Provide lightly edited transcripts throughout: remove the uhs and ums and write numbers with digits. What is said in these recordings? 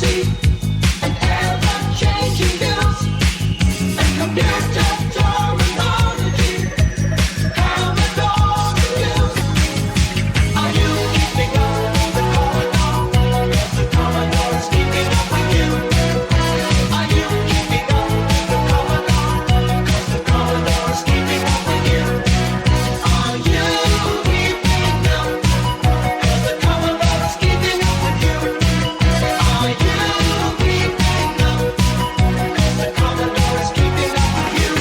see an ever-changing news and computer terminology. Commodore news. Are you keeping up with the Commodore? Yes, the Commodore's keeping up with you. Are you keeping up with the Commodore? Cause the Commodore's keeping up with you. Are you keeping up? Cause the Commodore's keeping up with you. Are you keeping up? Cause the Commodore's keeping up with you.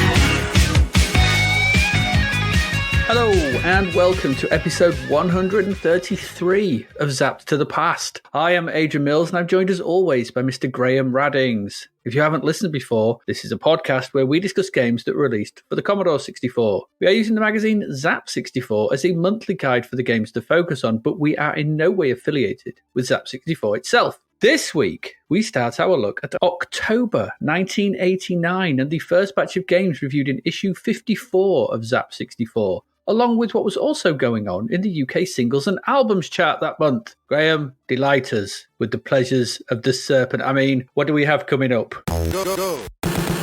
Hello and welcome to episode 133 of Zapped to the Past. I am Adrian Mills and I'm joined as always by Mr. Graham Raddings. If you haven't listened before, this is a podcast where we discuss games that were released for the Commodore 64. We are using the magazine Zap 64 as a monthly guide for the games to focus on, but we are in no way affiliated with Zap 64 itself. This week, we start our look at October 1989 and the first batch of games reviewed in issue 54 of Zap 64, along with what was also going on in the UK singles and albums chart that month. Graham, delight us with the pleasures of the serpent. I mean, what do we have coming up?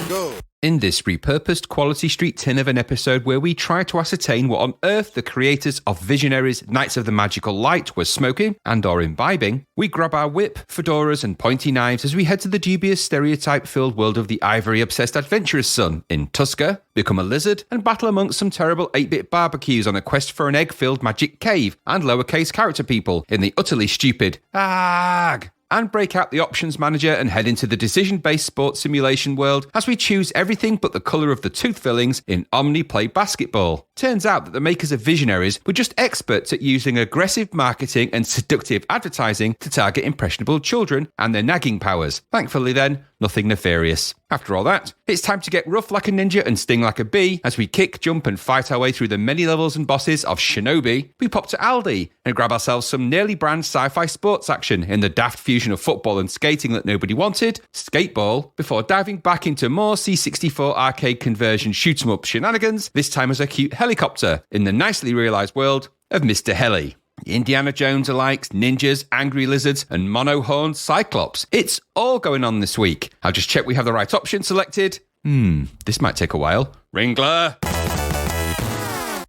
Go. In this repurposed Quality Street tin of an episode where we try to ascertain what on earth the creators of Visionaries Knights of the Magical Light were smoking and or imbibing, we grab our whip, fedoras and pointy knives as we head to the dubious stereotype-filled world of the ivory-obsessed adventurous son in Tusker, become a lizard and battle amongst some terrible 8-bit barbecues on a quest for an egg-filled magic cave and lowercase character people in the utterly stupid Aaargh, and break out the options manager and head into the decision-based sports simulation world as we choose everything but the colour of the tooth fillings in Omni-Play Basketball. Turns out that the makers of Visionaries were just experts at using aggressive marketing and seductive advertising to target impressionable children and their nagging powers. Thankfully then, nothing nefarious. After all that, it's time to get rough like a ninja and sting like a bee as we kick, jump and fight our way through the many levels and bosses of Shinobi. We pop to Aldi and grab ourselves some nearly brand sci-fi sports action in the daft fusion of football and skating that nobody wanted, Skateball, before diving back into more C64 arcade conversion shoot-'em-up shenanigans, this time as a cute helicopter in the nicely realised world of Mr. Heli. Indiana Jones alikes, ninjas, angry lizards, and mono-horned cyclops. It's all going on this week. I'll just check we have the right option selected. This might take a while. Ringler!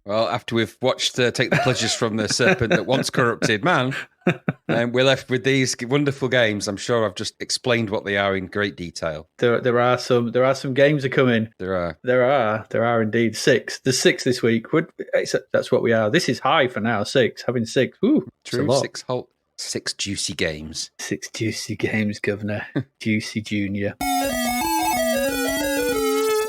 Well, after we've watched Take the Pleasures from the Serpent That Once Corrupted Man, we're left with these wonderful games. I'm sure I've just explained what they are in great detail. There are some games that come in. There are indeed 6. There's 6 this week. That's what we are. This is high for now. 6, having 6. Ooh, true. 6 juicy games. 6 juicy games, Governor. Juicy Junior.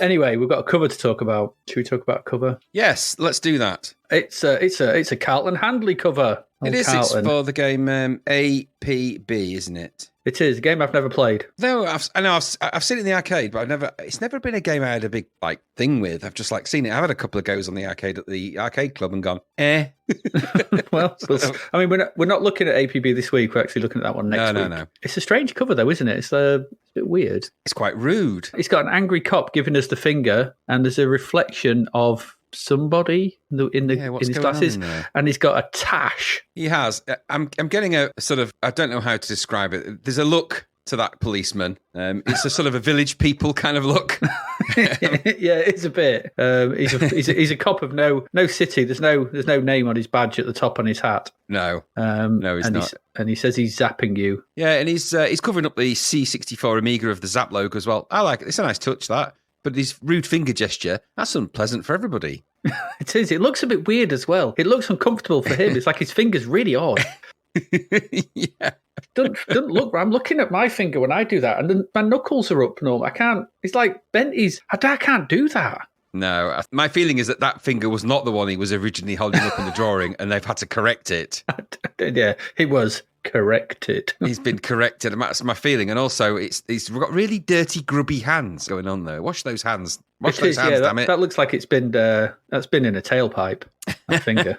Anyway, we've got a cover to talk about. Should we talk about a cover? Yes, let's do that. It's a Carlton Handley cover. It is. Carlton. It's for the game APB, isn't it? It is a game I've never played. No, I've seen it in the arcade, but it's never been a game I had a big thing with. I've just seen it. I've had a couple of goes on the arcade at the arcade club and gone, Well, I mean, we're not looking at APB this week. We're actually looking at that one next week. No. It's a strange cover, though, isn't it? It's a bit weird. It's quite rude. It's got an angry cop giving us the finger, and there's a reflection of somebody in his glasses, and he's got a tash. He has. I'm getting a sort of, I don't know how to describe it. There's a look to that policeman. It's a sort of a Village People kind of look. Yeah, it's a bit. He's a cop of no city. There's no name on his badge at the top on his hat. No, he's not. And he says he's zapping you. Yeah, and he's covering up the C64 Amiga of the Zap logo as well. I like it. It's a nice touch, that. But his rude finger gesture, that's unpleasant for everybody. It is. It looks a bit weird as well. It looks uncomfortable for him. It's like his finger's really odd. Yeah. Don't look. I'm looking at my finger when I do that, and then my knuckles are up. No, I can't. It's like bent. I can't do that. No, my feeling is that finger was not the one he was originally holding up in the drawing, and they've had to correct it. Yeah, it was corrected. He's been corrected, and that's my feeling. And also, he's got really dirty, grubby hands going on there. Wash those hands. Wash those hands, damn it. That looks like it's been that's been in a tailpipe. That finger.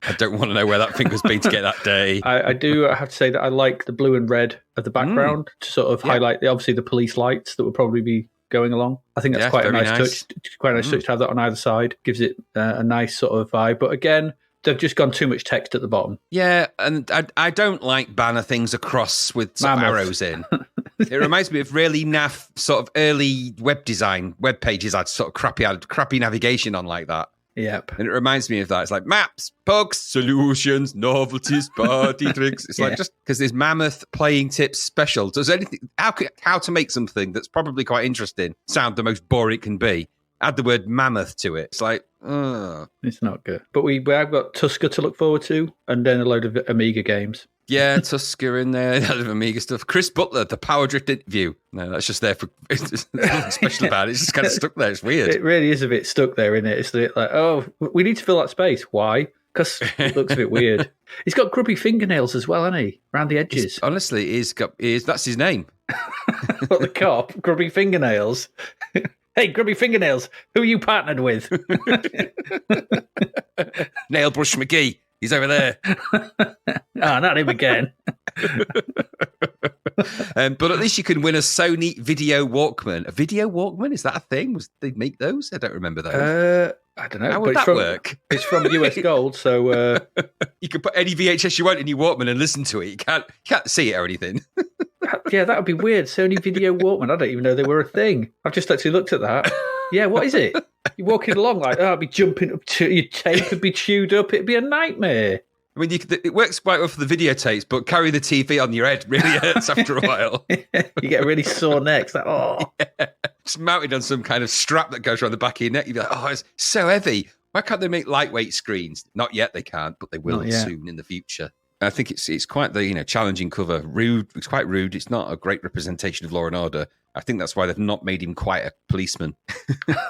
I don't want to know where that finger's been to get that dirty. I do have to say that I like the blue and red of the background to sort of highlight obviously the police lights that would probably be going along. I think that's quite a nice touch. Quite a nice touch to have that on either side. Gives it a nice sort of vibe. But again, they've just gone too much text at the bottom. Yeah, and I don't like banner things across with sort of Mammoth. arrows in. It reminds me of really naff sort of early web design, web pages had sort of crappy navigation on like that. Yep. And it reminds me of that. It's like maps, bugs, solutions, novelties, party tricks. It's like just because there's mammoth playing tips special. Does anything, how to make something that's probably quite interesting sound the most boring it can be? Add the word mammoth to it. It's like, It's not good. But we have got Tusker to look forward to, and then a load of Amiga games. yeah, Tusker in there, a lot of Amiga stuff. Chris Butler, the Power Drift interview. No, that's just there for, there's nothing special about it. It's just kind of stuck there. It's weird. It really is a bit stuck there, isn't it? It's a bit like, oh, we need to fill that space. Why? Because it looks a bit weird. He's got grubby fingernails as well, hasn't he? Around the edges. Honestly, that's his name. But the cop, grubby fingernails. Hey, grubby fingernails, who are you partnered with? Nail Brush McGee. He's over there. Not him again. But at least you can win a Sony Video Walkman. A Video Walkman? Is that a thing? They make those? I don't remember those. I don't know. How would that work? It's from US Gold, so... You can put any VHS you want in your Walkman and listen to it. You can't see it or anything. Yeah, that would be weird. Sony Video Walkman. I don't even know they were a thing. I've just actually looked at that. Yeah, what is it? You're walking along like, I'd be jumping up to your tape would be chewed up. It'd be a nightmare. I mean, it works quite well for the videotapes, but carrying the TV on your head really hurts after a while. You get a really sore neck. It's like, Yeah. It's mounted on some kind of strap that goes around the back of your neck. You'd be like, oh, it's so heavy. Why can't they make lightweight screens? Not yet they can't, but they will soon in the future. I think it's quite the challenging cover. Rude. It's quite rude. It's not a great representation of law and order. I think that's why they've not made him quite a policeman.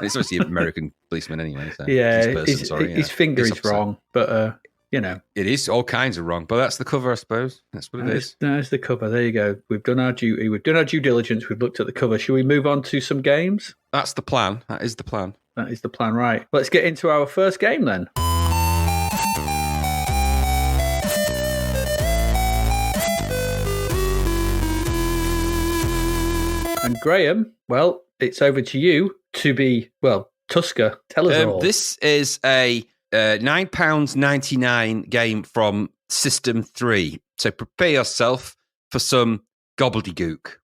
It's obviously an American policeman anyway. So his finger is wrong, but it is all kinds of wrong. But that's the cover, I suppose. That's what it is. That's the cover. There you go. We've done our duty. We've done our due diligence. We've looked at the cover. Shall we move on to some games? That's the plan. That is the plan. That is the plan. Right. Let's get into our first game then. And Graham, well, it's over to you to be, Tusker. Tell us all. This is a £9.99 game from System 3. So prepare yourself for some gobbledygook.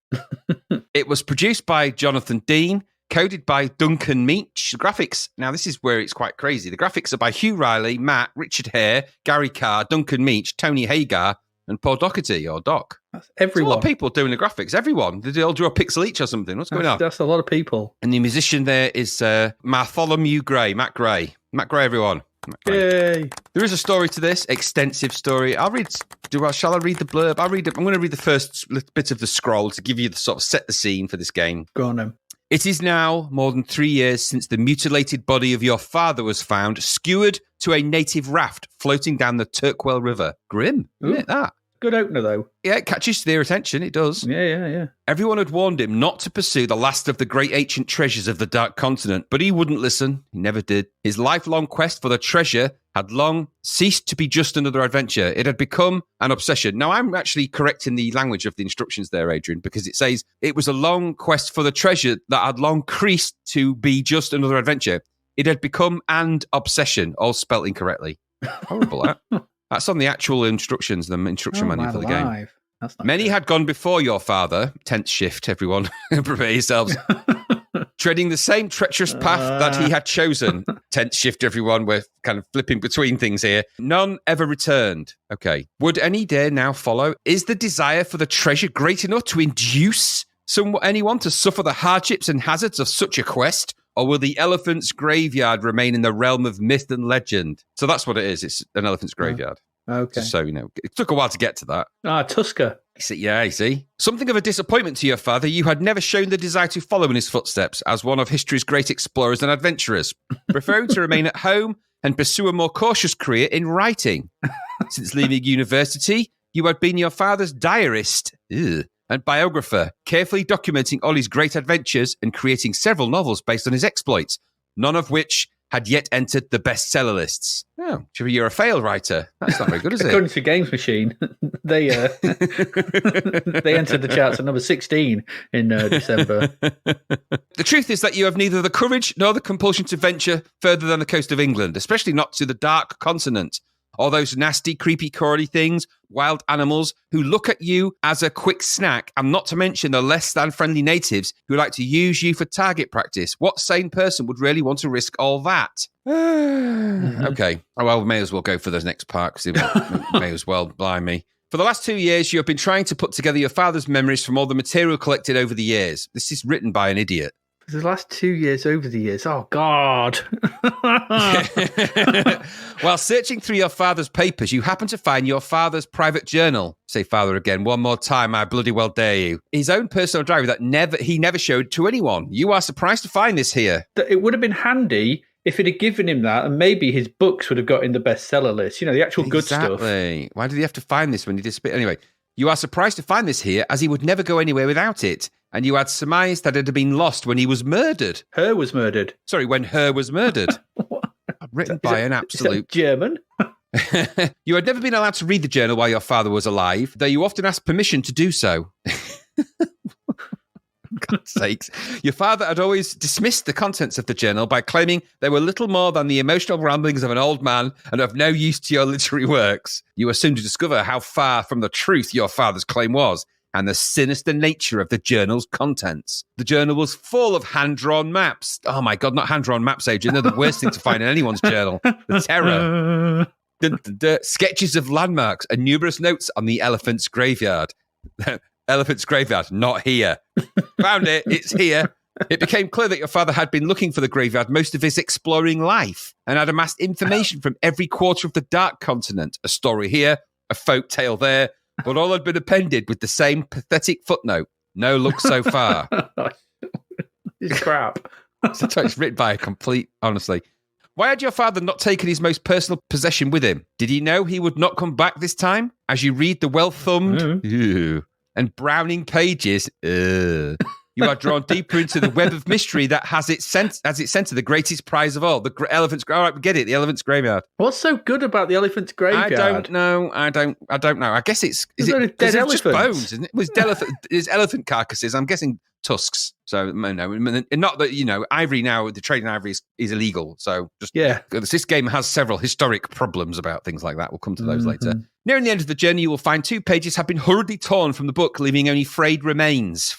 It was produced by Jonathan Dean, coded by Duncan Meach. The graphics, now this is where it's quite crazy. The graphics are by Hugh Riley, Matt, Richard Hare, Gary Carr, Duncan Meach, Tony Hagar, and Paul Doherty, or Doc. That's everyone. There's a lot of people doing the graphics. Everyone. Did they all draw a pixel each or something? What's going on? That's a lot of people. And the musician there is Bartholomew Gray. Matt Gray, everyone. Matt Gray. Yay. There is a story to this, extensive story. Shall I read the blurb? I'm going to read the first bit of the scroll to give you the sort of set the scene for this game. Go on then. It is now more than 3 years since the mutilated body of your father was found, skewered to a native raft floating down the Turkwell River. Grim, isn't it, that? Good opener, though. Yeah, it catches their attention. It does. Yeah. Everyone had warned him not to pursue the last of the great ancient treasures of the Dark Continent, but he wouldn't listen. He never did. His lifelong quest for the treasure had long ceased to be just another adventure. It had become an obsession. Now, I'm actually correcting the language of the instructions there, Adrian, because it says it was a long quest for the treasure that had long ceased to be just another adventure. It had become an obsession, all spelt incorrectly. Horrible, that. That's on the actual instructions, the instruction manual for the game. That's not Many good. had gone before your father. 10th shift, everyone. Prepare yourselves. Treading the same treacherous path that he had chosen. 10th shift, everyone. We're kind of flipping between things here. None ever returned. Okay. Would any dare now follow? Is the desire for the treasure great enough to induce anyone to suffer the hardships and hazards of such a quest? Or will the elephant's graveyard remain in the realm of myth and legend? So that's what it is. It's an elephant's graveyard. Okay. Just so you know. It took a while to get to that. Tusker. Yeah, you see. Something of a disappointment to your father, you had never shown the desire to follow in his footsteps as one of history's great explorers and adventurers, preferring to remain at home and pursue a more cautious career in writing. Since leaving university, you had been your father's diarist and biographer, carefully documenting all his great adventures and creating several novels based on his exploits, none of which had yet entered the bestseller lists. Oh, you're a failed writer. That's not very good, is it? According to Games Machine, they entered the charts at number 16 in December. The truth is that you have neither the courage nor the compulsion to venture further than the coast of England, especially not to the Dark Continent. or those nasty, creepy, crawly things, wild animals who look at you as a quick snack, and not to mention the less than friendly natives who like to use you for target practice. What sane person would really want to risk all that? Okay. Oh, well, we may as well go for the next part because it may as well, blimey. For the last 2 years, you have been trying to put together your father's memories from all the material collected over the years. This is written by an idiot. For the last 2 years over the years. Oh, God. While searching through your father's papers, you happen to find your father's private journal. Say father again, one more time, I bloody well dare you. His own personal diary that he never showed to anyone. You are surprised to find this here. It would have been handy if it had given him that, and maybe his books would have got in the bestseller list. You know, the actual good stuff. Exactly. Why did he have to find this when he disappeared? Anyway, you are surprised to find this here, as he would never go anywhere without it. And you had surmised that it had been lost when he was murdered. Her was murdered. Sorry, when her was murdered. Written by an absolute... German? You had never been allowed to read the journal while your father was alive, though you often asked permission to do so. God's sakes. Your father had always dismissed the contents of the journal by claiming they were little more than the emotional ramblings of an old man and of no use to your literary works. You were soon to discover how far from the truth your father's claim was, and the sinister nature of the journal's contents. The journal was full of hand-drawn maps. Oh my God, not hand-drawn maps, Adrian. They're the worst thing to find in anyone's journal. The terror. Sketches of landmarks and numerous notes on the elephant's graveyard. Elephant's graveyard, not here. Found it, it's here. It became clear that your father had been looking for the graveyard most of his exploring life and had amassed information from every quarter of the Dark Continent. A story here, a folk tale there, but all had been appended with the same pathetic footnote. No luck so far. It's crap. It's written by a complete, honestly. Why had your father not taken his most personal possession with him? Did he know he would not come back this time? As you read the well-thumbed and browning pages, you are drawn deeper into the web of mystery that has its center the greatest prize of all, the elephant's. All right, we get it. The elephant's graveyard. What's so good about the elephant's graveyard? I don't know. I don't know. I guess it's dead just elephants. bones, isn't it? It's elephant carcasses. I'm guessing tusks. So no, not that ivory now. The trade in ivory is illegal. So just this game has several historic problems about things like that. We'll come to those later. Nearing the end of the journey, you will find 2 pages have been hurriedly torn from the book, leaving only frayed remains.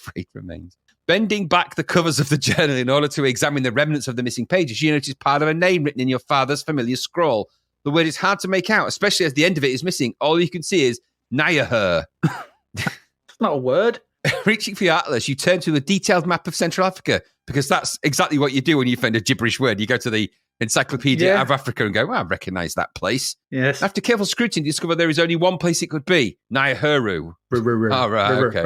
Bending back the covers of the journal in order to examine the remnants of the missing pages, you notice part of a name written in your father's familiar scrawl. The word is hard to make out, especially as the end of it is missing. All you can see is Aaargh. It's not a word. Reaching for your atlas, you turn to a detailed map of Central Africa, because that's exactly what you do when you find a gibberish word. You go to the Encyclopedia of Africa and go, well, I recognise that place. Yes. After careful scrutiny, you discover there is only one place it could be. Aaargh. Oh, right, okay.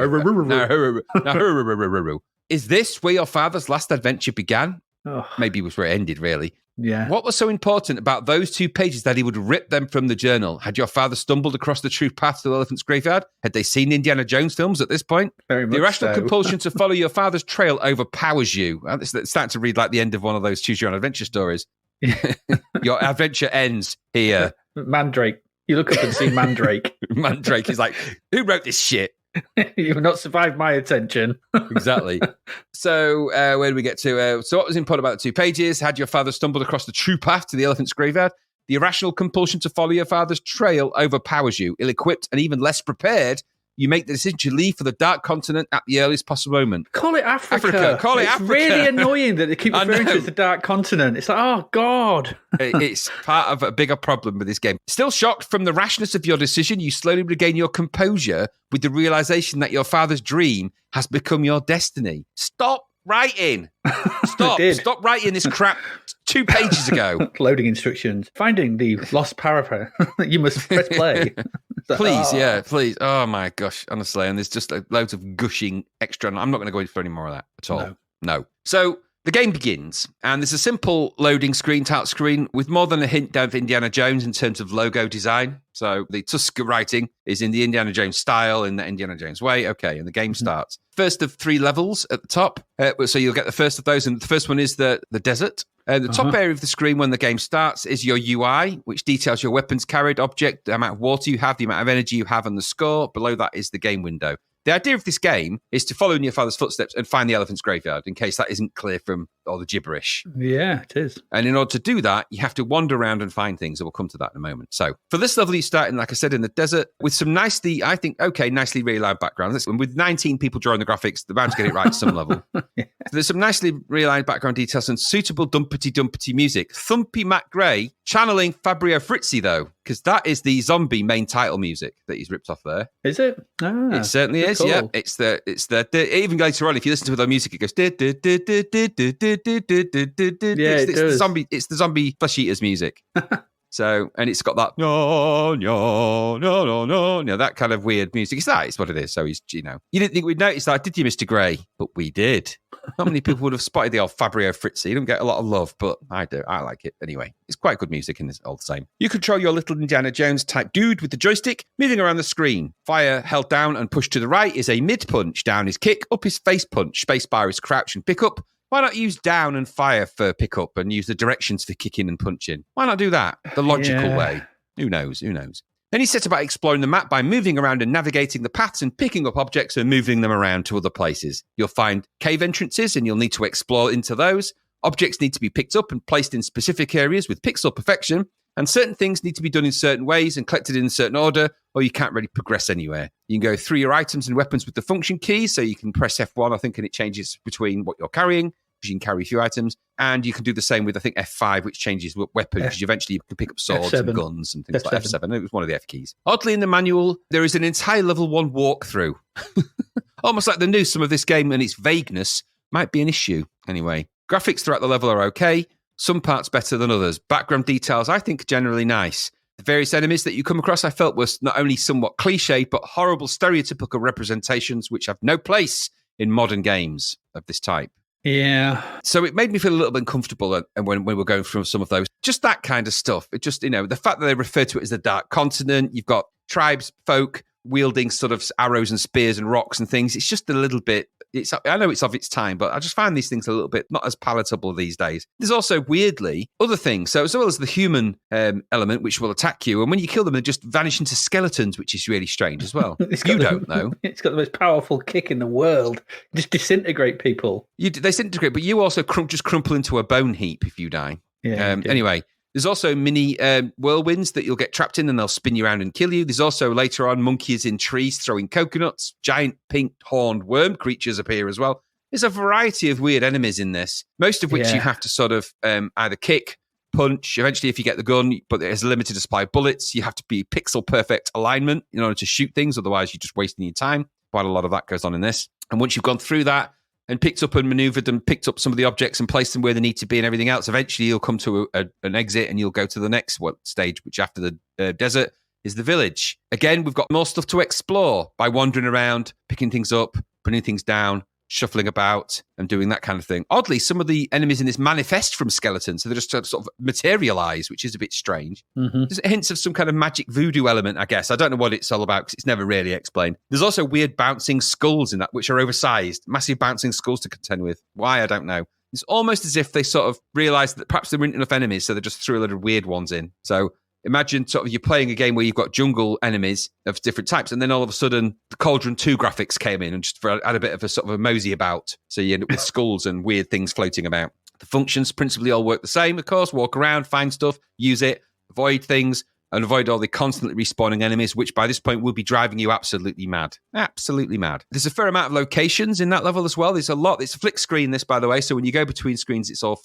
Aaargh. Is this where your father's last adventure began? Oh. Maybe it was where it ended, really. Yeah. What was so important about those 2 pages that he would rip them from the journal? Had your father stumbled across the true path to the elephant's graveyard? Had they seen Indiana Jones films at this point? Very much the irrational so. compulsion to follow your father's trail overpowers you. It's starting to read like the end of one of those choose your own adventure stories. Your adventure ends here. Mandrake. You look up and see Mandrake. Mandrake is like, who wrote this shit? You've not survived my attention. Exactly. So where do we get to? So what was important about the 2 pages? Had your father stumbled across the true path to the elephant's graveyard? The irrational compulsion to follow your father's trail overpowers you. Ill-equipped and even less prepared, you make the decision to leave for the Dark Continent at the earliest possible moment. Call it Africa. Call it it's Africa. Really annoying that they keep referring to it as the Dark Continent. It's like, oh, God. It's part of a bigger problem with this game. Still shocked from the rashness of your decision, you slowly regain your composure with the realization that your father's dream has become your destiny. Stop writing. Stop writing this crap 2 pages ago. Loading instructions. Finding the lost paragraph. You must press play. Please. Oh my gosh, honestly. And there's just loads of gushing extra. I'm not going to go in for any more of that at all. No. So the game begins, and there's a simple loading screen, title screen, with more than a hint of Indiana Jones in terms of logo design. So the Tusker writing is in the Indiana Jones style, in the Indiana Jones way. Okay, and the game starts. First of 3 levels at the top. So you'll get the first of those, and the first one is the desert. The top area of the screen when the game starts is your UI, which details your weapons carried, object, the amount of water you have, the amount of energy you have, and the score. Below that is the game window. The idea of this game is to follow in your father's footsteps and find the elephant's graveyard, in case that isn't clear from all the gibberish. Yeah, it is. And in order to do that, you have to wander around and find things. And we'll come to that in a moment. So for this level, you start in, like I said, in the desert with some nicely really loud backgrounds. And with 19 people drawing the graphics, they're bound to get it right at some level. Yeah. So there's some nicely realigned background details and suitable dumpety music. Thumpy Matt Gray channeling Fabio Frizzi, though, because that is the zombie main title music that he's ripped off there. Is it? It certainly is. Cool. Yeah, it's the even later on, if you listen to the music, it goes. It's the zombie flesh eaters music. So, and it's got that no, that kind of weird music. It's what it is. So he's, you didn't think we'd notice that, did you, Mr. Gray? But we did. Not many people would have spotted the old Fabio Frizzi. You don't get a lot of love, but I do. I like it anyway. It's quite good music and it's all the same. You control your little Indiana Jones type dude with the joystick, moving around the screen. Fire held down and pushed to the right is a mid punch. Down is kick. Up is face punch. Spacebar is crouch and pick up. Why not use down and fire for pickup and use the directions for kicking and punching? Why not do that the logical way? Who knows? Then he set about exploring the map by moving around and navigating the paths and picking up objects and moving them around to other places. You'll find cave entrances and you'll need to explore into those. Objects need to be picked up and placed in specific areas with pixel perfection. And certain things need to be done in certain ways and collected in a certain order, or you can't really progress anywhere. You can go through your items and weapons with the function keys, so you can press F1, I think, and it changes between what you're carrying, because you can carry a few items. And you can do the same with, I think, F5, which changes weapon, because eventually you can pick up swords F7. and guns and things F7. like F7. It was one of the F keys. Oddly, in the manual, there is an entire level 1 walkthrough. Almost like the news, some of this game and its vagueness might be an issue. Anyway, graphics throughout the level are okay. Some parts better than others. Background details, I think, generally nice. The various enemies that you come across, I felt, was not only somewhat cliche, but horrible stereotypical representations which have no place in modern games of this type. Yeah. So it made me feel a little bit uncomfortable when we were going through some of those. Just that kind of stuff. It just, the fact that they refer to it as the Dark Continent, you've got tribes, folk, wielding sort of arrows and spears and rocks and things. It's just a little bit, I know it's of its time, but I just find these things a little bit not as palatable these days. There's also, weirdly, other things. So as well as the human element, which will attack you, and when you kill them, they just vanish into skeletons, which is really strange as well. You don't know. It's got the most powerful kick in the world. Just disintegrate people. They disintegrate, but you also just crumple into a bone heap if you die. Yeah. Anyway, there's also mini whirlwinds that you'll get trapped in and they'll spin you around and kill you. There's also later on monkeys in trees throwing coconuts. Giant pink horned worm creatures appear as well. There's a variety of weird enemies in this, most of which you have to sort of either kick, punch, eventually if you get the gun, but there's a limited supply of bullets. You have to be pixel perfect alignment in order to shoot things. Otherwise, you're just wasting your time. Quite a lot of that goes on in this. And once you've gone through that, and picked up and maneuvered and picked up some of the objects and placed them where they need to be and everything else, eventually you'll come to an exit and you'll go to the next stage, which after the desert is the village. Again, we've got more stuff to explore by wandering around, picking things up, putting things down, shuffling about and doing that kind of thing. Oddly, some of the enemies in this manifest from skeletons, so they just sort of materialize, which is a bit strange. Mm-hmm. There's hints of some kind of magic voodoo element, I guess. I don't know what it's all about because it's never really explained. There's also weird bouncing skulls in that, which are oversized, massive bouncing skulls to contend with. Why, I don't know. It's almost as if they sort of realized that perhaps there weren't enough enemies, so they just threw a lot of weird ones in. So imagine sort of you're playing a game where you've got jungle enemies of different types, and then all of a sudden the Cauldron 2 graphics came in and just had a bit of a sort of a mosey about. So you end up with skulls and weird things floating about. The functions principally all work the same, of course. Walk around, find stuff, use it, avoid things, and avoid all the constantly respawning enemies, which by this point will be driving you absolutely mad. Absolutely mad. There's a fair amount of locations in that level as well. There's a lot. It's a flick screen, this, by the way. So when you go between screens, it's a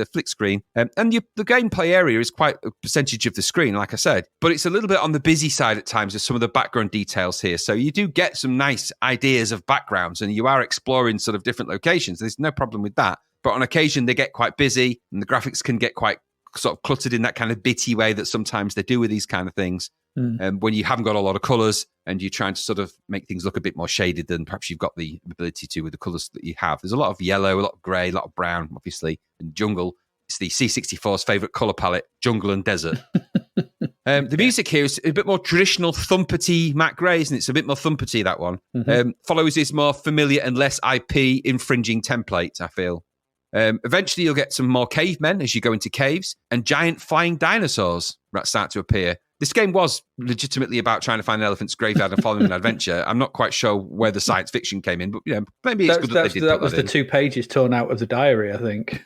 flick screen. And the gameplay area is quite a percentage of the screen, like I said. But it's a little bit on the busy side at times of some of the background details here. So you do get some nice ideas of backgrounds and you are exploring sort of different locations. There's no problem with that. But on occasion, they get quite busy and the graphics can get quite sort of cluttered in that kind of bitty way that sometimes they do with these kind of things. When you haven't got a lot of colours and you're trying to sort of make things look a bit more shaded than perhaps you've got the ability to with the colours that you have. There's a lot of yellow, a lot of grey, a lot of brown, obviously, and jungle. It's the C64's favourite colour palette, jungle and desert. The music here is a bit more traditional thumpety Matt Gray, isn't it? It's a bit more thumpety, that one. Mm-hmm. Follows his more familiar and less IP infringing template, I feel. Eventually, you'll get some more cavemen as you go into caves, and giant flying dinosaurs start to appear. this game was legitimately about trying to find an elephant's graveyard and following an adventure. I'm not quite sure where the science fiction came in, but maybe it's good that they did that was the 2 pages torn out of the diary, I think.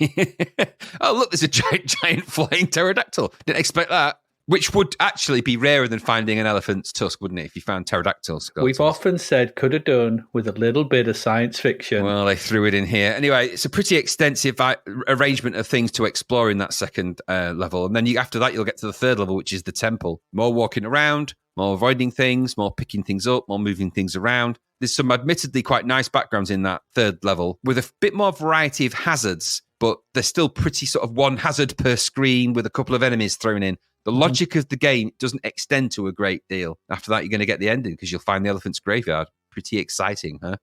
Oh, look, there's a giant flying pterodactyl. Didn't expect that. Which would actually be rarer than finding an elephant's tusk, wouldn't it, if you found pterodactyl skeletons? We've often said could have done with a little bit of science fiction. Well, they threw it in here. Anyway, it's a pretty extensive arrangement of things to explore in that second level. And then after that, you'll get to the third level, which is the temple. More walking around, more avoiding things, more picking things up, more moving things around. There's some admittedly quite nice backgrounds in that third level with a bit more variety of hazards, but they're still pretty sort of one hazard per screen with a couple of enemies thrown in. The logic of the game doesn't extend to a great deal. After that, you're going to get the ending because you'll find the elephant's graveyard. Pretty exciting, huh?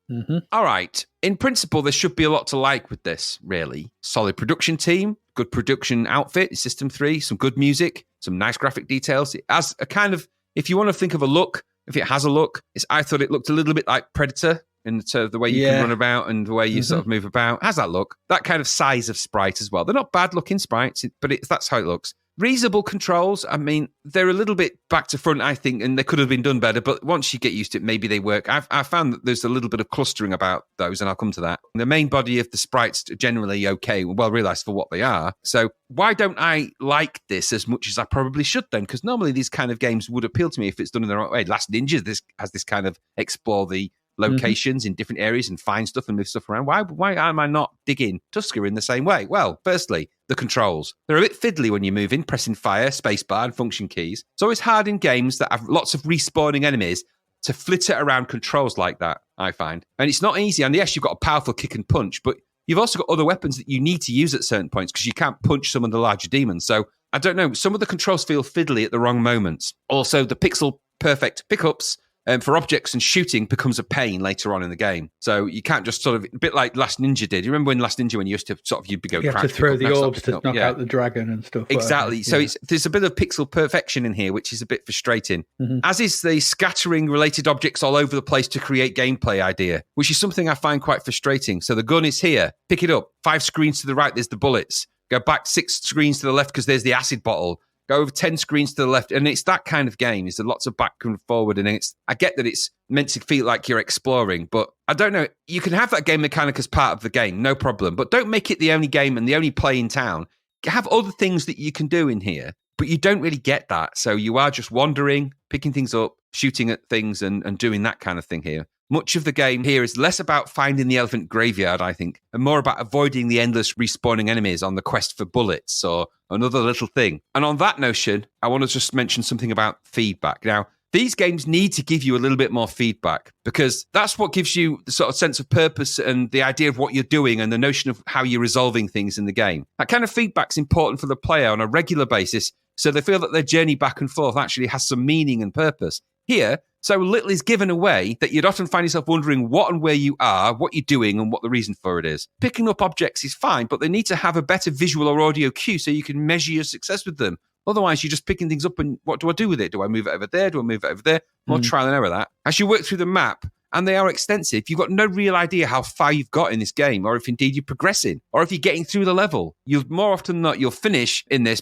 All right. In principle, there should be a lot to like with this, really. Solid production team, good production outfit, System 3, some good music, some nice graphic details. It has a kind of, if you want to think of a look, if it has a look, I thought it looked a little bit like Predator in terms of the way you can run about and the way you sort of move about. How's that look? That kind of size of sprite as well. They're not bad looking sprites, but that's how it looks. Reasonable controls. I mean, they're a little bit back to front, I think, and they could have been done better. But once you get used to it, maybe they work. I've found that there's a little bit of clustering about those, and I'll come to that. The main body of the sprites are generally okay, well realised for what they are. So why don't I like this as much as I probably should then? Because normally these kind of games would appeal to me if it's done in the right way. Last Ninja has this kind of explore the locations in different areas and find stuff and move stuff around. Why am I not digging Tusker in the same way? Well, firstly, the controls. They're a bit fiddly when you move in, pressing fire, spacebar, and function keys. It's always hard in games that have lots of respawning enemies to flitter around controls like that, I find. And it's not easy. And yes, you've got a powerful kick and punch, but you've also got other weapons that you need to use at certain points because you can't punch some of the larger demons. So, I don't know, some of the controls feel fiddly at the wrong moments. Also, the pixel perfect pickups for objects and shooting becomes a pain later on in the game. So you can't just sort of, a bit like Last Ninja did. You remember when Last Ninja, when you used to sort of, you'd go, you have to throw the orbs to knock out the dragon and stuff. Exactly. So there's a bit of pixel perfection in here, which is a bit frustrating. As is the scattering related objects all over the place to create gameplay idea, which is something I find quite frustrating. So the gun is here. Pick it up. 5 screens to the right, there's the bullets. Go back 6 screens to the left because there's the acid bottle. Go over 10 screens to the left. And it's that kind of game. There's lots of back and forward. And I get that it's meant to feel like you're exploring, but I don't know. You can have that game mechanic as part of the game, no problem. But don't make it the only game and the only play in town. Have other things that you can do in here, but you don't really get that. So you are just wandering, picking things up, shooting at things and doing that kind of thing here. Much of the game here is less about finding the elephant graveyard, I think, and more about avoiding the endless respawning enemies on the quest for bullets or another little thing. And on that notion, I want to just mention something about feedback. Now, these games need to give you a little bit more feedback because that's what gives you the sort of sense of purpose and the idea of what you're doing and the notion of how you're resolving things in the game. That kind of feedback's important for the player on a regular basis so they feel that their journey back and forth actually has some meaning and purpose. Here, so little is given away that you'd often find yourself wondering what and where you are, what you're doing, and what the reason for it is. Picking up objects is fine, but they need to have a better visual or audio cue so you can measure your success with them. Otherwise, you're just picking things up and what do I do with it? Do I move it over there? Do I move it over there? More trial and error that. As you work through the map, and they are extensive, you've got no real idea how far you've got in this game, or if indeed you're progressing, or if you're getting through the level. You'll more often than not, you'll finish in this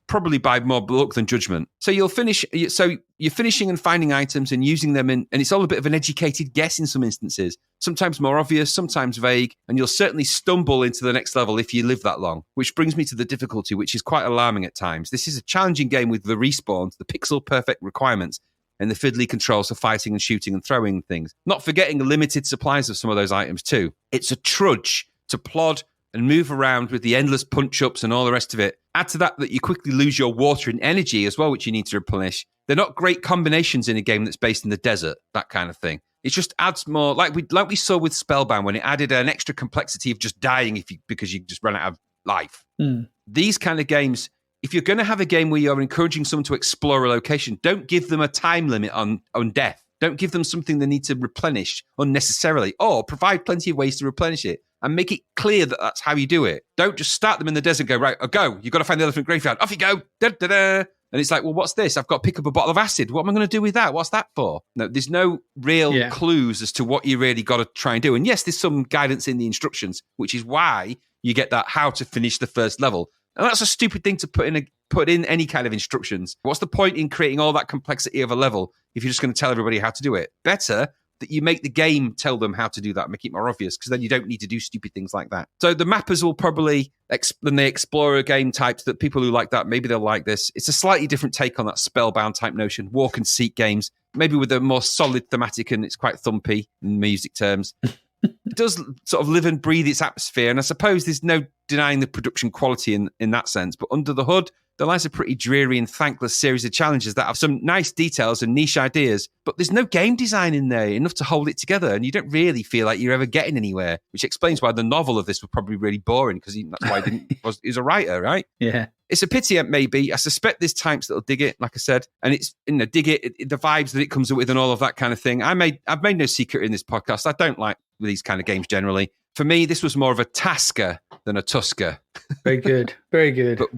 probably by more luck than judgment. So you're finishing and finding items and using them and it's all a bit of an educated guess in some instances. Sometimes more obvious, sometimes vague, and you'll certainly stumble into the next level if you live that long. Which brings me to the difficulty, which is quite alarming at times. This is a challenging game with the respawns, the pixel perfect requirements, and the fiddly controls for fighting and shooting and throwing things. Not forgetting the limited supplies of some of those items too. It's a trudge to plod and move around with the endless punch-ups and all the rest of it. Add to that you quickly lose your water and energy as well, which you need to replenish. They're not great combinations in a game that's based in the desert, that kind of thing. It just adds more, like we saw with Spellbound, when it added an extra complexity of just dying because you just run out of life. These kind of games, if you're going to have a game where you're encouraging someone to explore a location, don't give them a time limit on death. Don't give them something they need to replenish unnecessarily, or provide plenty of ways to replenish it and make it clear that that's how you do it. Don't just start them in the desert and go, right, go. You've got to find the elephant graveyard. Off you go. Da-da-da. And it's like, well, what's this? I've got to pick up a bottle of acid. What am I going to do with that? What's that for? No, there's no real clues as to what you really got to try and do. And yes, there's some guidance in the instructions, which is why you get that how to finish the first level. And that's a stupid thing to put in put in any kind of instructions. What's the point in creating all that complexity of a level if you're just going to tell everybody how to do it? Better that you make the game tell them how to do that, make it more obvious, because then you don't need to do stupid things like that. So the mappers will probably, when they explore a game types, that people who like that, maybe they'll like this. It's a slightly different take on that spellbound type notion, walk and seek games, maybe with a more solid thematic, and it's quite thumpy in music terms. It does sort of live and breathe its atmosphere, and I suppose there's no denying the production quality in that sense, but under the hood, there lies a pretty dreary and thankless series of challenges that have some nice details and niche ideas, but there's no game design in there enough to hold it together, and you don't really feel like you're ever getting anywhere, which explains why the novel of this was probably really boring, because that's why he was a writer, right? Yeah. It's a pity, maybe. I suspect there's types that'll dig it, like I said, and it's, dig it, the vibes that it comes up with and all of that kind of thing. I've made no secret in this podcast. I don't like these kind of games generally. For me, this was more of a Tasker than a Tusker. Very good. Very good. But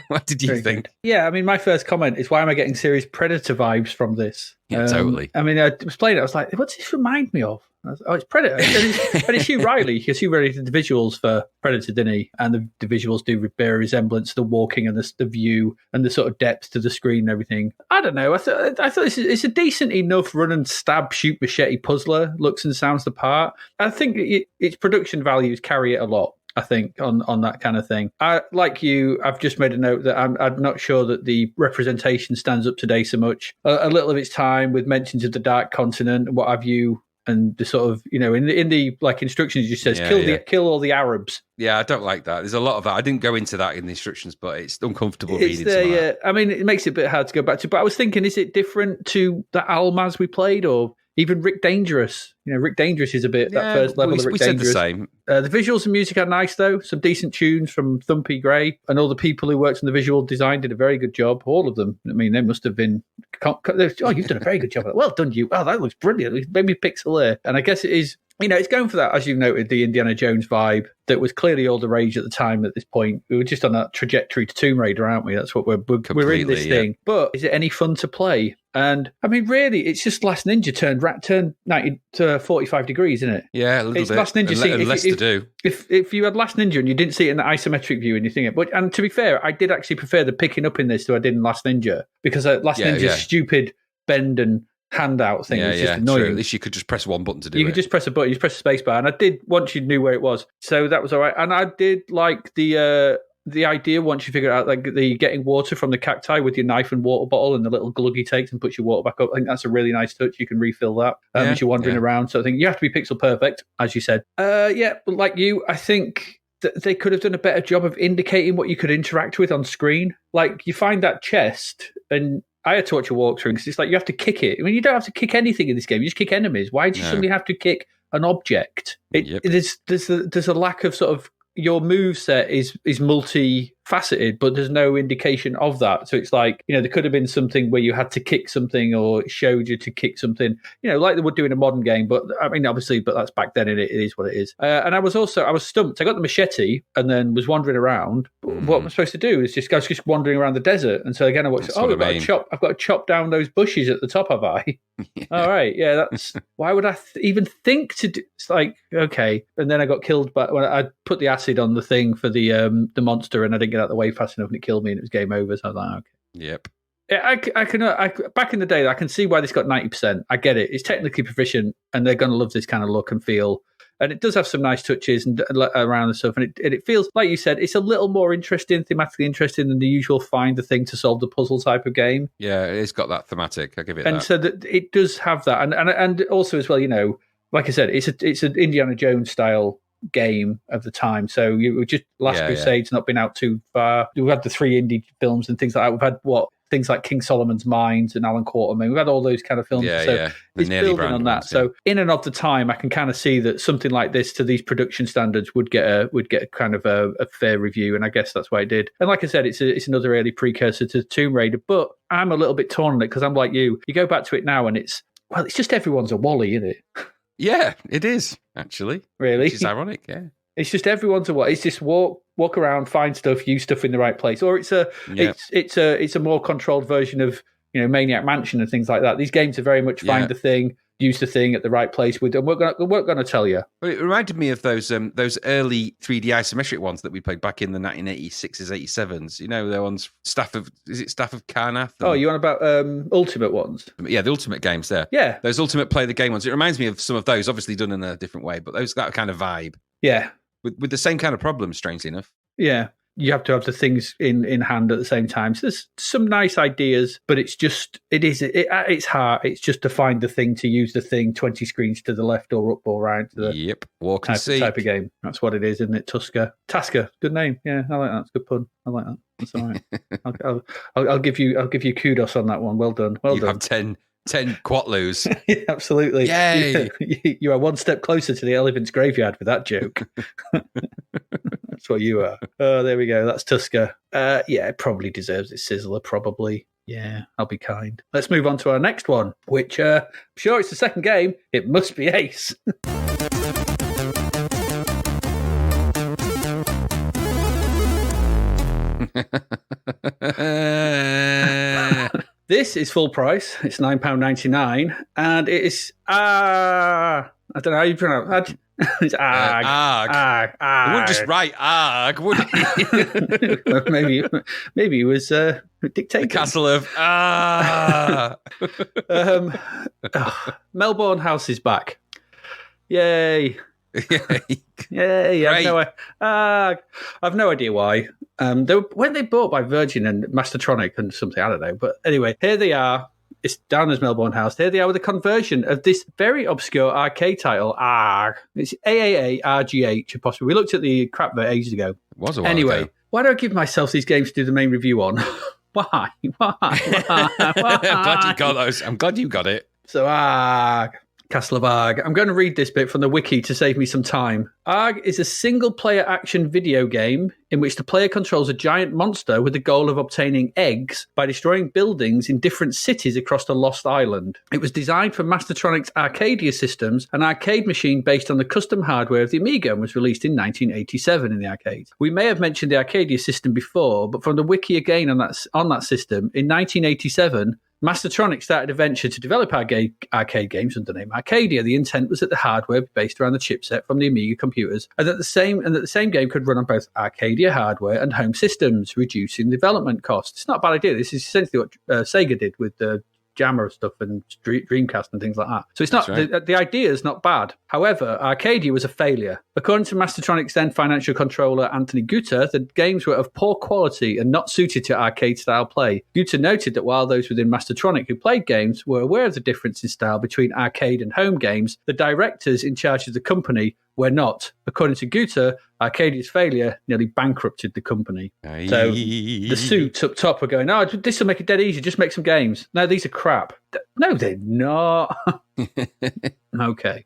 what did you think? Good. Yeah, I mean, my first comment is, why am I getting serious Predator vibes from this? Yeah, totally. I mean, I was playing it, I was like, what's this remind me of? It's Predator. And it's Hugh Riley, because Hugh Riley did the visuals for Predator, didn't he? And the visuals do bear a resemblance to the walking and the view and the sort of depth to the screen and everything. I don't know. I thought it's a decent enough run and stab, shoot, machete puzzler. Looks and sounds the part. I think its production values carry it a lot, I think, on that kind of thing. Like you, I've just made a note that I'm not sure that the representation stands up today so much. A little of its time with mentions of the Dark Continent and what have you, and the sort of, in the like instructions, it just says kill all the Arabs. Yeah, I don't like that. There's a lot of that. I didn't go into that in the instructions, but it's uncomfortable reading. I mean, it makes it a bit hard to go back to. But I was thinking, is it different to the Almaz we played, or even Rick Dangerous? Rick Dangerous is a bit that first level of Rick Dangerous. We said the same. The visuals and music are nice, though. Some decent tunes from Thumpy Gray, and all the people who worked on the visual design did a very good job. All of them. I mean, they must have been. Oh, you've done a very good job. Well done, you. Oh, that looks brilliant. Maybe pixel there, and I guess it is. It's going for that, as you've noted, the Indiana Jones vibe that was clearly all the rage at the time. At this point, we were just on that trajectory to Tomb Raider, aren't we? That's what we're in this thing. But is it any fun to play? And I mean, really, it's just Last Ninja turned 90 to 45 degrees, isn't it? Yeah, a little it's bit. Last Ninja and less to do. If you had Last Ninja and you didn't see it in the isometric view and you think it, and to be fair, I did actually prefer the picking up in this to I did in Last Ninja, because Last Ninja's stupid bend and handout thing was just annoying. True. At least you could just press one button to do it. You could just press a button, you just press a space bar, and I did once you knew where it was, so that was all right. And I did like the idea once you figure out like the getting water from the cacti with your knife and water bottle, and the little glug he takes and puts your water back up. I think that's a really nice touch. You can refill that as you're wandering around. So I think you have to be pixel perfect, as you said. But like you, I think that they could have done a better job of indicating what you could interact with on screen. Like you find that chest, and I had to watch a walkthrough because it's like you have to kick it. I mean, you don't have to kick anything in this game. You just kick enemies. Why do you suddenly have to kick an object? There's a lack of sort of, your move set is multifaceted, but there's no indication of that. So it's like, there could have been something where you had to kick something, or it showed you to kick something, like they would do in a modern game. But I mean, obviously, but that's back then, and it is what it is. And I was stumped. I got the machete and then was wandering around. What I'm supposed to do is I was just wandering around the desert. And so again, I watched, I've got to chop down those bushes at the top, have I? All right. Yeah, that's, why would I even think to do, it's like, okay. And then I got killed when I put the acid on the thing for the monster, and I didn't get out of the way fast enough, and it killed me, and it was game over. So I was like, okay. Yep. Yeah, I can. Back in the day, I can see why this got 90%. I get it. It's technically proficient, and they're going to love this kind of look and feel. And it does have some nice touches and around and stuff. And it feels, like you said, it's a little more interesting, thematically interesting than the usual find the thing to solve the puzzle type of game. Yeah, it's got that thematic. I give it that. And so that it does have that, and also as well, like I said, it's an Indiana Jones style game of the time. So you were just Last Crusade's not been out too far. We've had the 3 indie films and things like that. We've had things like King Solomon's Mines and Alan Quartermain. We've had all those kind of films. It's building on that. Ones, so in and of the time, I can kind of see that something like this to these production standards would get a kind of a fair review. And I guess that's why it did. And like I said, it's another early precursor to Tomb Raider. But I'm a little bit torn on it because I'm like you. You go back to it now and it's just everyone's a Wally, isn't it? Yeah, it is, actually. Really? Which is ironic, yeah. It's just everyone's a what? It's just walk around, find stuff, use stuff in the right place, or it's a more controlled version of Maniac Mansion and things like that. These games are very much find the thing, use the thing at the right place with, and we're going to tell you. Well, it reminded me of those early 3D isometric ones that we played back in the 1986s, 87s. You know, the ones Staff of Karnath? Oh, you on about Ultimate ones? Yeah, the Ultimate games there. Yeah. Those Ultimate Play the Game ones. It reminds me of some of those, obviously done in a different way, but that kind of vibe. Yeah. With the same kind of problems, strangely enough. Yeah. You have to have the things in hand at the same time. So there's some nice ideas, but it's hard. It's just to find the thing, to use the thing 20 screens to the left or up or right. To the Yep. Walk and see. Type of game. That's what it is, isn't it? Tusker. Good name. Yeah, I like that. It's a good pun. I like that. That's all right. I'll give you kudos on that one. Well done. Well done. You have 10 quatloos. Yeah, absolutely. Yay! You are one step closer to the elephant's graveyard with that joke. That's what you are. Oh, there we go. That's Tusker. Yeah, it probably deserves its sizzler, probably. Yeah, I'll be kind. Let's move on to our next one, which, I'm sure it's the second game. It must be Ace. This is full price. It's £9.99, and it is I don't know how you pronounce it. It's Aaargh. Aaargh. Aaargh. You wouldn't just write Aaargh, would you? maybe he was dictating. The Castle of Aaargh. Melbourne House is back. Yay. Yay. I've no idea why. When they bought by Virgin and Mastertronic and something, I don't know. But anyway, here they are. It's down as Melbourne House. Here they are with a conversion of this very obscure arcade title, Aaargh. It's Aaargh, possibly. We looked at the crap of it ages ago. It was a while anyway, ago. Why do I give myself these games to do the main review on? Why? I'm glad you got it. So, Aaargh. Castle of Aaargh. I'm going to read this bit from the wiki to save me some time. Aaargh is a single-player action video game in which the player controls a giant monster with the goal of obtaining eggs by destroying buildings in different cities across the Lost Island. It was designed for Mastertronic's Arcadia systems, an arcade machine based on the custom hardware of the Amiga, and was released in 1987 in the arcades. We may have mentioned the Arcadia system before, but from the wiki again on that system, in 1987, Mastertronic started a venture to develop arcade games under the name Arcadia. The intent was that the hardware be based around the chipset from the Amiga computers, and that the same game could run on both Arcadia hardware and home systems, reducing development costs. It's not a bad idea. This is essentially what Sega did with the Jammer stuff and Dreamcast and things like that. So it's not right. The idea is not bad. However, Arcadia was a failure. According to Mastertronic's then financial controller Anthony Guter, the games were of poor quality and not suited to arcade-style play. Guter noted that while those within Mastertronic who played games were aware of the difference in style between arcade and home games, the directors in charge of the company were not. According to Guter, Arcadia's failure nearly bankrupted the company. Aye. So the suits up top were going, this will make it dead easy, just make some games. No, these are crap. No, they're not. Okay.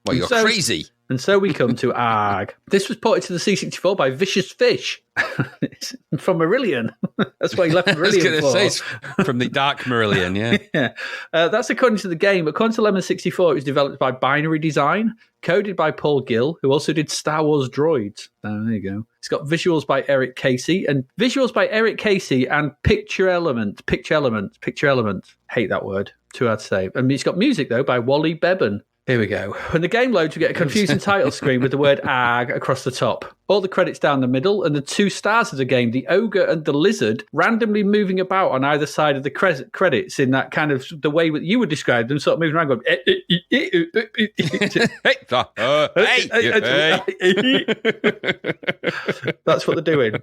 Well, you're crazy. And so we come to Aaargh. This was ported to the C64 by Vicious Fish from Marillion. That's why he left Marillion for. I was going to say it's from the Dark Marillion, yeah. Yeah. That's according to the game. According to Lemon 64, it was developed by Binary Design, coded by Paul Gill, who also did Star Wars Droids. Oh, there you go. It's got visuals by Eric Casey and Picture Element. Hate that word. Too hard to say. And it's got music, though, by Wally Beban. Here we go. When the game loads, we get a confusing title screen with the word Aaargh across the top. All the credits down the middle, and the two stars of the game, the ogre and the lizard, randomly moving about on either side of the credits in that kind of the way you would describe them, sort of moving around going... That's what they're doing.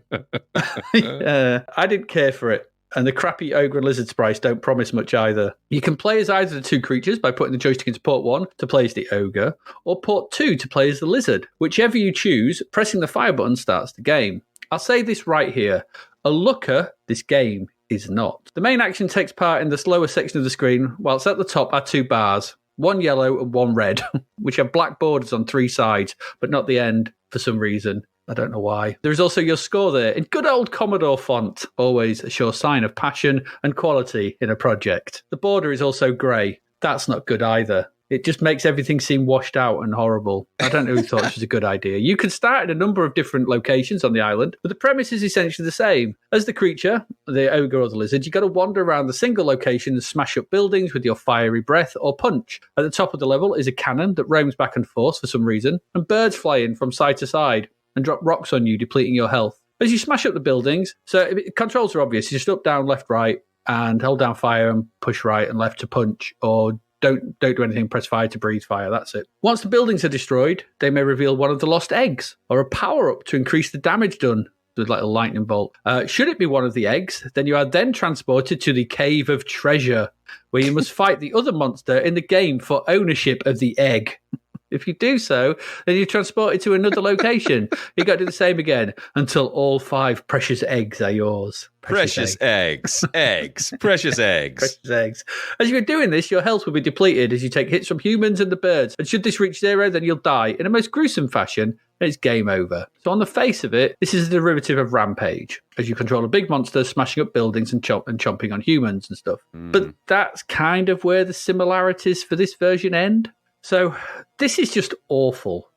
I didn't care for it. And the crappy ogre and lizard sprites don't promise much either. You can play as either the two creatures by putting the joystick into port 1 to play as the ogre, or port 2 to play as the lizard. Whichever you choose, pressing the fire button starts the game. I'll say this right here. A looker, this game is not. The main action takes part in the lower section of the screen, whilst at the top are two bars, one yellow and one red, which have black borders on three sides, but not the end for some reason. I don't know why. There is also your score there in good old Commodore font, always a sure sign of passion and quality in a project. The border is also grey. That's not good either. It just makes everything seem washed out and horrible. I don't know who thought this was a good idea. You can start at a number of different locations on the island, but the premise is essentially the same. As the creature, the ogre or the lizard, you've got to wander around the single location and smash up buildings with your fiery breath or punch. At the top of the level is a cannon that roams back and forth for some reason, and birds fly in from side to side and drop rocks on you, depleting your health. As you smash up the buildings, controls are obvious. You just up, down, left, right, and hold down fire and push right and left to punch, or don't do anything, press fire to breathe fire, that's it. Once the buildings are destroyed, they may reveal one of the lost eggs, or a power-up to increase the damage done with like a lightning bolt. Should it be one of the eggs, then you are then transported to the Cave of Treasure, where you must fight the other monster in the game for ownership of the egg. If you do so, then you're transported to another location. You've got to do the same again until all 5 precious eggs are yours. Precious eggs. Precious eggs. Precious eggs. As you're doing this, your health will be depleted as you take hits from humans and the birds. And should this reach 0, then you'll die in a most gruesome fashion, and it's game over. So on the face of it, this is a derivative of Rampage, as you control a big monster smashing up buildings and chomping on humans and stuff. But that's kind of where the similarities for this version end. So this is just awful,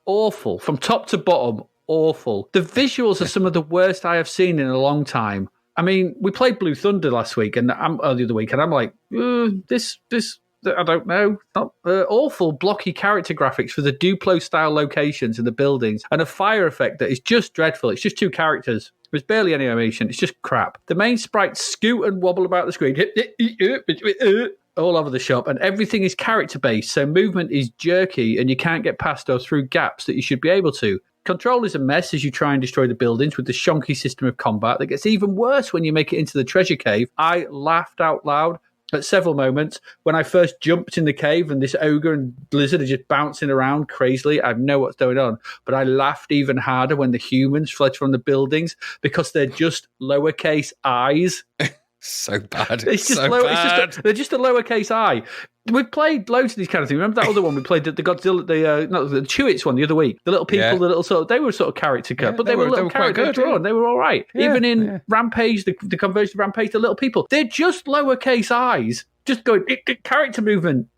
from top to bottom, awful. The visuals are some of the worst I have seen in a long time. I mean, we played Blue Thunder last week and the other week, and I'm like, this, I don't know, not awful blocky character graphics for the Duplo-style locations in the buildings, and a fire effect that is just dreadful. It's just 2 characters. There's barely any animation. It's just crap. The main sprites scoot and wobble about the screen. All over the shop, and everything is character-based, so movement is jerky and you can't get past or through gaps that you should be able to. Control is a mess as you try and destroy the buildings with the shonky system of combat that gets even worse when you make it into the treasure cave. I laughed out loud at several moments when I first jumped in the cave and this ogre and lizard are just bouncing around crazily. I know what's going on, but I laughed even harder when the humans fled from the buildings because they're just lowercase eyes. So bad. It's just so bad. They're just a lowercase I. We've played loads of these kind of things. Remember that other one we played, the Godzilla, the Chewits one the other week. The little people, the little sort of, they were sort of character cut, but they were little character drawn. They were all right. Even in Rampage, the conversion of Rampage, the little people, they're just lowercase eyes. Just going character movement.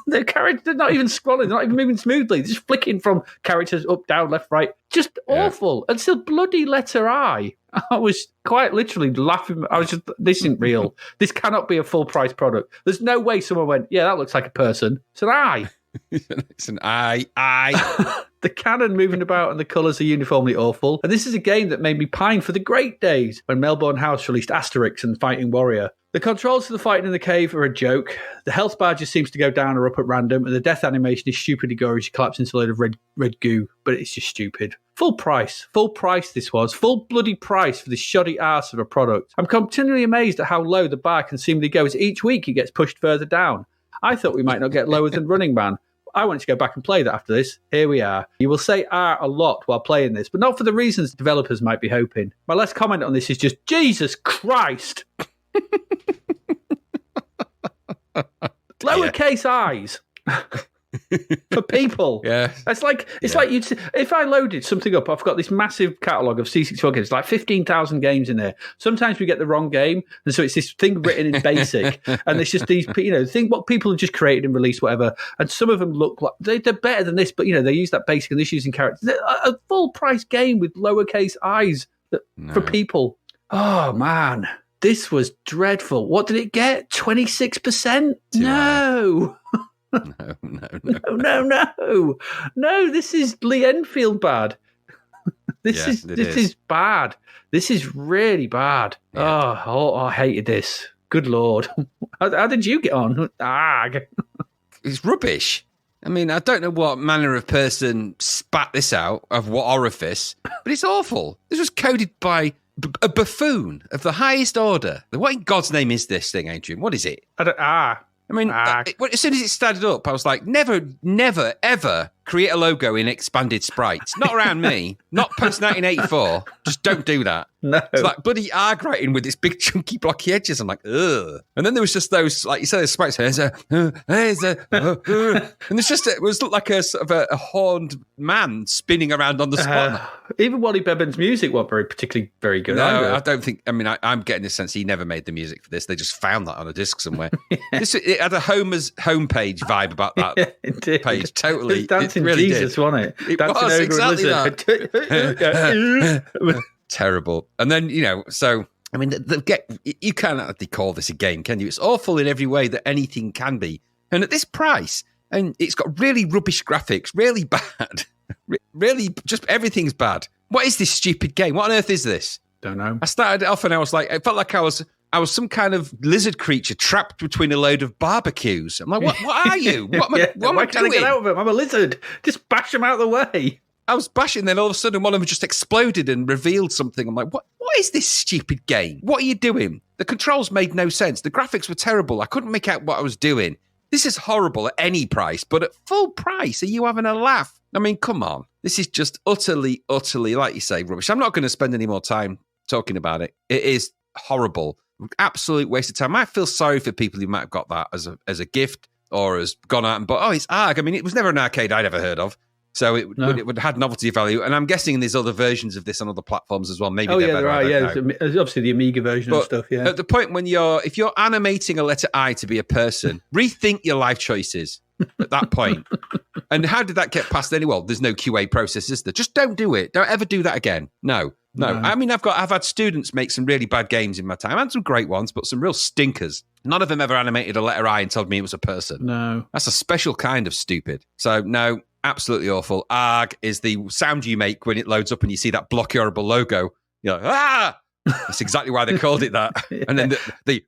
They're not even scrolling. They're not even moving smoothly. They're just flicking from characters up, down, left, right. Just awful. And still bloody letter I. I was quite literally laughing. I was just, this isn't real. This cannot be a full price product. There's no way someone went, yeah, that looks like a person. It's an eye. It's an eye. The cannon moving about and the colours are uniformly awful. And this is a game that made me pine for the great days when Melbourne House released Asterix and Fighting Warrior. The controls for the fighting in the cave are a joke. The health bar just seems to go down or up at random, and the death animation is stupidly gory as you collapse into a load of red goo, but it's just stupid. Full price this was. Full bloody price for this shoddy arse of a product. I'm continually amazed at how low the bar can seemingly go as each week it gets pushed further down. I thought we might not get lower than Running Man. I wanted to go back and play that after this. Here we are. You will say a lot while playing this, but not for the reasons developers might be hoping. My last comment on this is just, Jesus Christ! Lowercase eyes for people. Yeah, it's like you'd see, if I loaded something up. I've got this massive catalogue of C64 games, like 15,000 games in there. Sometimes we get the wrong game, and so it's this thing written in BASIC, and it's just these, think what people have just created and released, whatever. And some of them look like they're better than this, but they use that BASIC and this using characters. A full price game with lowercase eyes for people. Oh man. This was dreadful. What did it get? 26%? No. No, this is Lee Enfield bad. This is bad. This is really bad. Yeah. Oh, I hated this. Good Lord. How did you get on? Aaargh. It's rubbish. I mean, I don't know what manner of person spat this out of what orifice, but it's awful. This was coded by a buffoon of the highest order. What in God's name is this thing, Adrian? What is it? I mean, as soon as it started up, I was like, never, ever create a logo in expanded sprites. Not around me. Not post 1984. Just don't do that. No. It's like bloody Aaargh writing with its big chunky blocky edges. I'm like, ugh. And then there was just those, like you said, the sprites. And there's just, it was like a sort of a horned man spinning around on the spot. Even Wally Beben's music wasn't particularly very good. No, either. I don't think. I mean, I'm getting the sense he never made the music for this. They just found that on a disc somewhere. It had a Homer's homepage vibe about that It did. page. Totally, It was Dancing it really Jesus, did. wasn't it? It Dancing was over exactly a lizard. Terrible. And then so I mean, you can't actually call this a game, can you? It's awful in every way that anything can be. And at this price, and it's got really rubbish graphics, really bad, really just everything's bad. What is this stupid game? What on earth is this? Don't know. I started it off and I was like, it felt like I was some kind of lizard creature trapped between a load of barbecues. I'm like, what are you? What am I Why doing? can't I get out of him? I'm a lizard. Just bash him out of the way. I was bashing, then all of a sudden one of them just exploded and revealed something. I'm like, what is this stupid game? What are you doing? The controls made no sense. The graphics were terrible. I couldn't make out what I was doing. This is horrible at any price, but at full price, are you having a laugh? I mean, come on. This is just utterly, like you say, rubbish. I'm not going to spend any more time talking about it. It is horrible. Absolute waste of time. I feel sorry for people who might have got that as a gift or has gone out and bought, it's Aaargh. I mean, it was never an arcade I'd ever heard of. So it would have had novelty value. And I'm guessing there's other versions of this on other platforms as well. Maybe they're better. There are. Yeah, there's obviously the Amiga version and stuff. Yeah. At the point when if you're animating a letter I to be a person, rethink your life choices at that point. And how did that get past any? Well, there's no QA process, is there? Just don't do it. Don't ever do that again. No. I mean, I've had students make some really bad games in my time, and some great ones, but some real stinkers. None of them ever animated a letter I and told me it was a person. No. That's a special kind of stupid. So no. Absolutely awful. Aaargh is the sound you make when it loads up and you see that blocky horrible logo. You're like, ah! That's exactly why they called it that. Yeah. And then the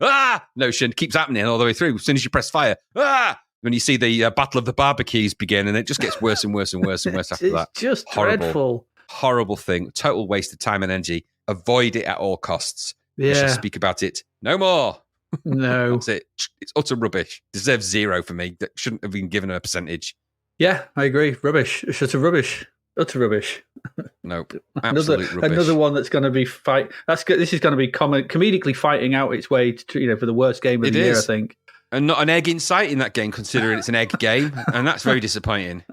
notion keeps happening all the way through. As soon as you press fire, when you see the Battle of the Barbecues begin, and it just gets worse and worse and worse and worse after that. It's just dreadful. Horrible thing. Total waste of time and energy. Avoid it at all costs. Yeah. I shall speak about it no more. No. That's it. It's utter rubbish. Deserves 0 for me. That shouldn't have been given a percentage. Yeah, I agree. Rubbish. It's just rubbish. Utter rubbish. Nope. Absolute rubbish. Another one that's going to be This is going to be comedically fighting out its way to, for the worst game of the year, I think. And not an egg in sight in that game, considering it's an egg game, and that's very disappointing.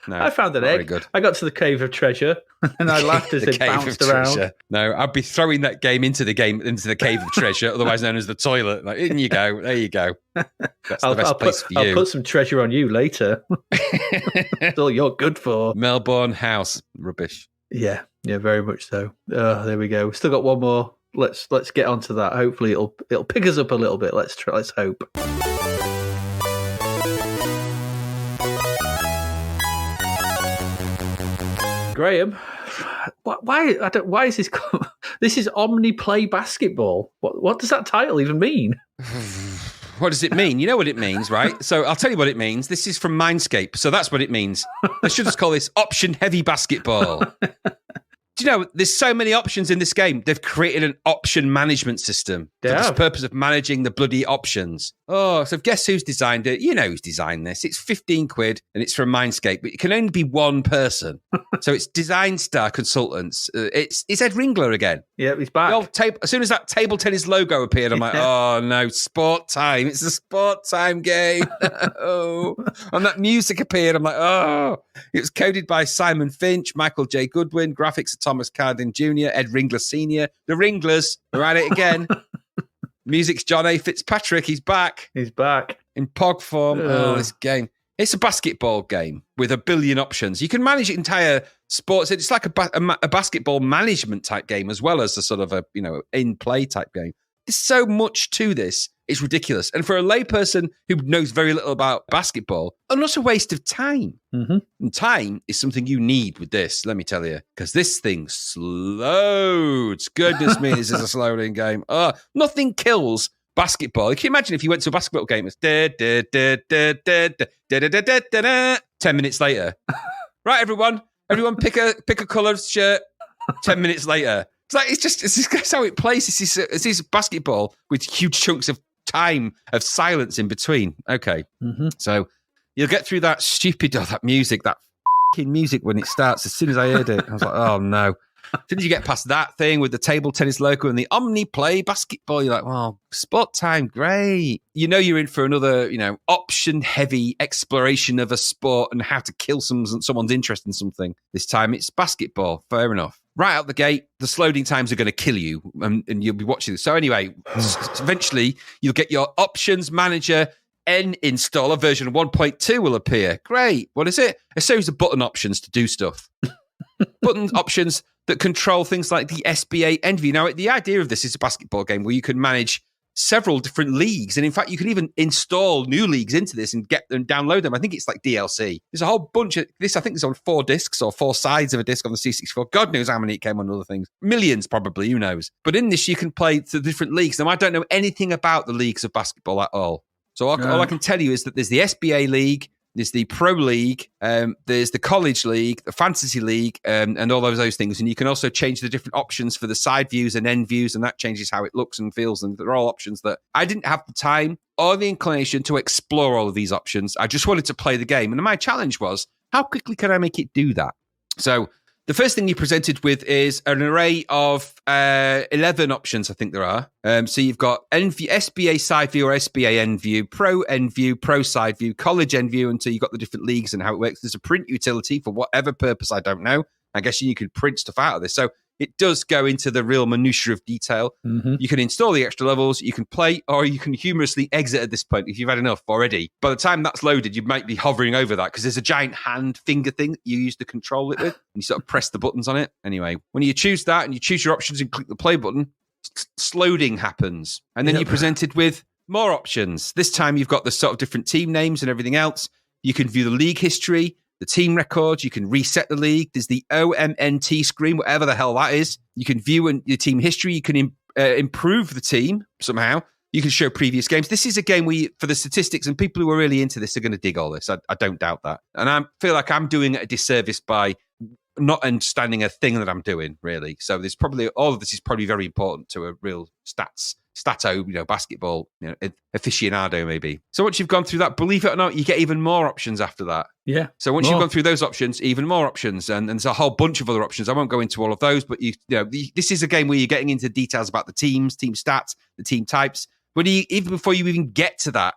No, I found an egg. Very good. I got to the Cave of Treasure, and I laughed as it bounced around. Treasure. No, I'd be throwing that game into the Cave of Treasure, otherherly known as the toilet. Like, in you go. There you go. That's the best place for you. I'll put some treasure on you later. That's all you're good for. Melbourne House. Rubbish. Yeah, very much so. There we go. We've still got one more. Let's get onto that. Hopefully it'll pick us up a little bit. Let's hope. Graham, why is this? This is Omni-Play Basketball. What does that title even mean? What does it mean? You know what it means, right? So I'll tell you what it means. This is from Mindscape, so that's what it means. They should just call this Option Heavy Basketball. Do you know, there's so many options in this game. They've created an option management system for the purpose of managing the bloody options. Oh, so guess who's designed it? You know who's designed this. It's 15 quid and it's from Mindscape, but it can only be one person. So it's Design Star Consultants. It's Ed Ringler again. Yeah, he's back. As soon as that table tennis logo appeared, I'm like, oh no, Sport Time. It's a Sport Time game. Oh. And that music appeared. I'm like, oh. It was coded by Simon Finch, Michael J. Goodwin, graphics of Thomas Cardin Jr., Ed Ringler Sr., the Ringlers. They're at it again. Music's John A. Fitzpatrick. He's back. He's back. In POG form. Oh, this game. It's a basketball game with a billion options. You can manage entire sports. It's like a basketball management type game as well as a sort of a, in-play type game. There's so much to this. It's ridiculous. And for a layperson who knows very little about basketball, an utter waste of time. Mm-hmm. And time is something you need with this, let me tell you, because this thing slows. Goodness me, this is a slowing game. Nothing kills basketball. Can you imagine if you went to a basketball game? It's 10 minutes later. Right, everyone pick a coloured shirt. 10 minutes later. It's how it plays. This is basketball with huge chunks of time of silence in between. Okay. Mm-hmm. So you'll get through that stupid, that music, that fucking music when it starts. As soon as I heard it, I was like, oh no. As soon as you get past that thing with the table tennis logo and the Omni-Play Basketball, you're like, well, sport time, great. You know you're in for another, option-heavy exploration of a sport and how to kill someone's interest in something. This time it's basketball, fair enough. Right out the gate, the loading times are going to kill you and you'll be watching this. So anyway, eventually you'll get your options manager N installer version 1.2 will appear. Great. What is it? A series of button options to do stuff. Button options that control things like the SBA end view. Now, the idea of this is a basketball game where you can manage several different leagues. And in fact, you can even install new leagues into this and get them, download them. I think it's like DLC. There's a whole bunch of this. I think it's on 4 discs or 4 sides of a disc on the C64. God knows how many it came on other things. Millions, probably. Who knows? But in this, you can play the different leagues. Now, I don't know anything about the leagues of basketball at all. So all I can tell you is that there's the SBA League, there's the Pro League, there's the College League, the Fantasy League, and all those things. And you can also change the different options for the side views and end views, and that changes how it looks and feels. And they're all options that I didn't have the time or the inclination to explore all of these options. I just wanted to play the game. And my challenge was, how quickly can I make it do that? So the first thing you presented with is an array of 11 options, I think there are. So you've got SBA side view or SBA end view, pro side view, college end view, until you've got the different leagues and how it works. There's a print utility for whatever purpose, I don't know. I guess you could print stuff out of this. So it does go into the real minutiae of detail. Mm-hmm. You can install the extra levels, you can play, or you can humorously exit at this point if you've had enough already. By the time that's loaded, you might be hovering over that because there's a giant hand finger thing that you use to control it with. And you sort of press the buttons on it. Anyway, when you choose that and you choose your options and click the play button, loading happens. And then you're presented with more options. This time you've got the sort of different team names and everything else. You can view the league history, the team records, you can reset the league. There's the OMNT screen, whatever the hell that is. You can view your team history. You can improve the team somehow. You can show previous games. This is a game where, for the statistics, and people who are really into this are going to dig all this. I don't doubt that. And I feel like I'm doing it a disservice by not understanding a thing that I'm doing, really. So there's probably, all of this is probably very important to a real stato, basketball, aficionado maybe. So once you've gone through that, believe it or not, you get even more options after that. Yeah. So once you've gone through those options, even more options, and there's a whole bunch of other options. I won't go into all of those, but this is a game where you're getting into details about the teams, team stats, the team types. But even before you even get to that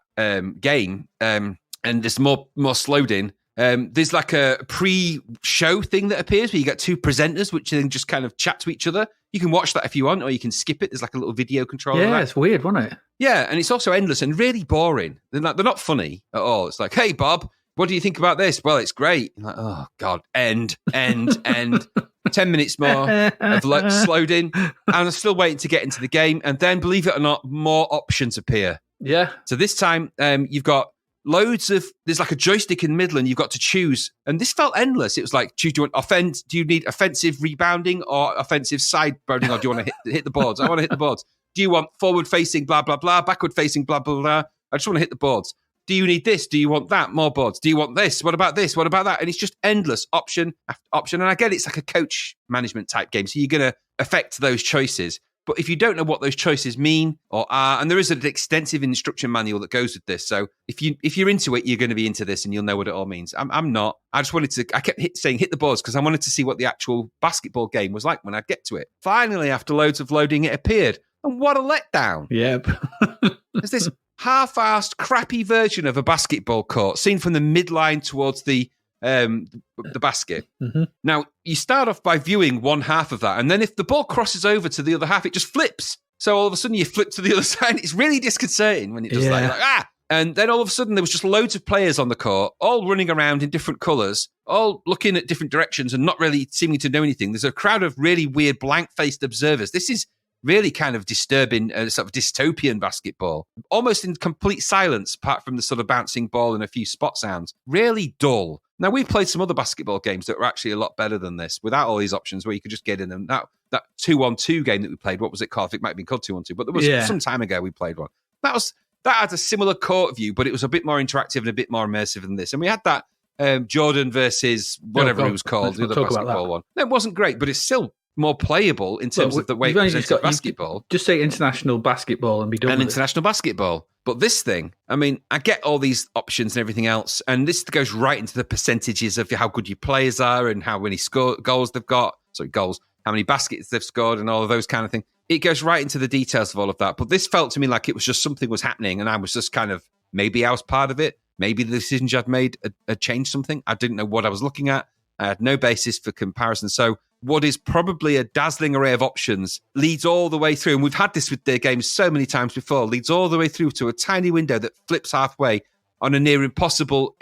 game, and there's more slowed in. There's like a pre-show thing that appears where you get 2 presenters, which then just kind of chat to each other. You can watch that if you want, or you can skip it. There's like a little video controller. Yeah, it's weird, wasn't it? Yeah, and it's also endless and really boring. They're not funny at all. It's like, hey, Bob, what do you think about this? Well, it's great. You're like, oh, God, end. 10 minutes more of slowed in, and I'm still waiting to get into the game. And then, believe it or not, more options appear. Yeah. So this time, you've got there's like a joystick in the middle and you've got to choose. And this felt endless. It was like, do you need offensive rebounding or offensive side boarding, or do you want to hit the boards? I want to hit the boards. Do you want forward facing, blah, blah, blah, backward facing, blah, blah, blah? I just want to hit the boards. Do you need this? Do you want that? More boards. Do you want this? What about this? What about that? And it's just endless option after option. And I get it's like a coach management type game. So you're going to affect those choices. But if you don't know what those choices mean or are, and there is an extensive instruction manual that goes with this. So if you're into it, you're going to be into this and you'll know what it all means. I'm not. I kept saying hit the boards because I wanted to see what the actual basketball game was like when I get to it. Finally, after loads of loading, it appeared. And what a letdown. Yep. There's this half-assed, crappy version of a basketball court seen from the midline towards the basket. Mm-hmm. Now, you start off by viewing one half of that, and then if the ball crosses over to the other half, it just flips. So all of a sudden, you flip to the other side. It's really disconcerting when it does that. You're like, ah! And then all of a sudden, there was just loads of players on the court, all running around in different colours, all looking at different directions and not really seeming to know anything. There's a crowd of really weird, blank-faced observers. This is really kind of disturbing, sort of dystopian basketball. Almost in complete silence, apart from the sort of bouncing ball and a few spot sounds. Really dull. Now, we've played some other basketball games that were actually a lot better than this, without all these options where you could just get in them. That 2-on-2 game that we played, what was it called? I think it might have been called 2-on-2, but there was some time ago we played one. That had a similar court view, but it was a bit more interactive and a bit more immersive than this. And we had that Jordan versus whatever it was called, the other basketball one. It wasn't great, but it's still more playable in terms of the way it you've only just presents got- basketball. Just say international basketball and be done And with international basketball. But this thing, I mean, I get all these options and everything else, and this goes right into the percentages of how good your players are and how many goals they've got. Sorry, goals. How many baskets they've scored and all of those kind of things. It goes right into the details of all of that. But this felt to me like it was just something was happening, and I was just kind of, maybe I was part of it. Maybe the decisions I'd made had changed something. I didn't know what I was looking at. I had no basis for comparison. So what is probably a dazzling array of options leads all the way through. And we've had this with their games so many times before, leads all the way through to a tiny window that flips halfway on a near impossible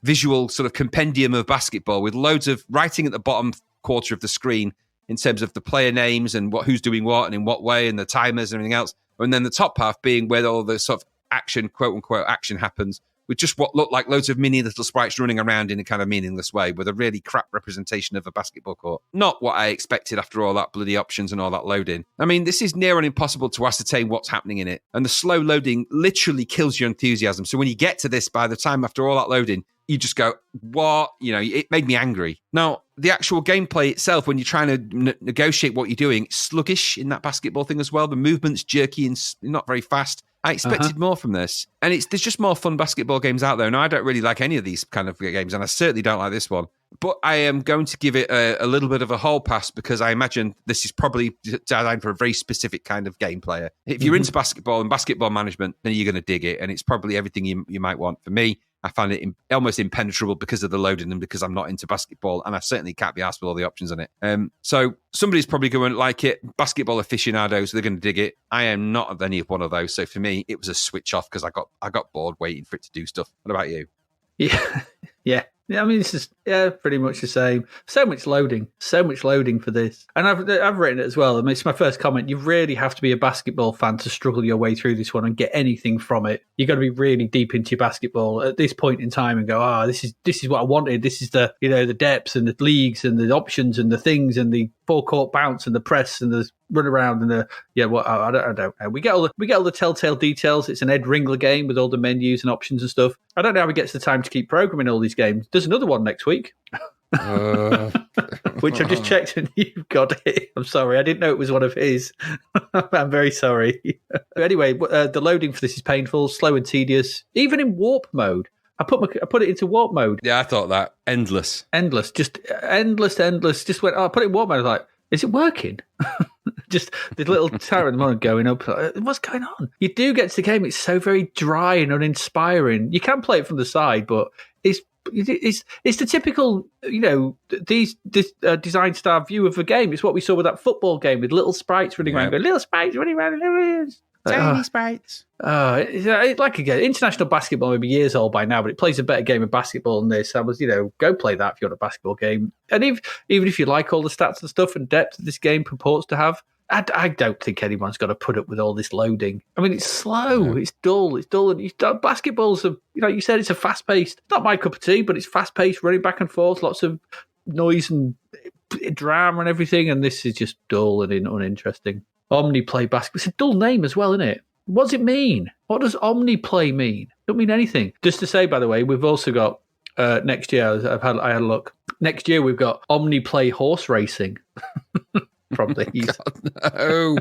visual sort of compendium of basketball with loads of writing at the bottom quarter of the screen in terms of the player names and who's doing what and in what way and the timers and everything else. And then the top half being where all the sort of action, quote unquote, action happens, with just what looked like loads of mini little sprites running around in a kind of meaningless way with a really crap representation of a basketball court. Not what I expected after all that bloody options and all that loading. I mean, this is near on impossible to ascertain what's happening in it. And the slow loading literally kills your enthusiasm. So when you get to this, by the time after all that loading, you just go, what? You know, it made me angry. Now, the actual gameplay itself, when you're trying to negotiate what you're doing, it's sluggish in that basketball thing as well. The movement's jerky and not very fast. I expected more from this. And there's just more fun basketball games out there. And I don't really like any of these kind of games, and I certainly don't like this one. But I am going to give it a little bit of a whole pass because I imagine this is probably designed for a very specific kind of game player. If you're into basketball and basketball management, then you're going to dig it. And it's probably everything you might want. For me, I find it almost impenetrable because of the loading and because I'm not into basketball, and I certainly can't be asked with all the options on it. So somebody's probably going to like it. Basketball aficionados, they're going to dig it. I am not any of one of those. So for me, it was a switch off because I got bored waiting for it to do stuff. What about you? Yeah. I mean, this is pretty much the same. So much loading for this. And I've written it as well. I mean, it's my first comment. You really have to be a basketball fan to struggle your way through this one and get anything from it. You've got to be really deep into your basketball at this point in time and go, this is what I wanted. This is the depths and the leagues and the options and the things and the forecourt bounce and the press and the run around and I don't know. We get all the telltale details. It's an Ed Ringler game with all the menus and options and stuff. I don't know how he gets the time to keep programming all these games. There's another one next week, which I've just checked and you've got it. I'm sorry, I didn't know it was one of his. I'm very sorry. Anyway, the loading for this is painful, slow and tedious, even in warp mode. I put it into warp mode. Yeah, I thought that. Endless. Just endless. Just went, I put it in warp mode. I was like, is it working? Just the little tower in the morning going up. What's going on? You do get to the game. It's so very dry and uninspiring. You can play it from the side, but it's the typical, this design style view of the game. It's what we saw with that football game with little sprites running around. Little sprites running around. Tiny sprites. Like again, international basketball may be years old by now, but it plays a better game of basketball than this. I was, go play that if you want a basketball game. And even if you like all the stats and stuff and depth that this game purports to have, I don't think anyone's got to put up with all this loading. I mean, it's slow, it's dull, and basketball's you said, it's a fast paced. Not my cup of tea, but it's fast paced, running back and forth, lots of noise and drama and everything. And this is just dull and uninteresting. Omni-Play Basketball. It's a dull name as well, isn't it? What does it mean? What does Omni-Play mean? It don't mean anything. Just to say, by the way, we've also got next year. I had a look. Next year we've got Omni-Play Horse Racing. From these. God, no.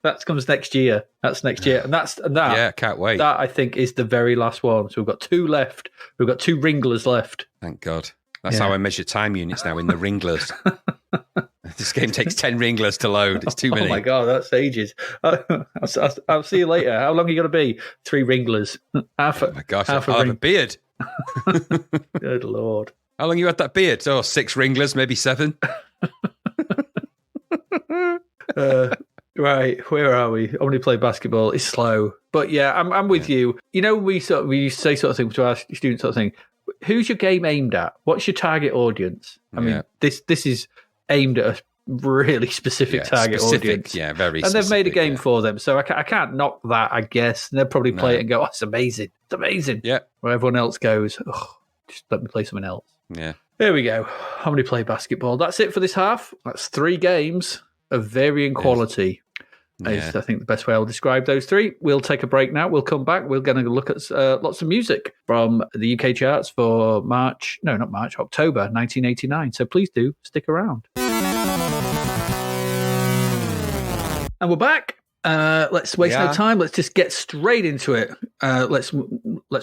That comes next year. That's next year, and that. Yeah, can't wait. That I think is the very last one. So we've got 2 left. We've got 2 Ringlers left. Thank God. That's how I measure time units now, in the Ringlers. This game takes 10 Ringlers to load. It's too many. Oh my God, that's ages. I'll see you later. How long are you going to be? 3 Ringlers. Oh my gosh, I have a beard. Good Lord. How long you had that beard? 6 Ringlers, maybe 7. Right, where are we? Omni-Play Basketball is slow, but yeah, I'm with you. We say sort of thing to our students, sort of thing. Who's your game aimed at? What's your target audience? I mean, this is aimed at a really specific target audience. Yeah, very. And they've made a game for them, so I can't knock that. I guess and they'll probably play it and go, "Oh, it's amazing! It's amazing!" Yeah. Where everyone else goes, "Oh, just let me play something else." Yeah. There we go. Omni-Play Basketball. That's it for this half. That's 3 games of varying quality. Is I think the best way I'll describe those 3. We'll take a break now. We'll come back. We're going to look at lots of music from the UK charts for October 1989. So please do stick around. And we're back. Let's waste no time. Let's just get straight into it. Let's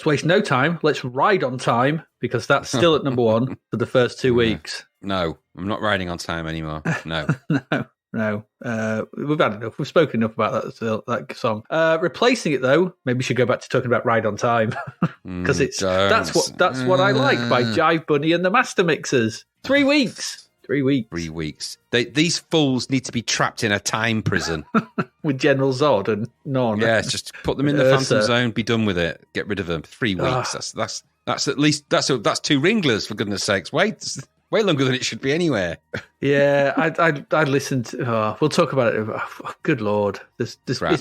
waste no time. Let's ride on time, because that's still at number one for the first 2 weeks. No, I'm not riding on time anymore. No. No. We've had enough. We've spoken enough about that song. Replacing it, though, maybe we should go back to talking about Ride on Time, because that's what I like by Jive Bunny and the Master Mixers. 3 weeks. 3 weeks. 3 weeks. These fools need to be trapped in a time prison. With General Zod and Non. Yes, just put them in the Phantom Zone, be done with it. Get rid of them. 3 weeks. That's at least, that's 2 Ringlers, for goodness sakes. Wait, way longer than it should be anywhere. Yeah, I listened to, we'll talk about it. Oh, good Lord. It's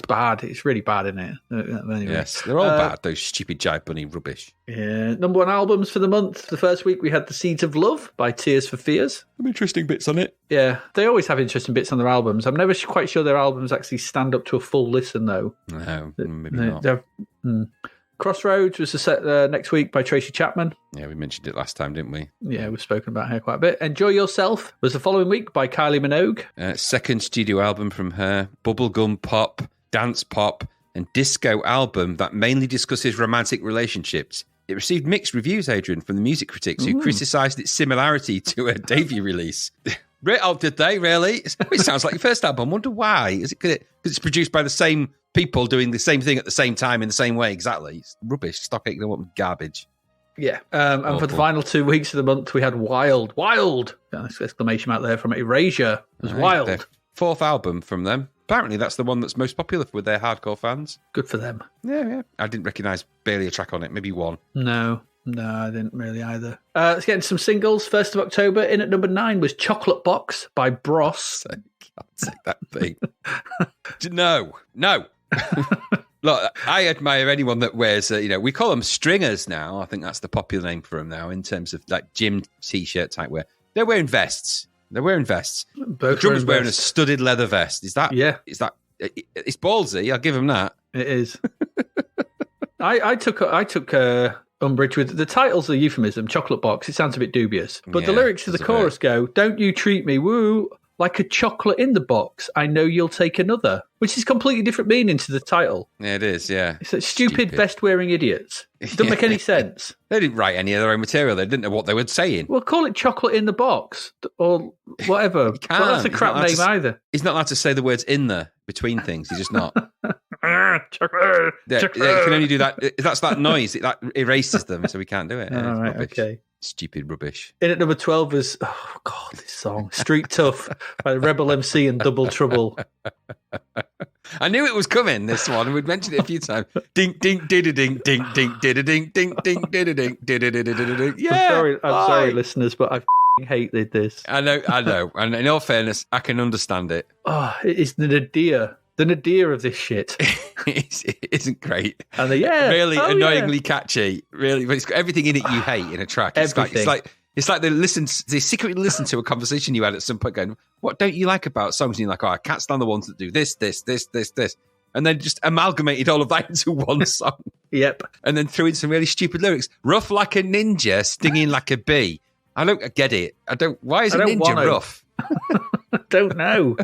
bad. It's really bad, isn't it? Anyway. Yes, they're all bad, those stupid Jive Bunny rubbish. Yeah. Number one albums for the month. The first week we had The Seeds of Love by Tears for Fears. Some interesting bits on it. Yeah, they always have interesting bits on their albums. I'm never quite sure their albums actually stand up to a full listen, though. No, maybe not. Crossroads was set next week by Tracy Chapman. Yeah, we mentioned it last time, didn't we? Yeah, we've spoken about her quite a bit. Enjoy Yourself was the following week by Kylie Minogue. Second studio album from her, bubblegum pop, dance pop, and disco album that mainly discusses romantic relationships. It received mixed reviews, Adrian, from the music critics who criticised its similarity to her debut release. Oh, did they really? It sounds like your first album. I wonder why. Is it because it's produced by the same people doing the same thing at the same time in the same way? Exactly. It's rubbish. Stop it. Garbage. Yeah. And for the final 2 weeks of the month, we had Wild. Exclamation mark there from Erasure. It was Wild. Their fourth album from them. Apparently, that's the one that's most popular with their hardcore fans. Good for them. Yeah. I didn't recognise barely a track on it. Maybe one. No, I didn't really either. Let's get into some singles. 1st of October, in at number 9 was Chocolate Box by Bros. I can't say that thing. No. Look, I admire anyone that wears, we call them stringers now. I think that's the popular name for them now in terms of like gym T-shirt type wear. They're wearing vests. Both the drummer's wearing a studded leather vest. Is that? Yeah. It's ballsy. I'll give him that. It is. I took umbrage with the title's a euphemism. Chocolate Box. It sounds a bit dubious, but the lyrics to the chorus go, "Don't you treat me woo like a chocolate in the box. I know you'll take another," which is completely different meaning to the title. Yeah, it is. Yeah, it's like stupid vest-wearing idiots. It doesn't make any sense. They didn't write any of their own material. They didn't know what they were saying. Well, call it Chocolate in the Box or whatever. Well, that's a crap name either. He's not allowed to say the words "in" there between things. He's just not. Chocolate. You can only do that. That's that noise. That erases them, so we can't do it. All right, okay. Stupid rubbish. In at number 12 was, this song, Street Tough by Rebel MC and Double Trouble. I knew it was coming, this one. We'd mentioned it a few times. Ding, ding, ding, ding, ding, ding, ding, ding, ding, ding, ding, ding. Yeah. I'm sorry, listeners, but I hated this. I know. And in all fairness, I can understand it. Oh, it is the nadir of this shit. It isn't great. And really annoyingly catchy. Really, but it's got everything in it you hate in a track. It's like they secretly listen to a conversation you had at some point going, what don't you like about songs? And you're like, I can't stand the ones that do this. And then just amalgamated all of that into one song. Yep. And then threw in some really stupid lyrics. Rough like a ninja, stinging like a bee. I don't get it. Why is a ninja rough? I don't know.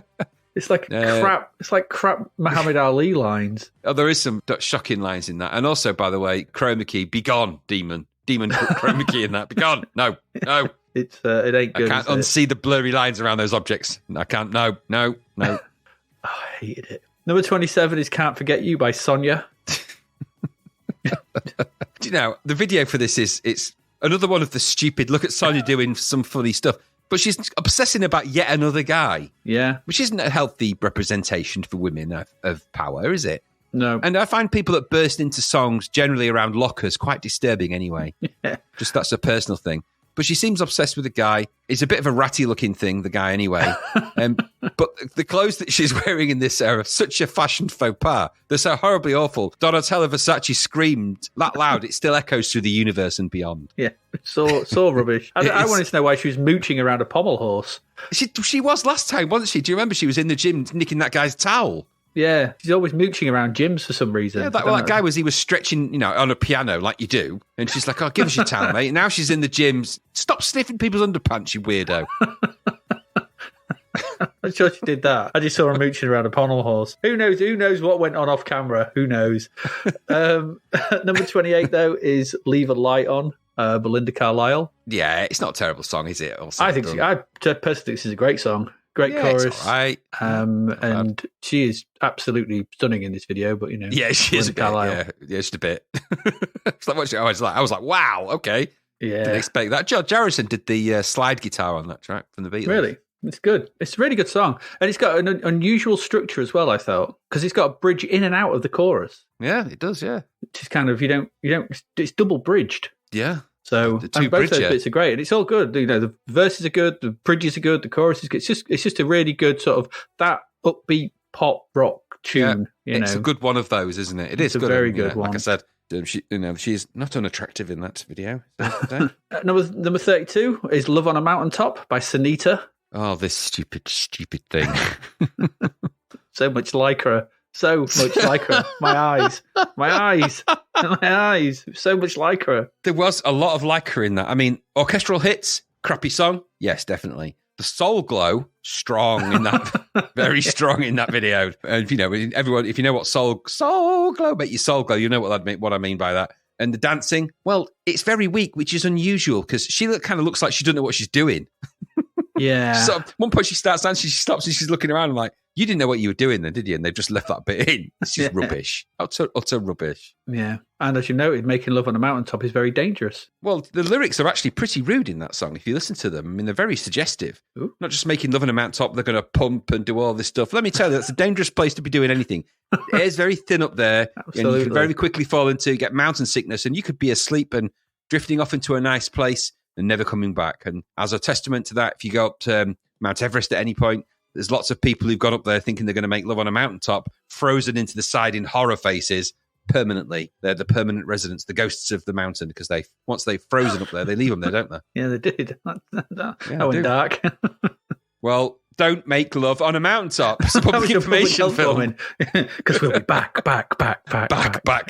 It's like crap. It's like crap Muhammad Ali lines. Oh, there is some shocking lines in that. And also, by the way, chroma key, be gone, demon chroma key in that. Be gone. No. It ain't good. I can't unsee the blurry lines around those objects. I can't. No. I hated it. Number 27 is Can't Forget You by Sonia. Do you know, the video for this it's another one of the stupid, look at Sonia doing some funny stuff. But she's obsessing about yet another guy. Yeah. Which isn't a healthy representation for women of power, is it? No. And I find people that burst into songs generally around lockers quite disturbing anyway. Yeah. Just that's a personal thing. But she seems obsessed with the guy. He's a bit of a ratty looking thing, the guy anyway. But the clothes that she's wearing in this are such a fashion faux pas. They're so horribly awful. Donatella Versace screamed that loud, it still echoes through the universe and beyond. Yeah, so rubbish. I wanted to know why she was mooching around a pommel horse. She was last time, wasn't she? Do you remember she was in the gym nicking that guy's towel? Yeah, she's always mooching around gyms for some reason. Yeah, that guy he was stretching, on a piano like you do. And she's like, give us your towel, mate. And now she's in the gym. Stop sniffing people's underpants, you weirdo. I'm sure she did that. I just saw her mooching around a panel horse. Who knows? Who knows what went on off camera? Who knows? Number 28, though, is Leave a Light On, Belinda Carlisle. Yeah, it's not a terrible song, is it? Also, I personally think this is a great song. Great chorus. It's all right. And she is absolutely stunning in this video, but, Yeah, she is a bit. Yeah, just a bit. It's like what I was like, wow, okay. Yeah. Didn't expect that. George Harrison did the slide guitar on that track from the Beatles. Really? It's good. It's a really good song. And it's got an unusual structure as well, I thought, because it's got a bridge in and out of the chorus. Yeah, it does, yeah. Which is kind of, it's double bridged. Yeah. So both those bits are great. And it's all good. The verses are good, the bridges are good, the chorus is good. It's just a really good sort of that upbeat pop rock tune. Yeah, it's a good one of those, isn't it? It's a very good one. Like I said, she's not unattractive in that video. So number 32 is Love on a Mountaintop by Sunita. Oh, this stupid thing. So much like her. So much like her. My eyes. So much like her. There was a lot of like her in that. I mean, orchestral hits, crappy song. Yes, definitely. The soul glow, strong in that, very strong in that video. And everyone, if you know what soul glow, make your soul glow, you know what I mean by that. And the dancing, well, it's very weak, which is unusual because she kind of looks like she doesn't know what she's doing. Yeah. So at one point she starts dancing, she stops and she's looking around and like, you didn't know what you were doing then, did you? And they've just left that bit in. It's just rubbish. Utter rubbish. Yeah. And as you noted, making love on a mountaintop is very dangerous. Well, the lyrics are actually pretty rude in that song. If you listen to them, I mean, they're very suggestive. Ooh. Not just making love on a mountaintop, they're going to pump and do all this stuff. Let me tell you, that's a dangerous place to be doing anything. It is very thin up there. Absolutely. And you can very quickly fall into, get mountain sickness, and you could be asleep and drifting off into a nice place and never coming back. And as a testament to that, if you go up to Mount Everest at any point, there's lots of people who've gone up there thinking they're going to make love on a mountaintop, frozen into the side in horror faces permanently. They're the permanent residents, the ghosts of the mountain, because once they've frozen up there, they leave them there, don't they? Yeah, they did. That went dark. Well, don't make love on a mountaintop. It's a public information film. Because we'll be back.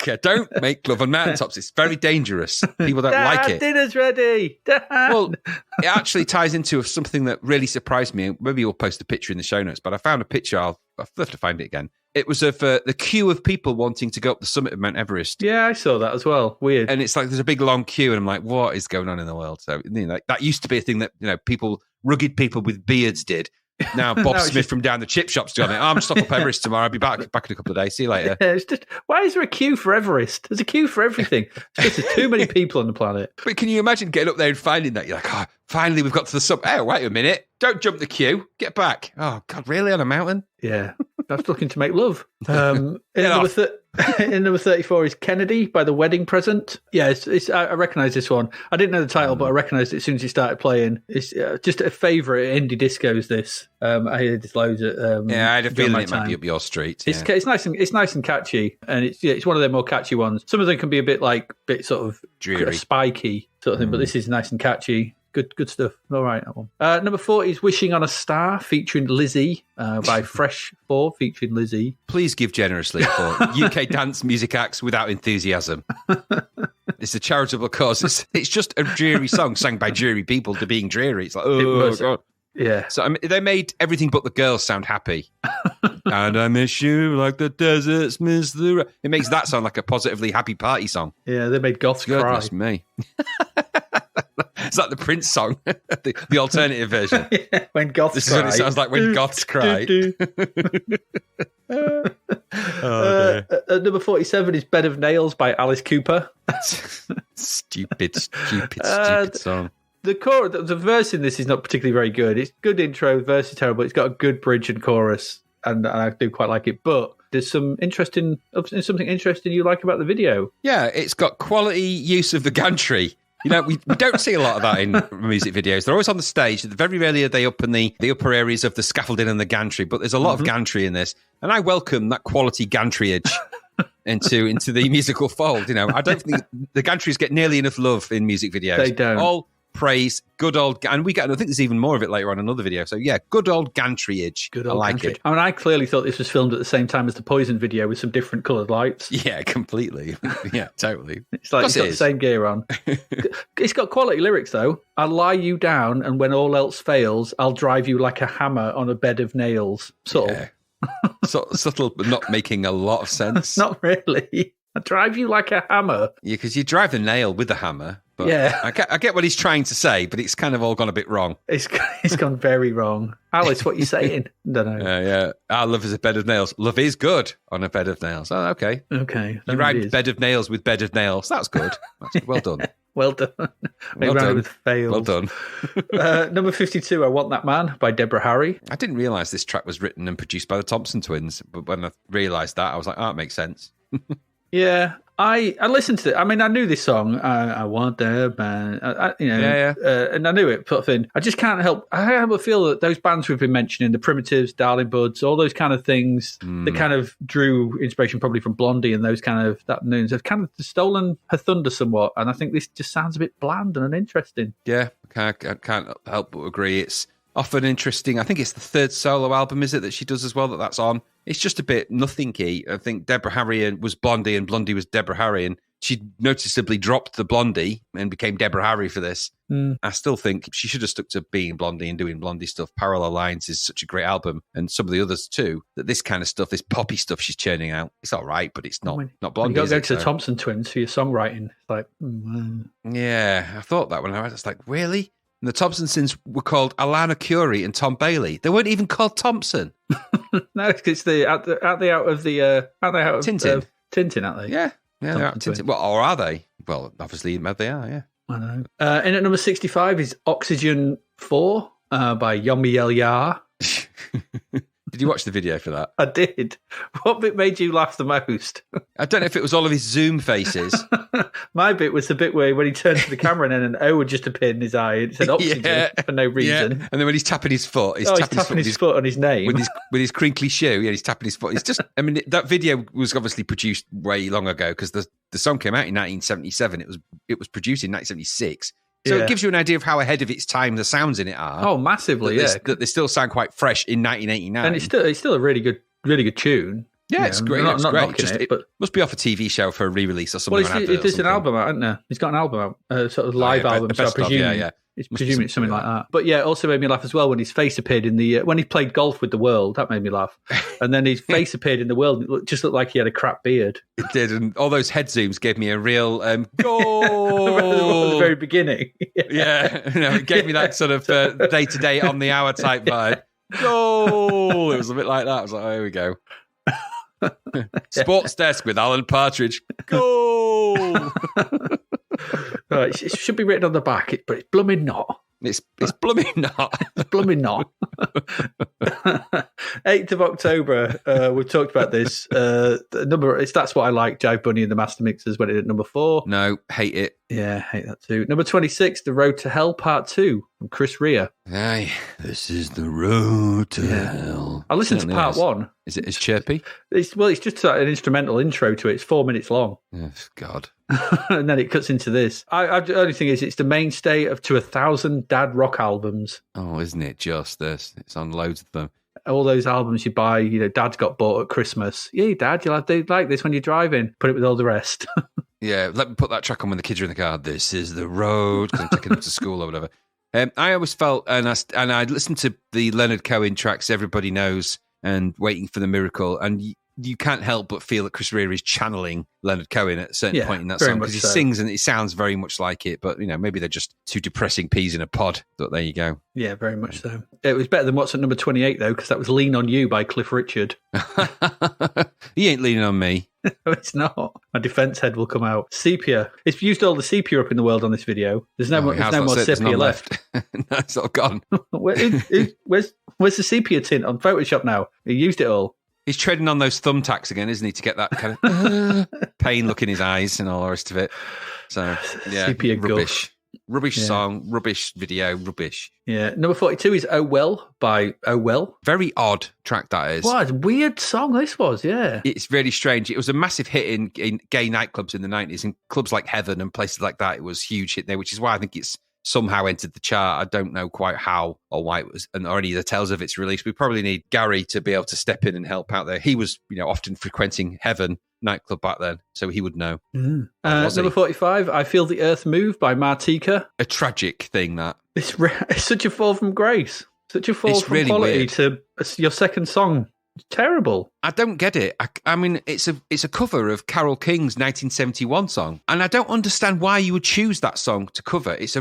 Yeah, don't make love on mountaintops. It's very dangerous. People don't like it. Dinner's ready. Dad. Well, it actually ties into something that really surprised me. Maybe we'll post a picture in the show notes, but I found a picture. I'll have to find it again. It was of the queue of people wanting to go up the summit of Mount Everest. Yeah, I saw that as well. Weird. And it's like there's a big long queue, and I'm like, what is going on in the world? So that used to be a thing that rugged people with beards did. Now Bob Smith from down the chip shop's done it. I'm just up Everest tomorrow. I'll be back in a couple of days. See you later. Yeah, it's just, why is there a queue for Everest? There's a queue for everything. There's too many people on the planet. But can you imagine getting up there and finding that? You're like, oh, finally we've got to the summit. Oh, wait a minute. Don't jump the queue. Get back. Oh, God, really? On a mountain? Yeah. That's looking to make love. In number 34 is Kennedy by The Wedding Present. Yeah, I recognise this one. I didn't know the title, but I recognised it as soon as it started playing. It's just a favourite indie discos, this. I hear this loads at I had a feeling it might be up your street. Yeah. It's nice and catchy, and it's one of their more catchy ones. Some of them can be a bit sort of dreary, spiky sort of thing, but this is nice and catchy. Good stuff. All right, that one. Number 40 is Wishing on a Star featuring Lizzie by Fresh 4 featuring Lizzie. Please give generously for UK dance music acts without enthusiasm. It's a charitable cause. It's just a dreary song sung by dreary people to being dreary. It's like, oh, God. Yeah. So they made Everything But the Girls sound happy. And I miss you like the deserts miss the... It makes that sound like a positively happy party song. Yeah, they made goths cry. Goodness me. Is that the Prince song? the alternative version? Yeah, when goths this cry. Is what it sounds like when goths cry. Number 47 is Bed of Nails by Alice Cooper. Stupid song. The verse in this is not particularly very good. It's good intro, verse is terrible. It's got a good bridge and chorus, and I do quite like it. But there's something interesting you like about the video. Yeah, it's got quality use of the gantry. We don't see a lot of that in music videos. They're always on the stage. Very rarely are they up in the upper areas of the scaffolding and the gantry, but there's a lot of gantry in this. And I welcome that quality gantryage into the musical fold. I don't think the gantries get nearly enough love in music videos. They don't. praise good old, and I think there's even more of it later on in another video. So yeah, good old gantryage. Good I old like country. it. I mean, I clearly thought this was filmed at the same time as the Poison video with some different coloured lights. Yeah, completely. Yeah, totally. It's like it's got the same gear on. It's got quality lyrics though. I'll lie you down, and when all else fails, I'll drive you like a hammer on a bed of nails. Subtle. Yeah. Subtle, but not making a lot of sense. Not really. I drive you like a hammer. Yeah, because you drive the nail with the hammer. But Yeah. I get what he's trying to say, but it's kind of all gone a bit wrong. It's gone very wrong. Alice, what are you saying? Don't know. Yeah. Our love is a bed of nails. Love is good on a bed of nails. Oh, okay. Okay. You rhymed bed of nails with bed of nails. That's good. That's well done. Well done. Well done. With fails. Well done. Number 52, I Want That Man by Deborah Harry. I didn't realise this track was written and produced by the Thompson twins, but when I realised that, I was like, oh, it makes sense. Yeah, I listened to it. I mean, I knew this song. I want that man. And I knew it. Sort of thing. I just can't help. I have a feel that those bands we've been mentioning, the Primitives, Darling Buds, all those kind of things, that kind of drew inspiration probably from Blondie and those kind of that news have kind of stolen her thunder somewhat. And I think this just sounds a bit bland and uninteresting. Yeah, I can't help but agree. It's often interesting. I think it's the third solo album, is it, that she does as well, that's on. It's just a bit nothingy. I think Deborah Harry was Blondie and Blondie was Deborah Harry, and she noticeably dropped the Blondie and became Deborah Harry for this. I still think she should have stuck to being Blondie and doing Blondie stuff. Parallel Lines is such a great album, and some of the others too, that this kind of stuff, this poppy stuff she's churning out, it's all right, but it's not Blondie. You got to go to the Thompson twins for your songwriting. It's like, Yeah, I thought that when I read it, it's like, really? And the Thompsons were called Alana Curie and Tom Bailey. They weren't even called Thompson. No, it's out of Tintin. Tintin, aren't they? Yeah, they're out of Tintin. Well, or are they? Well, obviously, they are. Yeah. I know. And at number 65 is Oxygen 4 by Yomi El Yar. Did you watch the video for that? I did. What bit made you laugh the most? I don't know if it was all of his Zoom faces. My bit was the bit where when he turned to the camera and then an O would just appear in his eye. It said oxygen for no reason. Yeah. And then when he's tapping his foot, he's tapping his foot on his name. With his crinkly shoe, he's tapping his foot. It's just, I mean, that video was obviously produced way long ago because the song came out in 1977. It was produced in 1976. So it gives you an idea of how ahead of its time the sounds in it are. Oh, massively, that they still sound quite fresh in 1989. And it's still a really good tune. Yeah, it's great. Not It's great. It must be off a TV show for a re-release or something. Well, there's an album out, isn't there? He's got an album out, sort of live album. So I presume, it's presuming it's something like that. But yeah, it also made me laugh as well when his face appeared in the when he played golf with the world. That made me laugh. And then his face appeared in the world. It just looked like he had a crap beard. It did, and all those head zooms gave me a real goal at the very beginning. It gave me that sort of day to day on the hour type vibe. Goal. It was a bit like that. I was like, oh, here we go. Sports Desk with Alan Partridge. Goal. It should be written on the back, but it's blooming not. It's blooming not. It's blooming not. 8th of October, we've talked about this. That's What I Like, Jive Bunny and the Master Mixers went in at number 4. No, hate it. Yeah, hate that too. Number 26, The Road to Hell Part 2 from Chris Rea. Aye, this is the road to hell. I listened to Part 1. Is it as chirpy? It's just an instrumental intro to it. It's 4 minutes long. Yes, God. And then it cuts into this. The only thing is, it's the mainstay of to 1,000 dad rock albums. Oh, isn't it just this? It's on loads of them. All those albums you buy, Dad's got bought at Christmas. Yeah, Dad, you'll have to like this when you're driving. Put it with all the rest. Yeah, let me put that track on when the kids are in the car. This is the road, because I'm taking them to school or whatever. I always felt, and I listened to the Leonard Cohen tracks, Everybody Knows, and Waiting for the Miracle, and you can't help but feel that Chris Rea is channeling Leonard Cohen at a certain point in that song, because he sings and it sounds very much like it, but maybe they're just two depressing peas in a pod. But there you go. Yeah, very much so. It was better than what's at number 28 though, because that was Lean on You by Cliff Richard. He ain't leaning on me. No, it's not. My defense head will come out. Sepia. It's used all the sepia up in the world on this video. There's no more sepia left. No, it's all gone. Where's the sepia tint on Photoshop now? He used it all. He's treading on those thumbtacks again, isn't he, to get that kind of pain look in his eyes and all the rest of it. So, yeah, sepia rubbish. Guff. Rubbish song, rubbish video, rubbish. Yeah. Number 42 is Oh Well by Oh Well. Very odd track that is. What a weird song this was, yeah. It's really strange. It was a massive hit in gay nightclubs in the 90s, and clubs like Heaven and places like that. It was a huge hit there, which is why I think it's somehow entered the chart. I don't know quite how or why it was, or any of the tales of its release. We probably need Gary to be able to step in and help out there. He was, often frequenting Heaven nightclub back then, so he would know. Number 45, I Feel the Earth Move by Martika. A tragic thing, that. It's such a fall from grace. Such a fall It's from really quality weird. to your second song. It's terrible. I don't get it. I mean, it's a cover of Carole King's 1971 song, and I don't understand why you would choose that song to cover. It's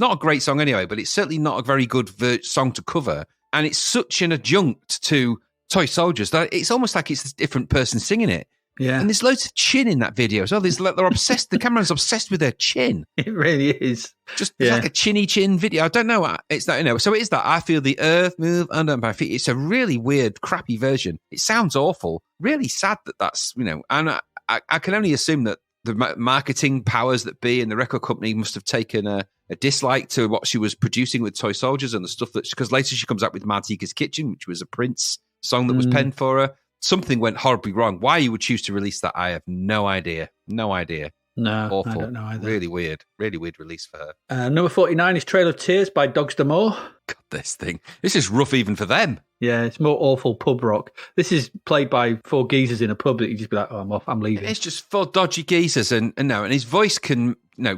not a great song anyway, but it's certainly not a very good song to cover, and it's such an adjunct to Toy Soldiers that it's almost like it's a different person singing it. Yeah. And there's loads of chin in that video as well. They're obsessed. The camera's obsessed with their chin. It really is. Just like a chinny chin video. I don't know. It's that, so it is that. I Feel the Earth Move Under My Feet. It's a really weird, crappy version. It sounds awful. Really sad that's, and I can only assume that the marketing powers that be in the record company must have taken a dislike to what she was producing with Toy Soldiers and the stuff because later she comes out with Martika's Kitchen, which was a Prince song that was penned for her. Something went horribly wrong. Why you would choose to release that, I have no idea. No idea. No, awful. I don't know either. Really weird release for her. Number 49 is Trail of Tears by Dogs D'Amour. God, this thing. This is rough even for them. Yeah, it's more awful pub rock. This is played by four geezers in a pub that you just be like, oh, I'm off, I'm leaving. It's just four dodgy geezers and his voice can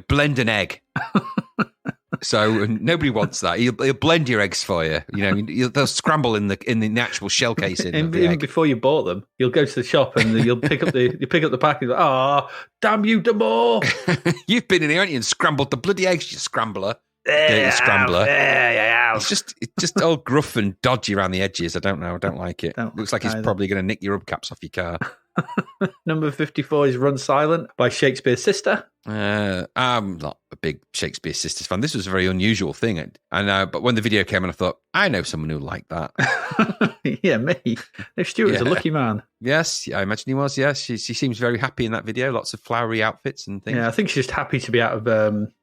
blend an egg. So nobody wants that. He'll blend your eggs for you. They'll scramble in the actual shell casing. Even before you bought them, you'll go to the shop and you'll pick up the pack and you're like, damn you, D'Amour. You've been in here, haven't you, and scrambled the bloody eggs, you scrambler. Dirty scrambler. It's just all gruff and dodgy around the edges. I don't know. I don't like it. Looks like he's probably going to nick your hubcaps off your car. Number 54 is Run Silent by Shakespeare's Sister. I'm not a big Shakespeare Sisters fan. This was a very unusual thing. But when the video came in, I thought, I know someone who liked that. Yeah, me. Dave Stewart was a lucky man. Yes, I imagine he was, yes. She seems very happy in that video. Lots of flowery outfits and things. Yeah, I think she's just happy to be out of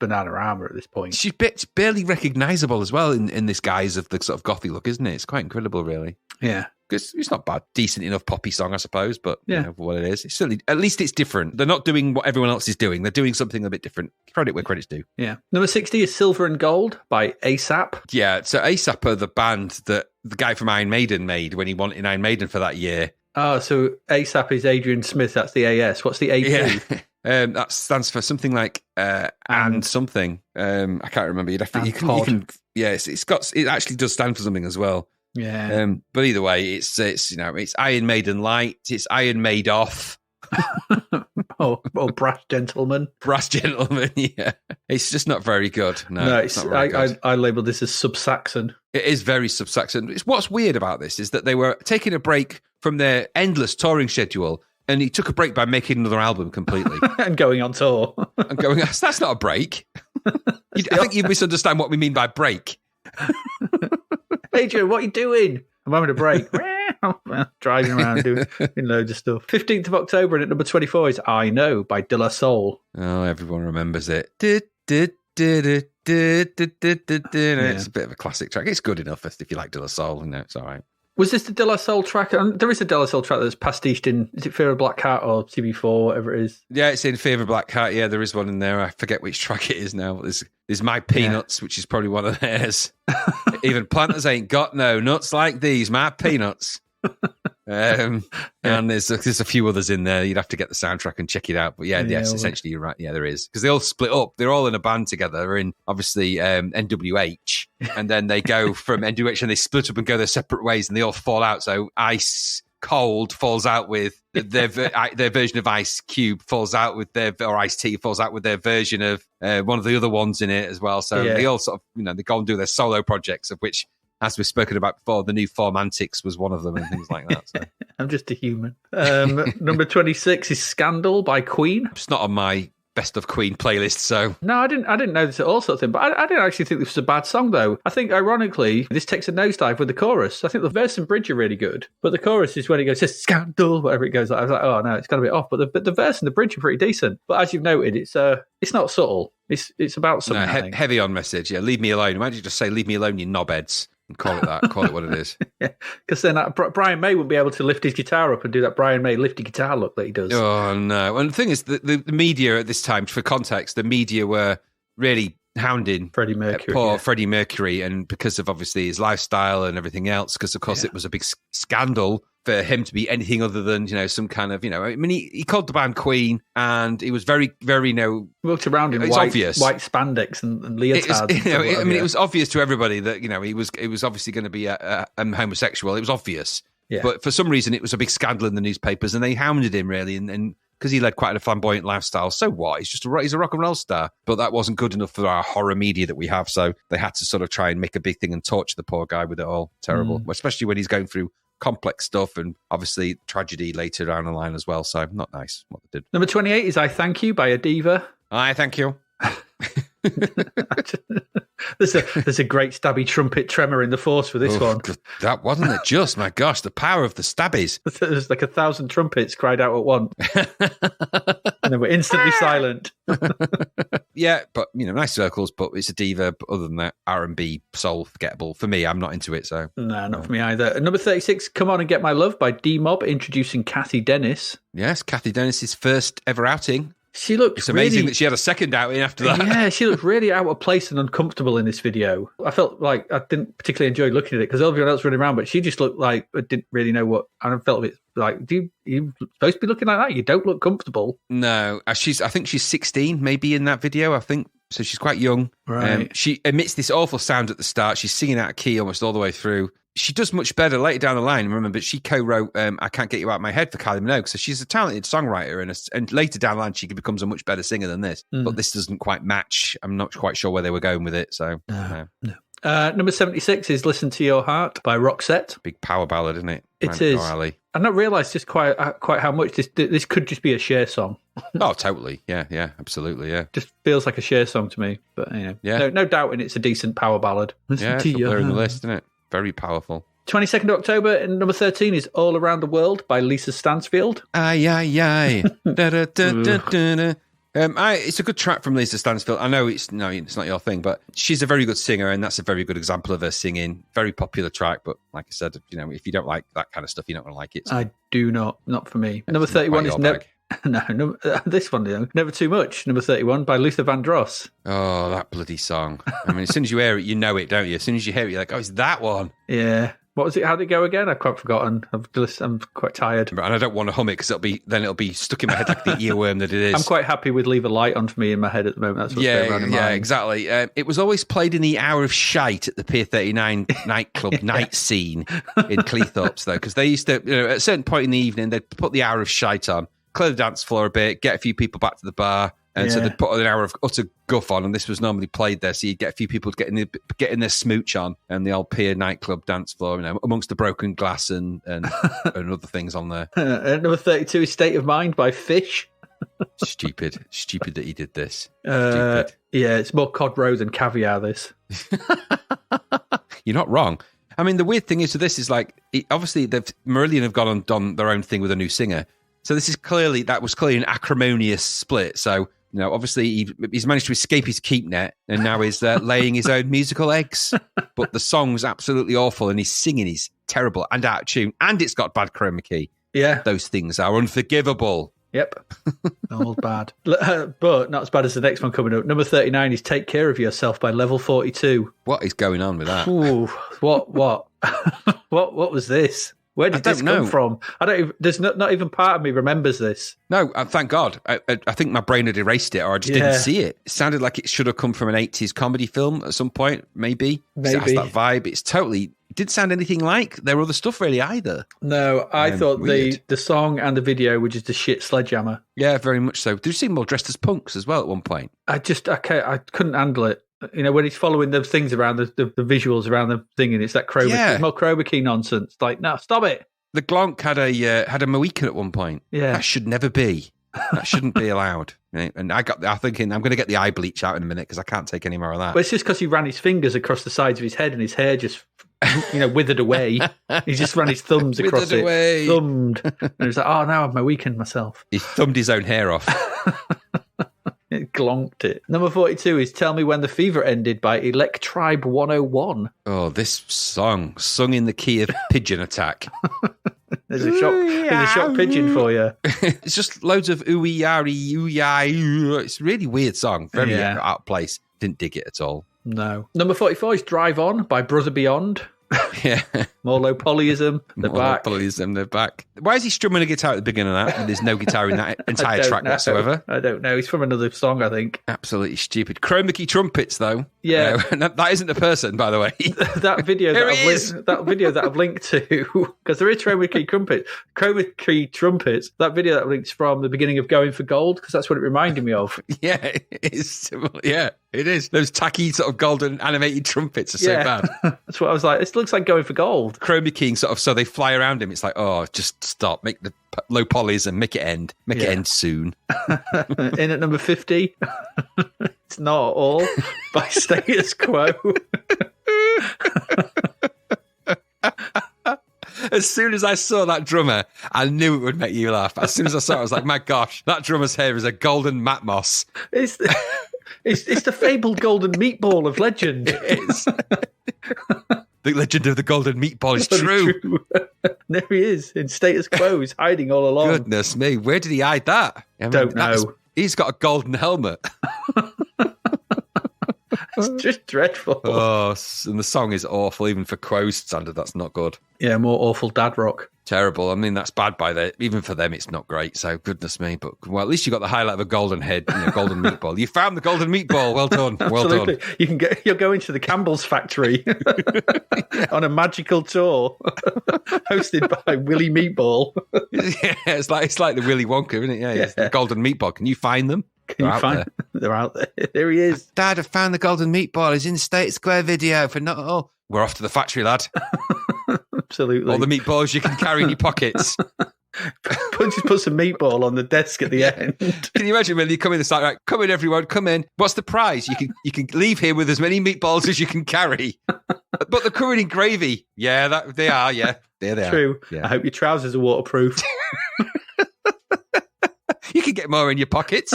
Bananarama at this point. She's barely recognisable as well in this guise of the sort of gothy look, isn't it? It's quite incredible, really. Yeah. Because it's not bad. Decent enough poppy song, I suppose, but for what it is. It's certainly, at least it's different. They're not doing what everyone else is doing. They're doing something a bit different. Credit where credit's due. Yeah. Number 60 is Silver and Gold by ASAP. Yeah, so ASAP are the band that the guy from Iron Maiden made when he wanted Iron Maiden for that year. Oh, so ASAP is Adrian Smith. That's the AS. What's the AP? Yeah. That stands for something like and something. I can't remember. You can. Yeah, it actually does stand for something as well. Yeah. But either way, it's Iron Maiden Light. It's Iron Maid Off. or Brass Gentleman. Brass Gentleman. Yeah. It's just not very good. No, it's not very good. I labelled this as Sub-Saxon. It is very Sub-Saxon. What's weird about this is that they were taking a break from their endless touring schedule. And he took a break by making another album completely. And going on tour. That's not a break. I think you misunderstand what we mean by break. Adrian, what are you doing? I'm having a break. Driving around doing loads of stuff. 15th of October, and at number 24 is I Know by De La Soul. Oh, everyone remembers it. It's a bit of a classic track. It's good enough if you like De La Soul. It's all right. Was this the De La Soul track? There is a De La Soul track that's pastiched in, is it Fear of Black Cat or CB4, whatever it is? Yeah, it's in Fear of Black Cat. Yeah, there is one in there. I forget which track it is now. There's My Peanuts, which is probably one of theirs. Even planters ain't got no nuts like these, my peanuts. And there's a few others in there. You'd have to get the soundtrack and check it out. But yes, essentially you're right. Yeah, there is. Because they all split up. They're all in a band together. They're in, obviously, NWH. And then they go from NWH and they split up and go their separate ways and they all fall out. So Ice Cold falls out with their version of Ice Cube falls out with or Ice T falls out with their version of one of the other ones in it as well. So they all sort of, they go and do their solo projects, of which, as we've spoken about before, the new Form Antics was one of them and things like that. So. I'm just a human. Number 26 is Scandal by Queen. It's not on my best of Queen playlist, so... No, I didn't know this at all, sort of thing, but I didn't actually think this was a bad song, though. I think, ironically, this takes a nosedive with the chorus. I think the verse and bridge are really good, but the chorus is when it goes, Scandal, whatever it goes like. I was like, oh, no, it's got a bit off, but the verse and the bridge are pretty decent. But as you've noted, it's not subtle. It's about something. No, heavy on message, yeah. Leave me alone. Why don't you just say, leave me alone, you knobheads? And call it that. Call it what it is. Yeah, because then Brian May wouldn't be able to lift his guitar up and do that Brian May lifty guitar look that he does. Oh, no. And the thing is, the media at this time, for context, the media were really hounding Freddie Mercury. poor Yeah. Freddie Mercury, and because of obviously his lifestyle and everything else, because of course it was a big scandal for him to be anything other than, some kind of, I mean, he called the band Queen, and he was very, very, Walked around in white spandex and leotards. It was obvious to everybody that, he was obviously going to be a homosexual. It was obvious. Yeah. But for some reason, it was a big scandal in the newspapers, and they hounded him, really, and because he led quite a flamboyant lifestyle. So what? He's a rock and roll star. But that wasn't good enough for our horror media that we have, so they had to sort of try and make a big thing and torture the poor guy with it all. Terrible. Especially when he's going through complex stuff and obviously tragedy later down the line as well. So not nice what they did. Number 28 is I Thank You by Adiva. I thank you. There's a great stabby trumpet tremor in the force for this one. That wasn't it just, my gosh, the power of the stabbies. There's like 1,000 trumpets cried out at once. And they were instantly silent. Yeah, but, nice circles, but it's a diva. But other than that, R&B, soul, forgettable. For me, I'm not into it, so. No, not for me either. And number 36, Come On and Get My Love by D-Mob, introducing Kathy Dennis. Yes, Kathy Dennis's first ever outing. She looked It's amazing that she had a second outing after that. Yeah, she looked really out of place and uncomfortable in this video. I felt like I didn't particularly enjoy looking at it because everyone else running around, but she just looked like I didn't really know what. And I felt a bit like, you supposed to be looking like that? You don't look comfortable. No, I think she's 16, maybe in that video. I think so. She's quite young. Right. She emits this awful sound at the start. She's singing out of key almost all the way through. She does much better later down the line, remember, but she co-wrote I Can't Get You Out of My Head for Kylie Minogue, so she's a talented songwriter, and later down the line she becomes a much better singer than this, but this doesn't quite match. I'm not quite sure where they were going with it, so no. Number 76 is Listen to Your Heart by Roxette. Big power ballad, isn't it? It is. I've not realised just quite how much this could just be a Cher song. Oh, totally. Yeah, absolutely, yeah. Just feels like a Cher song to me, but no doubting it's a decent power ballad. Listen it's to up your there in the heart. list, isn't it? Very powerful. 22nd October, and number 13 is All Around the World by Lisa Stansfield. Aye. Da, da, da, da, da, da. It's a good track from Lisa Stansfield. I know it's not your thing, but she's a very good singer, and that's a very good example of her singing. Very popular track, but like I said, if you don't like that kind of stuff, you're not going to like it. So. I do not for me. Number 31 is this one, Never Too Much. Number 31 by Luther Vandross. Oh, that bloody song! I mean, as soon as you hear it, you know it, don't you? As soon as you hear it, you're like, oh, it's that one. Yeah. What was it? How did it go again? I've quite forgotten. I'm quite tired. And I don't want to hum it because it'll be stuck in my head like the earworm that it is. I'm quite happy with Leave a Light On for me in my head at the moment. That's what's going around in my mind. Exactly. It was always played in the hour of shite at the Pier 39 nightclub night scene in Cleethorpes, though, because they used to, at a certain point in the evening, they'd put the hour of shite on, clear the dance floor a bit, get a few people back to the bar. And so they'd put an hour of utter guff on, and this was normally played there. So you'd get a few people getting their smooch on, and the old Pier nightclub dance floor, amongst the broken glass and other things on there. Number 32 is State of Mind by Fish. Stupid that he did this. Stupid. Yeah, it's more cod roe than caviar, this. You're not wrong. I mean, the weird thing is, so this is like, obviously, Marillion have gone and done their own thing with a new singer. So that was clearly an acrimonious split. So, obviously he's managed to escape his keep net and now he's laying his own musical eggs. But the song's absolutely awful and his singing is terrible and out of tune and it's got bad chroma key. Yeah. Those things are unforgivable. Yep. All bad. But not as bad as the next one coming up. Number 39 is Take Care of Yourself by Level 42. What is going on with that? Ooh, what? What was this? Where did this come from? There's not even part of me remembers this. No, thank God. I think my brain had erased it, or I just didn't see it. It sounded like it should have come from an 80s comedy film at some point, maybe. It has that vibe. It didn't sound anything like their other stuff really either. No, I thought the song and the video were just a shit sledgehammer. Yeah, very much so. They seemed more dressed as punks as well at one point. I couldn't handle it. When he's following those things around the visuals around the thing, and it's that more chroma key nonsense. Like, no, stop it. The Glonk had a Mohican at one point. Yeah, that should never be. That shouldn't be allowed. And I'm thinking I'm going to get the eye bleach out in a minute because I can't take any more of that. But it's just because he ran his fingers across the sides of his head and his hair just, withered away. He just ran his thumbs across it, thumbed, and he was like, "Oh, now I've Mohicaned myself." He thumbed his own hair off. It glonked it. Number 42 is Tell Me When the Fever Ended by Electribe 101. Oh, this song, sung in the key of Pigeon Attack. There's a shop pigeon for you. It's just loads of ooey-yari, ooey-yi. It's a really weird song. Very out of place. Didn't dig it at all. No. Number 44 is Drive On by Brother Beyond. Yeah. More low polyism. They're back. Polyism, they're back. Why is he strumming a guitar at the beginning of that when there's no guitar in that entire track whatsoever? I don't know. He's from another song, I think. Absolutely stupid. Chroma key trumpets, though. Yeah. That isn't a person, by the way. that video that I've linked to, because there is chroma key trumpets. That video that links from the beginning of Going for Gold, because that's what it reminded me of. Yeah, it is. Yeah, it is. Those tacky sort of golden animated trumpets are so bad. That's what I was like. This looks like Going for Gold. Chroma keying sort of so they fly around him. It's like, oh, just stop. Make the low polys and make it end. Make it end soon. In at number 50, It's Not All by Status Quo. As soon as I saw that drummer, I knew it would make you laugh. As soon as I saw it, I was like, my gosh, that drummer's hair is a golden matmos. It's the fabled golden meatball of legend. It is. The legend of the golden meatball is true. There he is, in Status Quo. He's hiding all along. Goodness me, where did he hide that? Don't know. He's got a golden helmet. It's just dreadful. Oh, and the song is awful, even for Quo's standard. That's not good. Yeah, more awful dad rock. Terrible. I mean, that's bad by them. Even for them, it's not great. So, goodness me. But, well, at least you got the highlight of a golden head, golden meatball. You found the golden meatball. Well done. Well done. You're going to the Campbell's factory on a magical tour hosted by Willy Meatball. Yeah, it's like the Willy Wonka, isn't it? Yeah, it's the golden meatball. Can you find them? They're out there. There he is. Dad, I found the golden meatball. He's in the Status Quo video for Not All. We're off to the factory, lad. Absolutely. All the meatballs you can carry in your pockets. Just put some meatball on the desk at the end. Can you imagine when you come in, it's like, right, come in, everyone, come in. What's the prize? You can leave here with as many meatballs as you can carry. But they're covered in gravy. Yeah, they are. Yeah, there they are. True. Yeah. I hope your trousers are waterproof. You can get more in your pockets.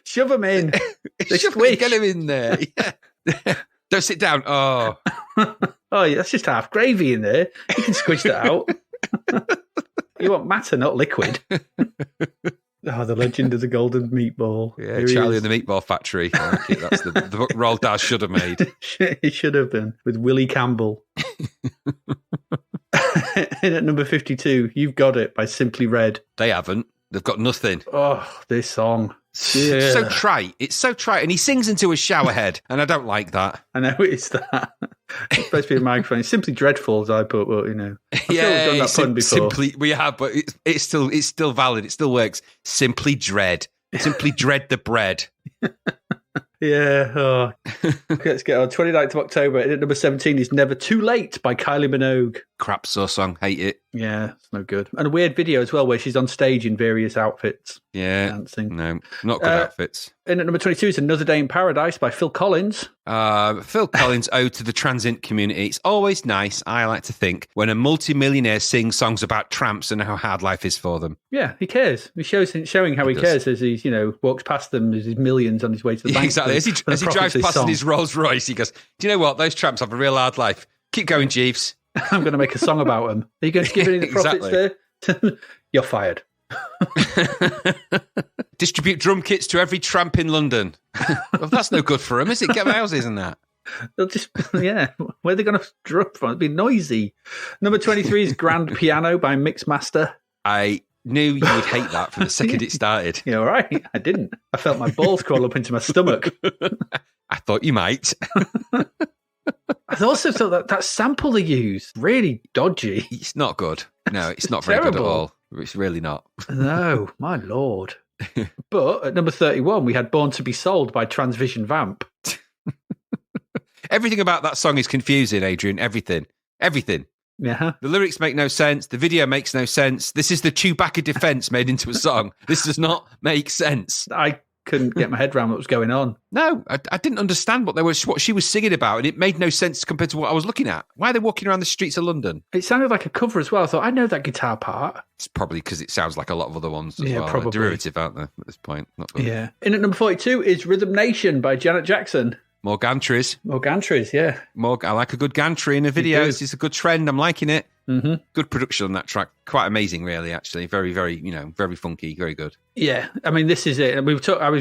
Shove them in. Get them in there. Yeah. Don't sit down. Oh, yeah, that's just half gravy in there. You can squish that out. You want matter, not liquid. Oh, the legend of the golden meatball. Yeah, Charlie and the Meatball Factory. I like it. That's the book Roald Dahl should have made. It should have been, with Willie Campbell. And at number 52, You've Got It by Simply Red. They haven't. They've got nothing. Oh, this song. Yeah. So trite. It's so trite. And he sings into a shower head, and I don't like that. I know it's that. It's supposed to be a microphone. It's simply dreadful, as I put, well, I'm sure we've done that pun before. Simply, we have, but it's still valid. It still works. Simply dread. Simply dread the bread. Yeah. Oh. Okay, let's get on. 29th of October. And at number 17 is Never Too Late by Kylie Minogue. Crap song. Hate it. Yeah, it's no good. And a weird video as well where she's on stage in various outfits. Yeah. Dancing. No, not good outfits. And at number 22 is Another Day in Paradise by Phil Collins. Phil Collins owed to the transient community. It's always nice, I like to think, when a multimillionaire sings songs about tramps and how hard life is for them. Yeah, he cares. He's showing how he cares as he walks past them as his millions on his way to the bank. Exactly. As he drives past in his Rolls Royce, he goes, do you know what? Those tramps have a real hard life. Keep going, Jeeves. I'm going to make a song about them. Are you going to give any of the profits there? You're fired. Distribute drum kits to every tramp in London. Well, that's no good for them, is it? Get houses and that. They'll just, where are they going to drum from? It'd be noisy. Number 23 is Grand Piano by Mixmaster. I knew you would hate that from the second it started. Yeah, all right. I didn't. I felt my balls crawl up into my stomach. I thought you might. I also thought that sample they used, really dodgy. It's not good. No, it's not very good at all. It's really not. No, my lord. But at number 31, we had Born to be Sold by Transvision Vamp. Everything about that song is confusing, Adrian. Everything. Yeah. The lyrics make no sense. The video makes no sense. This is the Chewbacca defense made into a song. This does not make sense. I couldn't get my head around what was going on. No, I didn't understand what she was singing about, and it made no sense compared to what I was looking at. Why are they walking around the streets of London? It sounded like a cover as well. I thought, I know that guitar part. It's probably because it sounds like a lot of other ones as well. Probably. They're derivative, aren't they, at this point? Not good. Yeah. In at number 42 is Rhythm Nation by Janet Jackson. More gantries. More gantries, yeah. I like a good gantry in a video. It's a good trend. I'm liking it. Mm-hmm. Good production on that track. Quite amazing, really, actually. Very, very, very funky, very good. Yeah, I mean, this is it. I've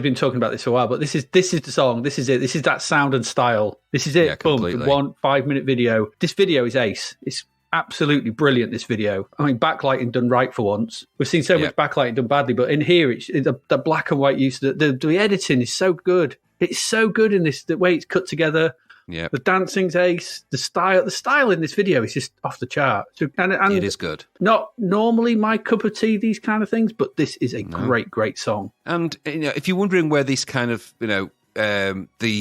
been talking about this for a while, but this is the song. This is it. This is that sound and style. This is it. Yeah, Boom. completely. The 1 5-minute video. This video is ace. It's absolutely brilliant, this video. I mean, backlighting done right for once. We've seen so much backlighting done badly, but in here, it's the black and white use. The editing is so good. It's so good in this, the way it's cut together. Yeah, the dancing's ace. The style in this video is just off the chart. So, and it is good. Not normally my cup of tea, these kind of things, but this is a great song. And if you're wondering where this kind of the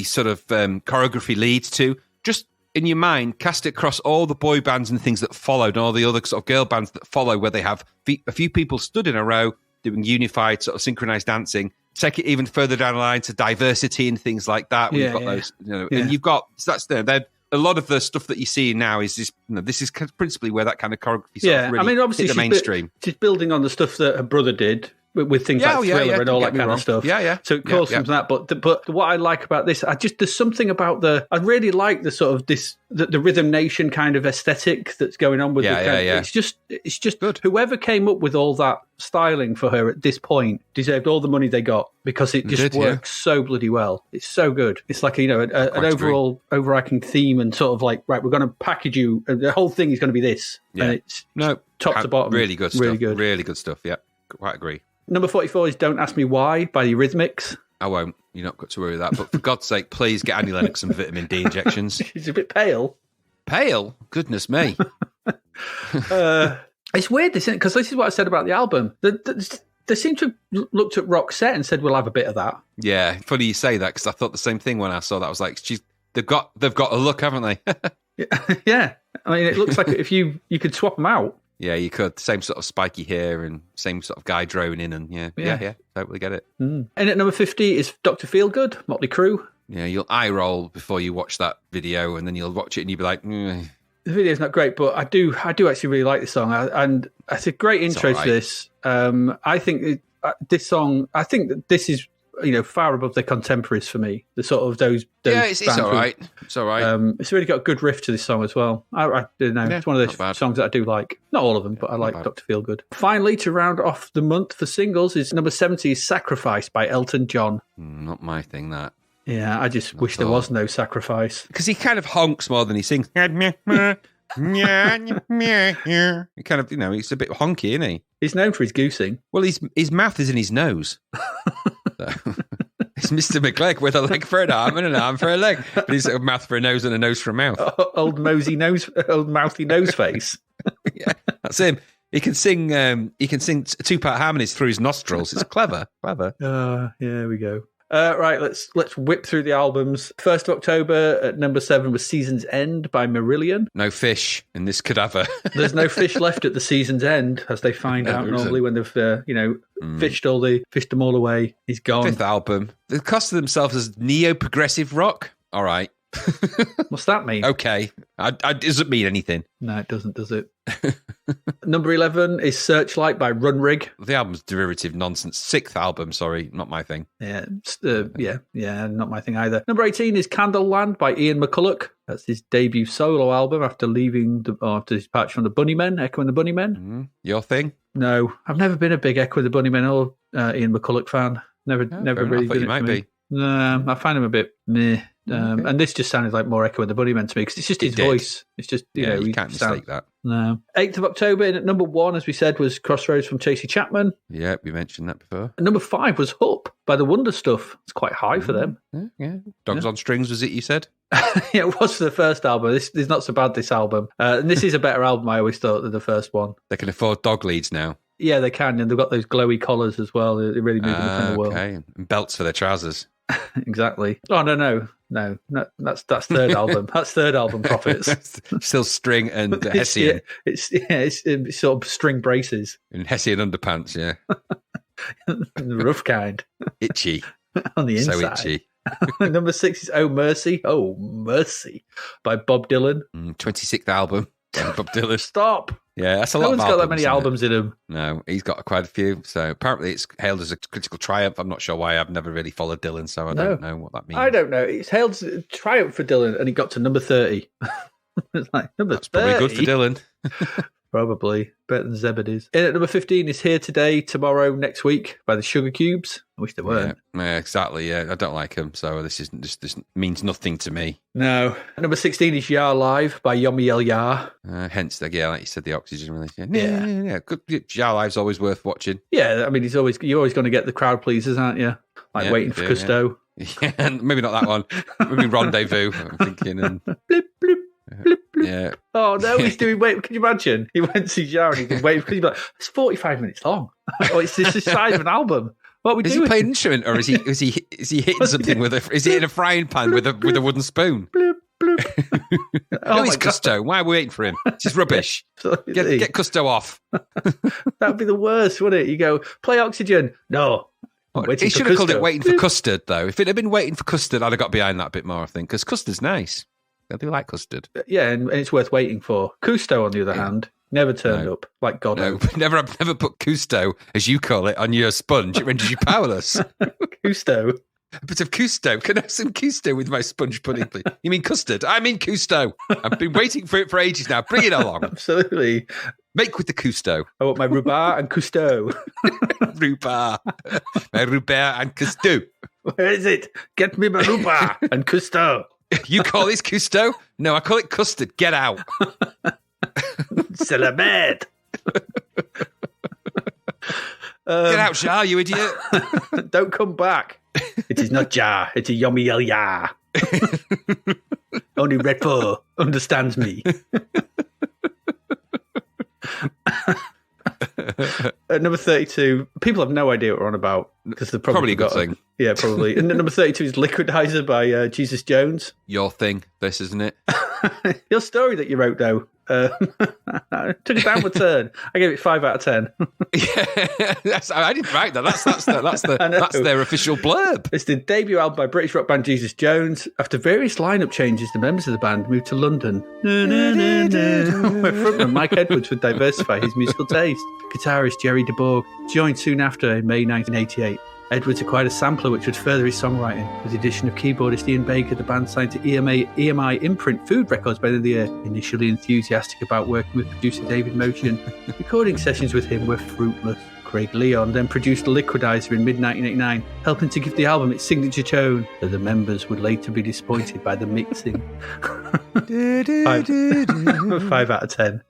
sort of choreography leads to, just in your mind, cast it across all the boy bands and things that followed, and all the other sort of girl bands that follow, where they have a few people stood in a row doing unified sort of synchronized dancing. Take it even further down the line to diversity and things like that. We've got those, and you've got a lot of the stuff that you see now is this. This is principally where that kind of choreography sort of really obviously hit the mainstream. She's building on the stuff that her brother did with things like Thriller and all that kind of stuff. So it calls from that. But what I like about this, there's something about I really like the sort of the Rhythm Nation kind of aesthetic that's going on with It's just good. Whoever came up with all that styling for her at this point deserved all the money they got, because it just works so bloody well. It's so good. It's like an overall overarching theme, and sort of like, right, we're going to package you. The whole thing is going to be this. And it's top to bottom. Really good stuff. Really good stuff. Yeah, quite agree. Number 44 is Don't Ask Me Why by the Eurythmics. I won't. You're not got to worry with that. But for God's sake, please get Annie Lennox some vitamin D injections. She's a bit pale. Pale? Goodness me. It's weird, because this is what I said about the album. They seem to have looked at Roxette and said, we'll have a bit of that. Yeah, funny you say that, because I thought the same thing when I saw that. I was like, they've got a look, haven't they? Yeah. I mean, it looks like if you could swap them out. Yeah, you could. Same sort of spiky hair and same sort of guy droning in, and yeah, totally get it. And at number 50 is Dr. Feelgood, Motley Crue. Yeah, you'll eye roll before you watch that video, and then you'll watch it and you'll be like, The video's not great, but I do actually really like this song, and it's a great intro to this. I think this song, that this is far above their contemporaries for me. The sort of those it's all right. It's all right. It's really got a good riff to this song as well. I don't know. It's one of those songs that I do like. Not all of them, but I like Dr. Feelgood. Finally, to round off the month for singles, is number 70 is Sacrifice by Elton John. Not my thing, that. Yeah, I just wish there was no sacrifice. Because he kind of honks more than he sings. He kind of, he's a bit honky, isn't he? He's known for his goosing. Well, his mouth is in his nose. It's Mr. McLegg with a leg for an arm and an arm for a leg. But he's got a mouth for a nose and a nose for a mouth. Old mouthy nose face. Yeah, that's him. He can sing 2-part harmonies through his nostrils. It's clever. Yeah, we go. Right, let's whip through the albums. 1st of October at number 7 was Season's End by Marillion. No fish in this cadaver. There's no fish left at the season's end, as they find out normally when they've fished them all away. He's gone. 5th album. They costed themselves as neo-progressive rock. All right. What's that mean? Okay. It doesn't mean anything. No, it doesn't, does it? Number 11 is Searchlight by Runrig. The album's derivative nonsense. 6th album, sorry, not my thing. Yeah, not my thing either. Number 18 is Candleland by Ian McCulloch. That's his debut solo album after after his departure from the Bunnymen, Echo and the Bunnymen. Your thing? No, I've never been a big Echo and the Bunnymen or Ian McCulloch fan. Never really. I thought you might be. No, I find him a bit meh. And this just sounded like more Echo and the Bunnymen to me, because it's just his voice. It's just, you can't mistake that. No. 8th of October, and at number 1, as we said, was Crossroads from Tracy Chapman. Yeah, we mentioned that before. And number 5 was Hup by the Wonder Stuff. It's quite high for them. Yeah. Dogs on Strings, was it, you said? Yeah, it was the first album. This is not so bad, this album. And this is a better album, I always thought, than the first one. They can afford dog leads now. Yeah, they can, and they've got those glowy collars as well. They really move them from the world. Okay, and belts for their trousers. Exactly. Oh, no. That's third album. That's third album profits. Still string and Hessian. It's sort of string braces. And Hessian underpants, yeah. The rough kind. Itchy. On the inside. So itchy. Number 6 is Oh Mercy by Bob Dylan. 26th album. Bob Dylan. Stop. Yeah, that's a lot. No one's of got albums, that many albums in him. No, he's got quite a few. So apparently it's hailed as a critical triumph. I'm not sure why. I've never really followed Dylan, so I don't know what that means. I don't know. It's hailed as a triumph for Dylan, and he got to number 30. It's like, number That's 30? probably good for Dylan. Probably. Better than Zebedee's. In at number 15 is Here Today, Tomorrow, Next Week by the Sugar Cubes. I wish they weren't. Yeah, exactly. Yeah, I don't like them, so this means nothing to me. No. At number 16 is Yar Live by Yomi El Yar. Hence, like you said, the Oxygen release. Yeah. Good. Jar Live's always worth watching. Yeah, I mean, you're always going to get the crowd pleasers, aren't you? Like Waiting for Cousteau. Yeah, and maybe not that one. Maybe Rendezvous, I'm thinking. And Blip, blip. Blip, blip. yeah. Oh, no, he's doing wait. Can you imagine? He went to see Jar and he's waiting because he's like, it's 45 minutes long. Oh, it's the size of an album. What are we doing? Is he playing an instrument, or is he hitting something with a? Is he in a frying pan with a wooden spoon? Bloop, bloop. No, he's Cousteau. Why are we waiting for him? This is rubbish. Get Cousteau off. That would be the worst, wouldn't it? You go, play Oxygen. No. He should have called it Waiting for Custard, though. If it had been Waiting for Custard, I'd have got behind that a bit more, I think, because custard's nice. I do like custard. Yeah, and it's worth waiting for. Cousteau, on the other hand, never turned up like God. No, never put Cousteau, as you call it, on your sponge. It renders you powerless. Cousteau. A bit of Cousteau. Can I have some Cousteau with my sponge pudding, please? You mean custard? I mean Cousteau. I've been waiting for it for ages now. Bring it along. Absolutely. Make with the Cousteau. I want my rhubarb and Cousteau. Rhubarb. My rhubarb and Cousteau. Where is it? Get me my rhubarb and Cousteau. You call this Cousteau? No, I call it custard. Get out. C'est la merde. Get out, Jar, you idiot. Don't come back. It is not Jar. It's a Yomi El Yar. Only Red 4 understands me. At number 32, people have no idea what we're on about because they've probably a good thing. Yeah, probably. And number 32 is Liquidizer by Jesus Jones. Your thing, this, isn't it? Your story that you wrote, though, took a downward turn. I gave it 5 out of 10. Yeah, I didn't write that. That's their official blurb. It's the debut album by British rock band Jesus Jones. After various lineup changes, the members of the band moved to London, where frontman Mike Edwards would diversify his musical taste. Guitarist Jerry DeBorg joined soon after in May 1988. Edwards acquired a sampler which would further his songwriting. With the addition of keyboardist Ian Baker, the band signed to EMI Imprint Food Records by the end of the year. Initially enthusiastic about working with producer David Motion, recording sessions with him were fruitless. Craig Leon then produced Liquidizer in mid-1989, helping to give the album its signature tone, though the members would later be disappointed by the mixing. 5 out of 10.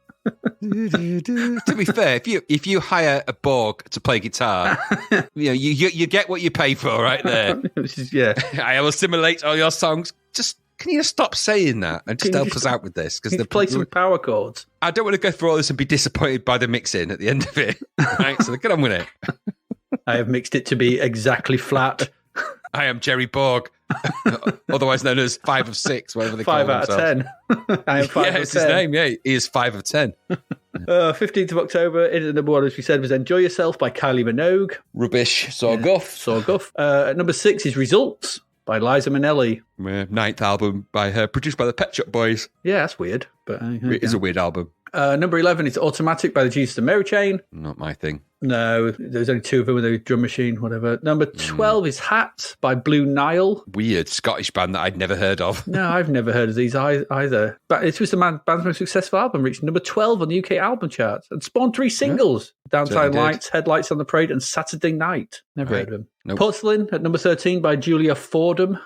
To be fair, if you hire a Borg to play guitar, you get what you pay for right there. Yeah. I will assimilate all your songs. Just can you stop saying that and just help us out with this? Because they play some power chords. I don't want to go through all this and be disappointed by the mixing at the end of it. Right, so get on with it. I have mixed it to be exactly flat. I am Jerry Borg, otherwise known as 5 of 6, whatever they call 5 out themselves. of 10. I am 5 yeah, out of it's 10. his name. Yeah, he is 5 of 10. 15th of October, in at number 1, as we said, was Enjoy Yourself by Kylie Minogue. Rubbish. Saw Guff. At number 6 is Results by Liza Minnelli. 9th album by her, produced by the Pet Shop Boys. Yeah, that's weird. But it is a weird album. Number 11 is Automatic by the Jesus and Mary Chain. Not my thing. No, there's only 2 of them with a drum machine, whatever. Number 12 is Hats by Blue Nile. Weird Scottish band that I'd never heard of. No, I've never heard of these either. But it was the band's most successful album, reaching number 12 on the UK album charts and spawned 3 singles. Downside Lights, Headlights on the Parade, and Saturday Night. Never heard of them. Nope. Porcelain at number 13 by Julia Fordham.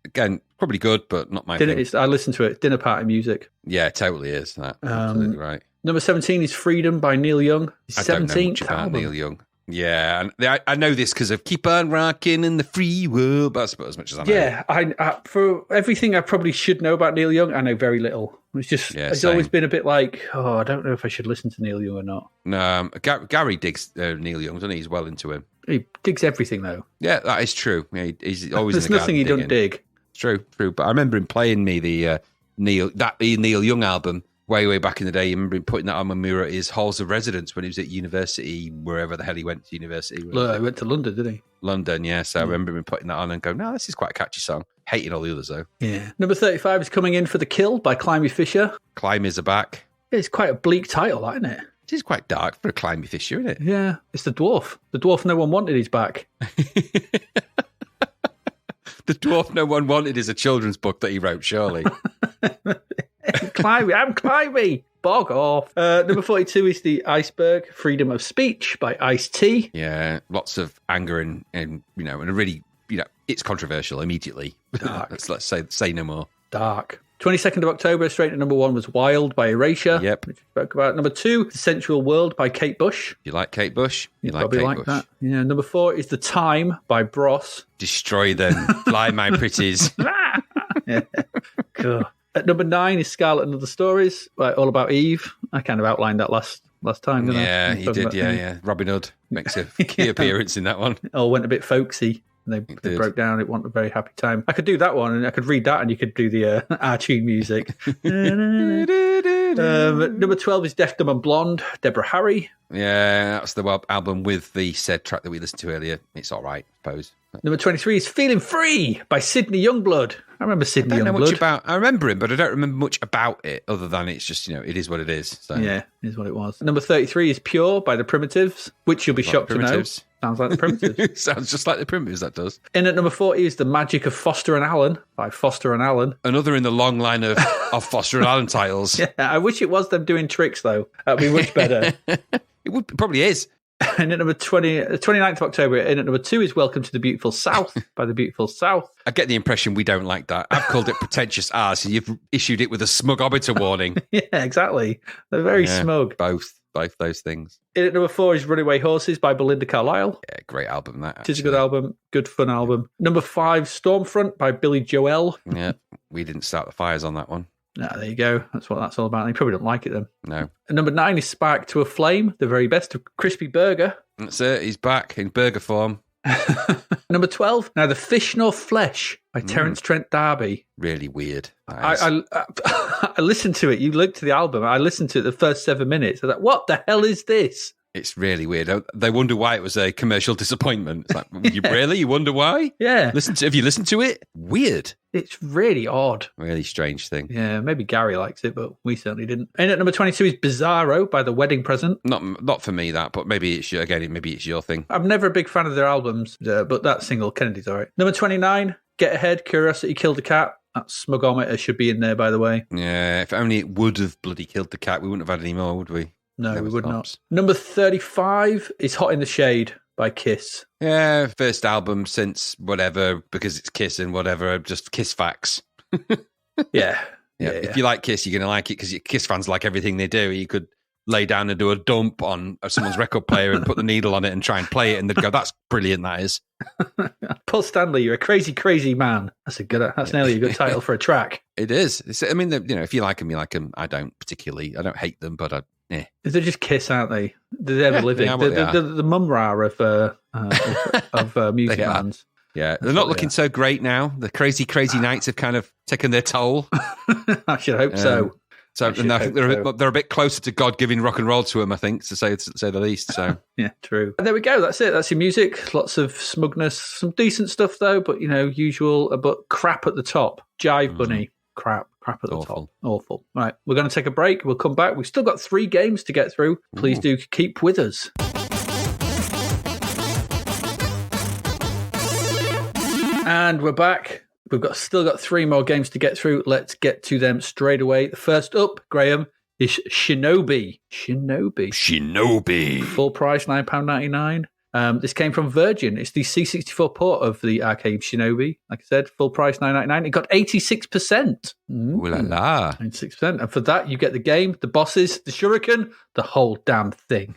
Again, probably good, but not my thing. I listened to it. Dinner party music. Yeah, it totally is. That absolutely right. Number 17 is Freedom by Neil Young. His I don't know much 17th about album. Neil Young. Yeah, and I know this because of Keep On Rocking in the Free World, but that's about as much as I know. Yeah, I for everything I probably should know about Neil Young, I know very little. It's just it's always been a bit like, I don't know if I should listen to Neil Young or not. No, Gary digs Neil Young, doesn't he? He's well into him. He digs everything, though. Yeah, that is true. Yeah, he's always There's in the nothing he garden don't dig. True. But I remember him playing me the Neil Young album way back in the day. I remember him putting that on when we were at his halls of residence when he was at university, wherever the hell he went to university. He went to London, didn't he? London, yeah. So I remember him putting that on and going, no, this is quite a catchy song. Hating all the others, though. Yeah. Number 35 is Coming In for the Kill by Climby Fisher. Climbers are back. Yeah, it's quite a bleak title, that, isn't it? It is quite dark for a Climby Fisher, isn't it? Yeah. It's the dwarf. The dwarf no one wanted is back. The Dwarf No One Wanted is a children's book that he wrote, surely. Climby, I'm Climby. bog off. Number 42 is The Iceberg, Freedom of Speech by Ice-T. Yeah, lots of anger and and a really, it's controversial immediately. let's say no more. Dark. 22nd of October, straight to number 1 was Wild by Erasure. Yep. Which we spoke about. Number 2, The Sensual World by Kate Bush. You like Kate Bush? You like Probably Kate like Bush. that. Yeah. Number 4 is The Time by Bros. Destroy them. Fly, my pretties. Yeah. Cool. At number 9 is Scarlet and Other Stories by All About Eve. I kind of outlined that last time, didn't I? Yeah, he did. Yeah. Robin Hood makes a key appearance in that one. It all went a bit folksy. They broke down. It wasn't a very happy time. I could do that one, and I could read that, and you could do the our tune music. Number 12 is Deaf, Dumb and Blonde, Deborah Harry. Yeah, that's the album with the said track that we listened to earlier. It's all right, I suppose. Number 23 is Feeling Free by Sydney Youngblood. I remember Sydney Youngblood. I remember him, but I don't remember much about it other than it's just, it is what it is. So. Yeah, it is what it was. Number 33 is Pure by The Primitives, which you'll be shocked to know. Sounds like The Primitives. Sounds just like The Primitives, that does. In at number 40 is The Magic of Foster and Allen by Foster and Allen. Another in the long line of Foster and Allen titles. Yeah, I wish it was them doing tricks, though. That'd be much better. It probably is. And at number 29th of October, in at number 2 is Welcome to the Beautiful South by The Beautiful South. I get the impression we don't like that. I've called it pretentious arse, and you've issued it with a smug obiter warning. Yeah, exactly. They're very smug. Both those things. In at number 4 is Runaway Horses by Belinda Carlisle. Yeah, great album, that. It is a good album. Good, fun album. Number 5, Stormfront by Billy Joel. Yeah, we didn't start the fires on that one. No, there you go. That's what that's all about. You probably don't like it then. No. And number 9 is Spark to a Flame, the very best of Crispy Burger. That's it. He's back in burger form. Number 12, Neither Fish Nor Flesh by Terence Trent D'Arby. Really weird. I listened to it. You looked to the album. I listened to it the first 7 minutes. I thought, what the hell is this? It's really weird. They wonder why it was a commercial disappointment. It's like, you wonder why? Yeah. Have you listened to it? Weird. It's really odd. Really strange thing. Yeah, maybe Gary likes it, but we certainly didn't. And at number 22 is Bizarro by The Wedding Present. Not for me, that, but maybe it's your thing. I'm never a big fan of their albums, but that single, Kennedy's all right. Number 29, Get Ahead, Curiosity Killed a Cat. That Smugometer should be in there, by the way. Yeah, if only it would have bloody killed the cat, we wouldn't have had any more, would we? No, we would not. Number 35 is Hot in the Shade by Kiss. Yeah, first album since whatever, because it's Kiss and whatever, just Kiss facts. Yeah. If you like Kiss, you're going to like it because Kiss fans like everything they do. You could lay down and do a dump on someone's record player and put the needle on it and try and play it, and they'd go, "That's brilliant, that is." Paul Stanley, you're a crazy, crazy man. That's nearly a good title for a track. It is. I mean, if you like them, you like them. I don't particularly. I don't hate them, but They're just Kiss, aren't they? They're ever living. They're the mum-ra of music bands. Yeah, they're not looking so great now. The crazy, crazy nights have kind of taken their toll. I should hope so. So and I think they're a bit closer to God giving rock and roll to them, I think, to say the least. So yeah, true. And there we go. That's it. That's your music. Lots of smugness. Some decent stuff though, but usual. But crap at the top. Jive Bunny. Crap at the top. Awful. Right, we're going to take a break. We'll come back. We've still got 3 games to get through. Please do keep with us. And we're back. We've still got 3 more games to get through. Let's get to them straight away. The first up, Graham, is Shinobi. Shinobi. Full price, £9.99. This came from Virgin. It's the C64 port of the arcade Shinobi. Like I said, full price, $9.99. It got 86%. Ooh la la. 86%. And for that, you get the game, the bosses, the shuriken, the whole damn thing.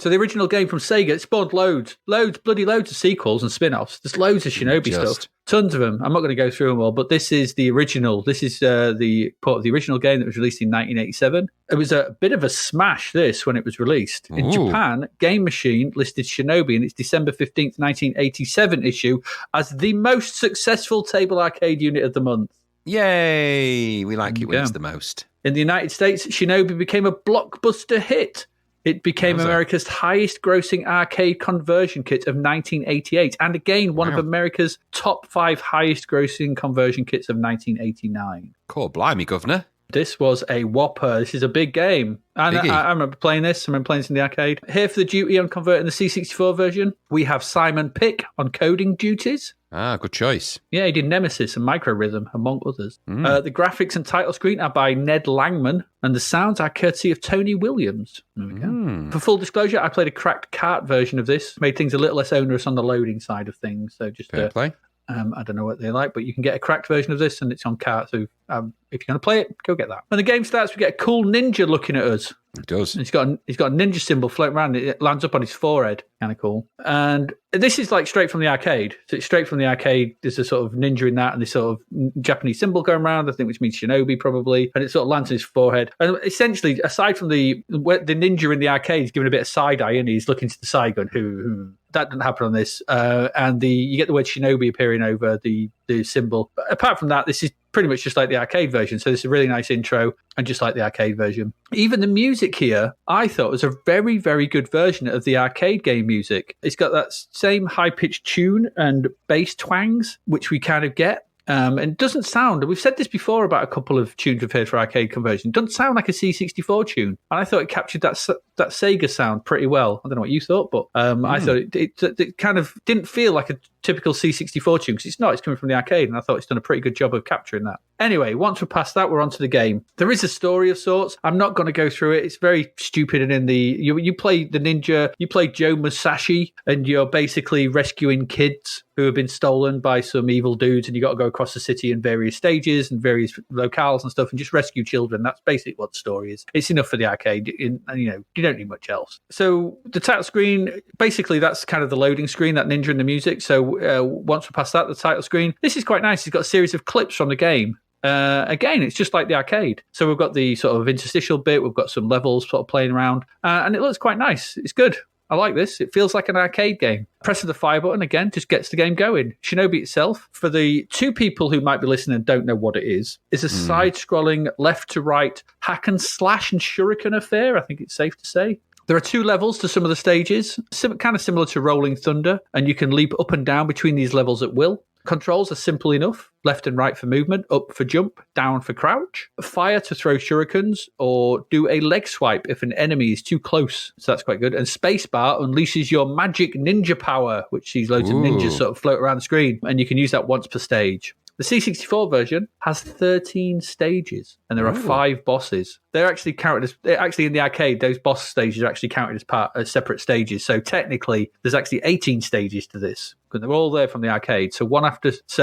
So the original game from Sega, it spawned loads of sequels and spin-offs. There's loads of Shinobi stuff. Tons of them. I'm not going to go through them all, but this is the original. This is the port of the original game that was released in 1987. It was a bit of a smash, this, when it was released. In Japan, Game Machine listed Shinobi in its December 15th, 1987 issue as the most successful table arcade unit of the month. Yay! We like it when it's the most. In the United States, Shinobi became a blockbuster hit. It became America's highest grossing arcade conversion kit of 1988. And again, one of America's top 5 highest grossing conversion kits of 1989. Cool, blimey, governor. This was a whopper. This is a big game. And I remember playing this. I remember playing this in the arcade. Here for the duty on converting the C64 version, we have Simon Pick on coding duties. Good choice. Yeah, he did Nemesis and Micro Rhythm, among others. The graphics and title screen are by Ned Langman, and the sounds are courtesy of Tony Williams. There we go. For full disclosure, I played a cracked cart version of this, made things a little less onerous on the loading side of things. So just Fair play. I don't know what they're like, but you can get a cracked version of this, and it's on cart. So if you're going to play it, go get that. When the game starts, we get a cool ninja looking at us. It does. And he's got a ninja symbol floating around. It lands up on his forehead. Kind of cool. And this is like straight from the arcade. So it's straight from the arcade. There's a sort of ninja in that, and this sort of Japanese symbol going around, I think, which means Shinobi probably. And it sort of lands on his forehead. And essentially, aside from the ninja in the arcade is giving a bit of side eye, and he's looking to the side, going, who. That didn't happen on this. And you get the word Shinobi appearing over the symbol. But apart from that, this is pretty much just like the arcade version. So it's a really nice intro, and just like the arcade version. Even the music here, I thought, was a very, very good version of the arcade game music. It's got that same high-pitched tune and bass twangs, which we kind of get. And it doesn't sound, we've said this before about a couple of tunes we've heard for arcade conversion, it doesn't sound like a C64 tune. And I thought it captured that Sega sound pretty well. I don't know what you thought, but I thought it kind of didn't feel like a typical C64 tune, because it's not, it's coming from the arcade, and I thought it's done a pretty good job of capturing that. Anyway, once we're past that, we're on to the game. There is a story of sorts. I'm not going to go through it. It's very stupid, and you play the ninja, you play Joe Musashi, and you're basically rescuing kids who have been stolen by some evil dudes, and you got to go across the city in various stages and various locales and stuff and just rescue children. That's basically what the story is. It's enough for the arcade, and you don't need much else. So the title screen, basically that's kind of the loading screen, that ninja and the music. So once we're past that, the title screen, this is quite nice. It's got a series of clips from the game. Again, it's just like the arcade. So we've got the sort of interstitial bit, we've got some levels sort of playing around, and it looks quite nice. It's good. I like this. It feels like an arcade game. Pressing the fire button, again, just gets the game going. Shinobi itself, for the two people who might be listening and don't know what it is a side-scrolling, left-to-right hack and slash and shuriken affair, I think it's safe to say. There are 2 levels to some of the stages, kind of similar to Rolling Thunder, and you can leap up and down between these levels at will. Controls are simple enough. Left and right for movement, up for jump, down for crouch. Fire to throw shurikens, or do a leg swipe if an enemy is too close. So that's quite good. And spacebar unleashes your magic ninja power, which sees loads of ninjas sort of float around the screen. And you can use that once per stage. The C64 version has 13 stages, and there are 5 bosses. They're actually counted as, in the arcade, those boss stages are actually counted as separate stages. So technically, there's actually 18 stages to this, because they're all there from the arcade. So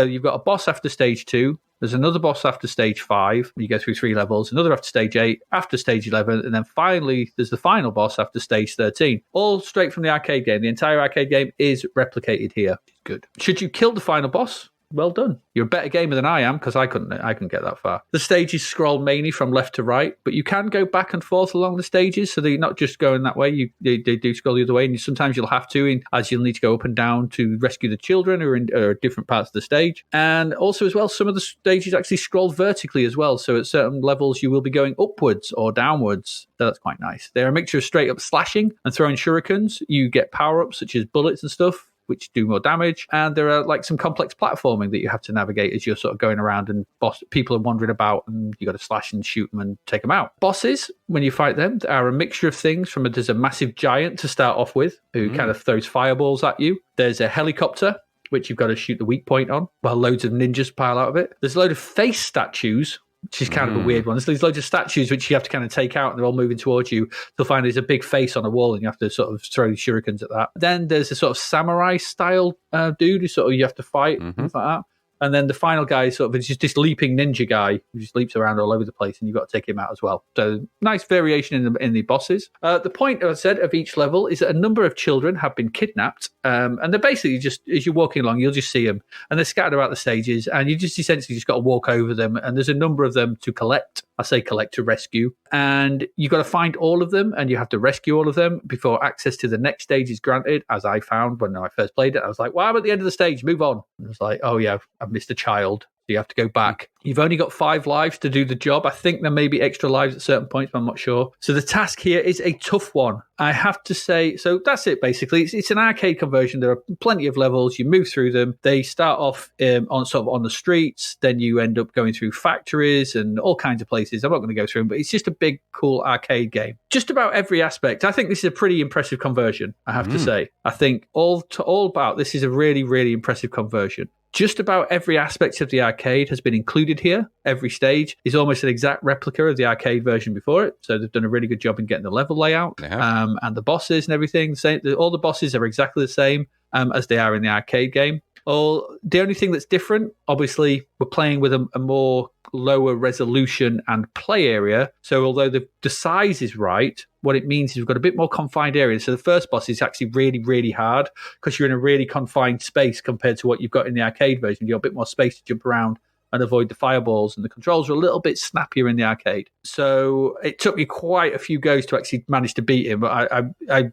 you've got a boss after stage 2. There's another boss after stage 5. You go through 3 levels. Another after stage 8, after stage 11, and then finally there's the final boss after stage 13. All straight from the arcade game. The entire arcade game is replicated here. Good. Should you kill the final boss? Well done. You're a better gamer than I am, because I couldn't get that far. The stages scroll mainly from left to right, but you can go back and forth along the stages, so they're not just going that way. They do scroll the other way, and sometimes you'll have to, as you'll need to go up and down to rescue the children who are in different parts of the stage. And also as well, some of the stages actually scroll vertically as well, so at certain levels you will be going upwards or downwards. So that's quite nice. They're a mixture of straight up slashing and throwing shurikens. You get power-ups such as bullets and stuff, which do more damage, and there are like some complex platforming that you have to navigate as you're sort of going around, and people are wandering about, and you got to slash and shoot them and take them out. Bosses, when you fight them, are a mixture of things. There's a massive giant to start off with, who kind of throws fireballs at you. There's a helicopter, which you've got to shoot the weak point on, while loads of ninjas pile out of it. There's a load of face statues, which is kind of a weird one. There's these loads of statues which you have to kind of take out, and they're all moving towards you. You'll find there's a big face on a wall, and you have to sort of throw shurikens at that. Then there's a sort of samurai-style dude who sort of you have to fight, things like that. And then the final guy is sort of just this leaping ninja guy who just leaps around all over the place, and you've got to take him out as well. So nice variation in the bosses. The point, as I said, of each level is that a number of children have been kidnapped, and they're basically just, as you're walking along, you'll just see them, and they're scattered about the stages, and you just essentially just got to walk over them, and there's a number of them to collect. I say collect, to rescue, and you've got to find all of them, and you have to rescue all of them before access to the next stage is granted, as I found when I first played it. I was like, well, I'm at the end of the stage, move on. And I was like, oh yeah, I've missed a child. You have to go back. You've only got 5 lives to do the job. I think there may be extra lives at certain points, but I'm not sure. So the task here is a tough one, I have to say. So that's it, basically. It's an arcade conversion. There are plenty of levels. You move through them. They start off on the streets. Then you end up going through factories and all kinds of places. I'm not going to go through them, but it's just a big, cool arcade game. Just about every aspect. I think this is a pretty impressive conversion, I have to say. I think all about this is a really, really impressive conversion. just about every aspect of the arcade has been included here. Every stage is almost an exact replica of the arcade version before it. So they've done a really good job in getting the level layout and the bosses and everything. All the bosses are exactly the same as they are in the arcade game. The only thing that's different, obviously, we're playing with a more lower resolution and play area. So although the size is right, what it means is we've got a bit more confined area. So the first boss is actually really, really hard because you're in a really confined space compared to what you've got in the arcade version. You've got a bit more space to jump around and avoid the fireballs, and the controls are a little bit snappier in the arcade. So it took me quite a few goes to actually manage to beat him. But I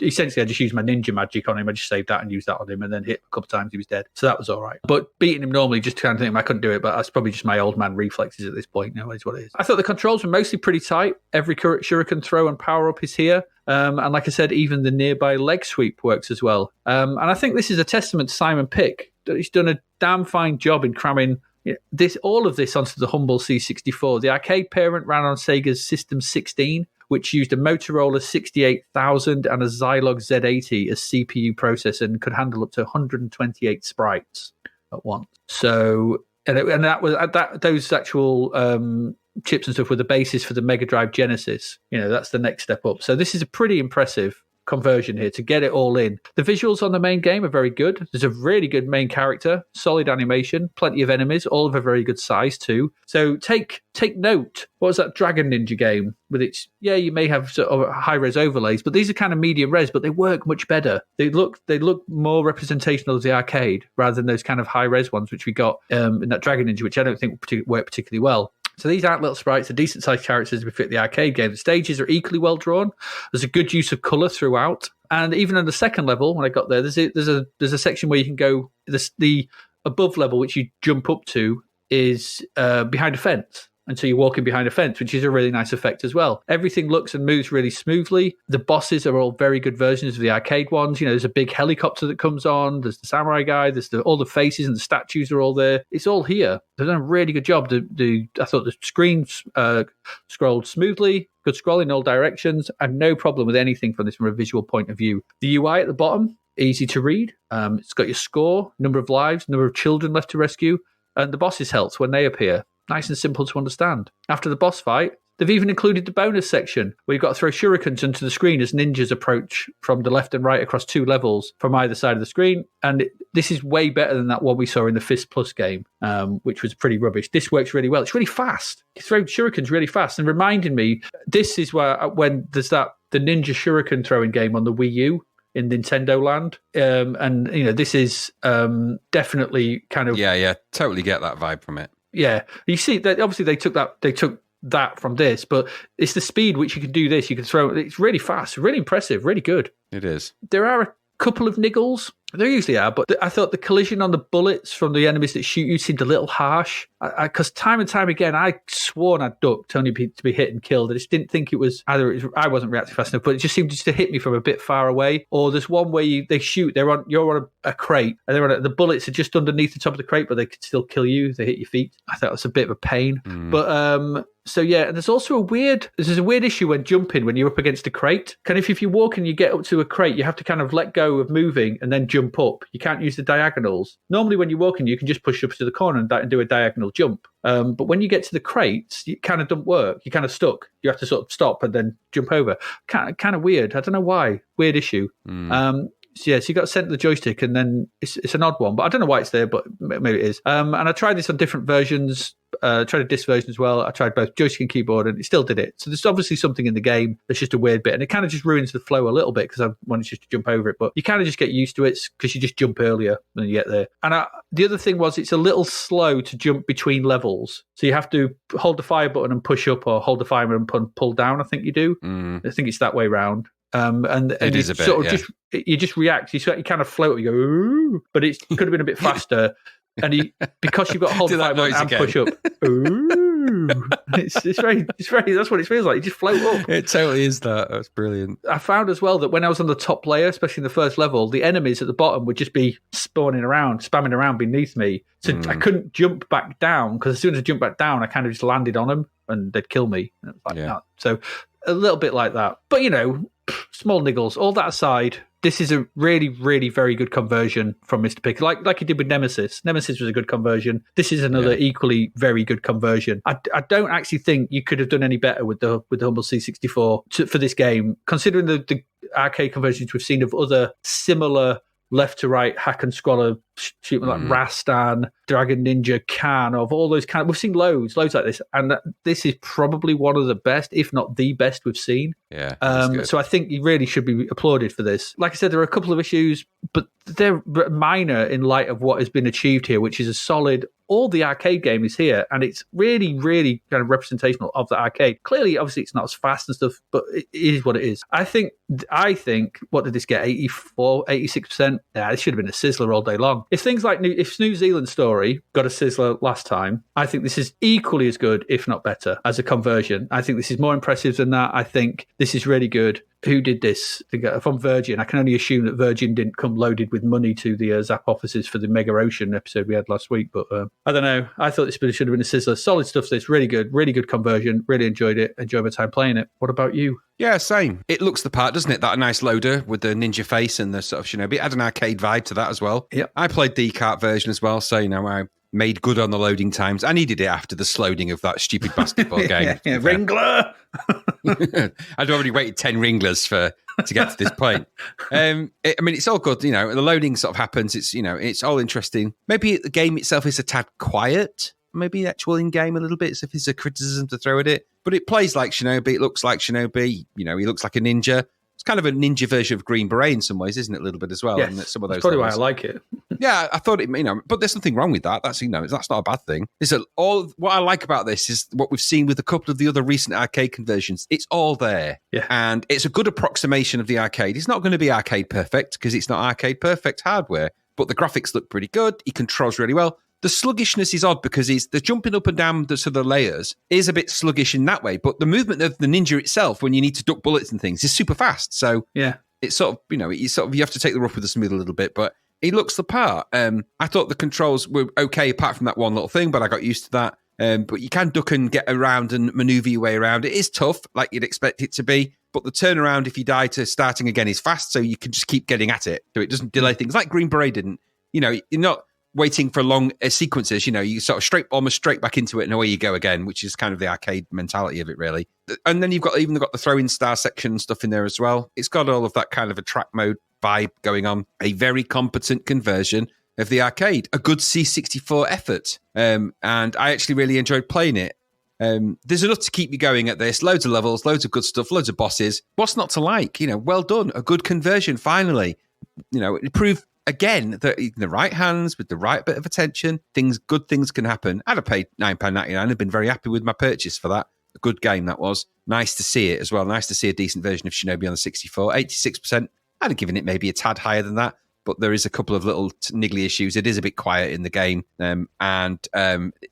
essentially, I just used my ninja magic on him. I just saved that and used that on him and then hit a couple of times. He was dead. So that was all right. But beating him normally, just kind of think I couldn't do it. But that's probably just my old man reflexes at this point. Is what it is. I thought the controls were mostly pretty tight. Every shuriken throw and power up is here. And like I said, even the nearby leg sweep works as well. And I think this is a testament to Simon Pick. He's done a damn fine job in cramming all of this onto the humble C64. The arcade parent ran on Sega's System 16, which used a Motorola 68000 and a Zilog Z80 as CPU processor and could handle up to 128 sprites at once. So, and that was those actual chips and stuff were the basis for the Mega Drive Genesis. That's the next step up. So this is a pretty impressive conversion here to get it all in. The visuals on the main game are very good. There's a really good main character, solid animation, plenty of enemies, all of a very good size too. So take note. What was that Dragon Ninja game with its? Yeah, you may have sort of high res overlays, but these are kind of medium res, but they work much better. They look more representational of the arcade rather than those kind of high res ones which we got in that Dragon Ninja, which I don't think work particularly well. So these aren't little sprites, they're decent-sized characters to fit the arcade game. The stages are equally well drawn. There's a good use of colour throughout. And even on the second level, when I got there, there's a section where you can go, the above level, which you jump up to, is behind a fence. And so you're walking behind a fence, which is a really nice effect as well. Everything looks and moves really smoothly. The bosses are all very good versions of the arcade ones. There's a big helicopter that comes on. There's the samurai guy. There's all the faces and the statues are all there. It's all here. They've done a really good job. I thought the screens scrolled smoothly, good scrolling in all directions, and no problem with anything from a visual point of view. The UI at the bottom, easy to read. It's got your score, number of lives, number of children left to rescue, and the boss's health when they appear. Nice and simple to understand. After the boss fight, they've even included the bonus section where you've got to throw shurikens into the screen as ninjas approach from the left and right across 2 levels from either side of the screen. And this is way better than that one we saw in the Fist Plus game, which was pretty rubbish. This works really well. It's really fast. You throw shurikens really fast. And reminding me, this is when there's the ninja shuriken throwing game on the Wii U in Nintendo Land. This is definitely kind of... Yeah, totally get that vibe from it. Yeah, you see that obviously they took that from this, but it's the speed which you can do this. You can throw it's really fast, really impressive, really good. It is. There are a couple of niggles. There usually are, but I thought the collision on the bullets from the enemies that shoot you seemed a little harsh. Because time and time again, I sworn I ducked only to be hit and killed. I just didn't think it was either. I wasn't reacting fast enough, but it just seemed to hit me from a bit far away. Or there's one where they shoot. You're on a crate, and the bullets are just underneath the top of the crate, but they could still kill you. They hit your feet. I thought it was a bit of a pain. But so yeah, and there's also a weird issue when jumping when you're up against a crate. Kind of if you walk and you get up to a crate, you have to kind of let go of moving and then jump up. You can't use the diagonals. Normally when you're walking, you can just push up to the corner and do a diagonal jump. But when you get to the crates, it kind of doesn't work. You're kind of stuck. You have to sort of stop and then jump over. Kind of weird. I don't know why. Weird issue. So you got to center the joystick, and then it's an odd one, but I don't know why it's there, but maybe it is. And I tried this on different versions. Tried a disc version as well. I tried both joystick and keyboard, and it still did it. So there's obviously something in the game that's just a weird bit, and it kind of just ruins the flow a little bit because I wanted just to jump over it. But you kind of just get used to it because you just jump earlier when you get there. And the other thing was it's a little slow to jump between levels, so you have to hold the fire button and push up, or hold the fire button and pull down. I think you do. I think it's that way round. And it is a bit, sort of you just react. You kind of float. You go, ooh, but it could have been a bit faster. And because you've got to hold the fire button and push up, ooh, it's very. That's what it feels like. You just float up. It totally is that. That's brilliant. I found as well that when I was on the top layer, especially in the first level, the enemies at the bottom would just be spamming around beneath me. So I couldn't jump back down because as soon as I jumped back down, I kind of just landed on them and they'd kill me. And it was like that. So a little bit like that, but small niggles. All that aside, this is a really, really very good conversion from Mr. Picker, like he did with Nemesis. Nemesis was a good conversion. This is another equally very good conversion. I don't actually think you could have done any better with the Humble C64 for this game, considering the arcade conversions we've seen of other similar left to right hack and scroller shooting like Rastan, Dragon Ninja, of all those we've seen loads like this, and this is probably one of the best, if not the best we've seen. Yeah. So I think you really should be applauded for this. Like I said, there are a couple of issues, but they're minor in light of what has been achieved here, which is a solid. All the arcade game is here, and it's really, really kind of representational of the arcade. Clearly, obviously, it's not as fast and stuff, but it is what it is. I think, what did this get? 84, 86%? Yeah, this should have been a sizzler all day long. If things like if New Zealand Story got a sizzler last time, I think this is equally as good, if not better, as a conversion. I think this is more impressive than that. I think this is really good. Who did this? From Virgin. I can only assume that Virgin didn't come loaded with money to the Zap offices for the Mega Ocean episode we had last week, but I don't know. I thought this should have been a sizzler. Solid stuff. This really good conversion. Really enjoyed it. Enjoyed my time playing it. What about you? Yeah, same. It looks the part, doesn't it? That nice loader with the ninja face and the sort of Shinobi. It had an arcade vibe to that as well. Yep. I played the kart version as well, so I made good on the loading times. I needed it after the slowing of that stupid basketball game. Yeah, Ringler! I'd already waited 10 Ringlers to get to this point. It's all good. The loading sort of happens. It's all interesting. Maybe the game itself is a tad quiet. Maybe the actual in-game a little bit, so if there's a criticism to throw at it. But it plays like Shinobi. It looks like Shinobi. He looks like a ninja. It's kind of a ninja version of Green Beret in some ways, isn't it? A little bit as well. Yes, and some of those that's probably levels. why I like it. Yeah, I thought it. But there's nothing wrong with that. That's that's not a bad thing. What I like about this is what we've seen with a couple of the other recent arcade conversions. It's all there, and it's a good approximation of the arcade. It's not going to be arcade perfect because it's not arcade perfect hardware, but the graphics look pretty good. He controls really well. The sluggishness is odd because the jumping up and down the layers is a bit sluggish in that way, but the movement of the ninja itself, when you need to duck bullets and things, is super fast. So yeah, it's you have to take the rough with the smooth a little bit, but he looks the part. I thought the controls were okay apart from that one little thing, but I got used to that. But you can duck and get around and maneuver your way around. It is tough, like you'd expect it to be, but the turnaround if you die to starting again is fast, so you can just keep getting at it. So it doesn't delay things like Green Beret didn't. You're not waiting for long sequences. You sort of almost straight back into it and away you go again, which is kind of the arcade mentality of it, really. And then you've got the throw-in star section and stuff in there as well. It's got all of that kind of a track mode vibe going on. A very competent conversion of the arcade. A good C64 effort. And I actually really enjoyed playing it. There's enough to keep you going at this. Loads of levels, loads of good stuff, loads of bosses. What's not to like? Well done. A good conversion, finally. It proved again that in the right hands, with the right bit of attention, good things can happen. I'd have paid £9.99 and been very happy with my purchase for that. A good game that was. Nice to see it as well. Nice to see a decent version of Shinobi on the 64. 86%. I'd have given it maybe a tad higher than that, but there is a couple of little niggly issues. It is a bit quiet in the game, and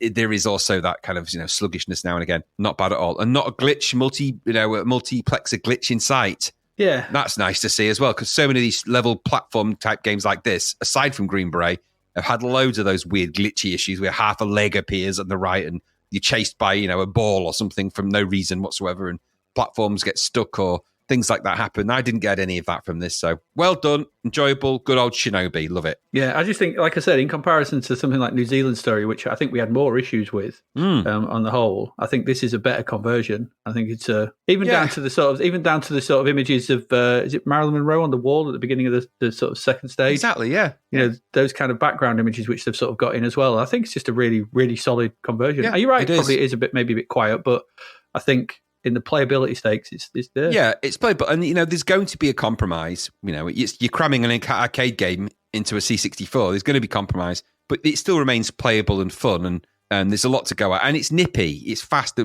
there is also that kind of sluggishness now and again. Not bad at all, and not a glitch, multiplexer glitch in sight. Yeah, that's nice to see as well, because so many of these level platform type games like this, aside from Green Beret, have had loads of those weird glitchy issues where half a leg appears on the right and you're chased by a ball or something from no reason whatsoever, and platforms get stuck or things like that happen. I didn't get any of that from this, so well done, enjoyable, good old Shinobi, love it. Yeah, I just think, like I said, in comparison to something like New Zealand Story, which I think we had more issues with on the whole, I think this is a better conversion. I think it's down to the sort of images of is it Marilyn Monroe on the wall at the beginning of the sort of second stage? Exactly, yeah. Those kind of background images which they've sort of got in as well. I think it's just a really, really solid conversion. Yeah, you're right, it probably is maybe a bit quiet, but I think in the playability stakes, it's there. Yeah, it's playable. And, there's going to be a compromise. You're cramming an arcade game into a C64. There's going to be compromise, but it still remains playable and fun. And there's a lot to go at. And it's nippy. It's fast.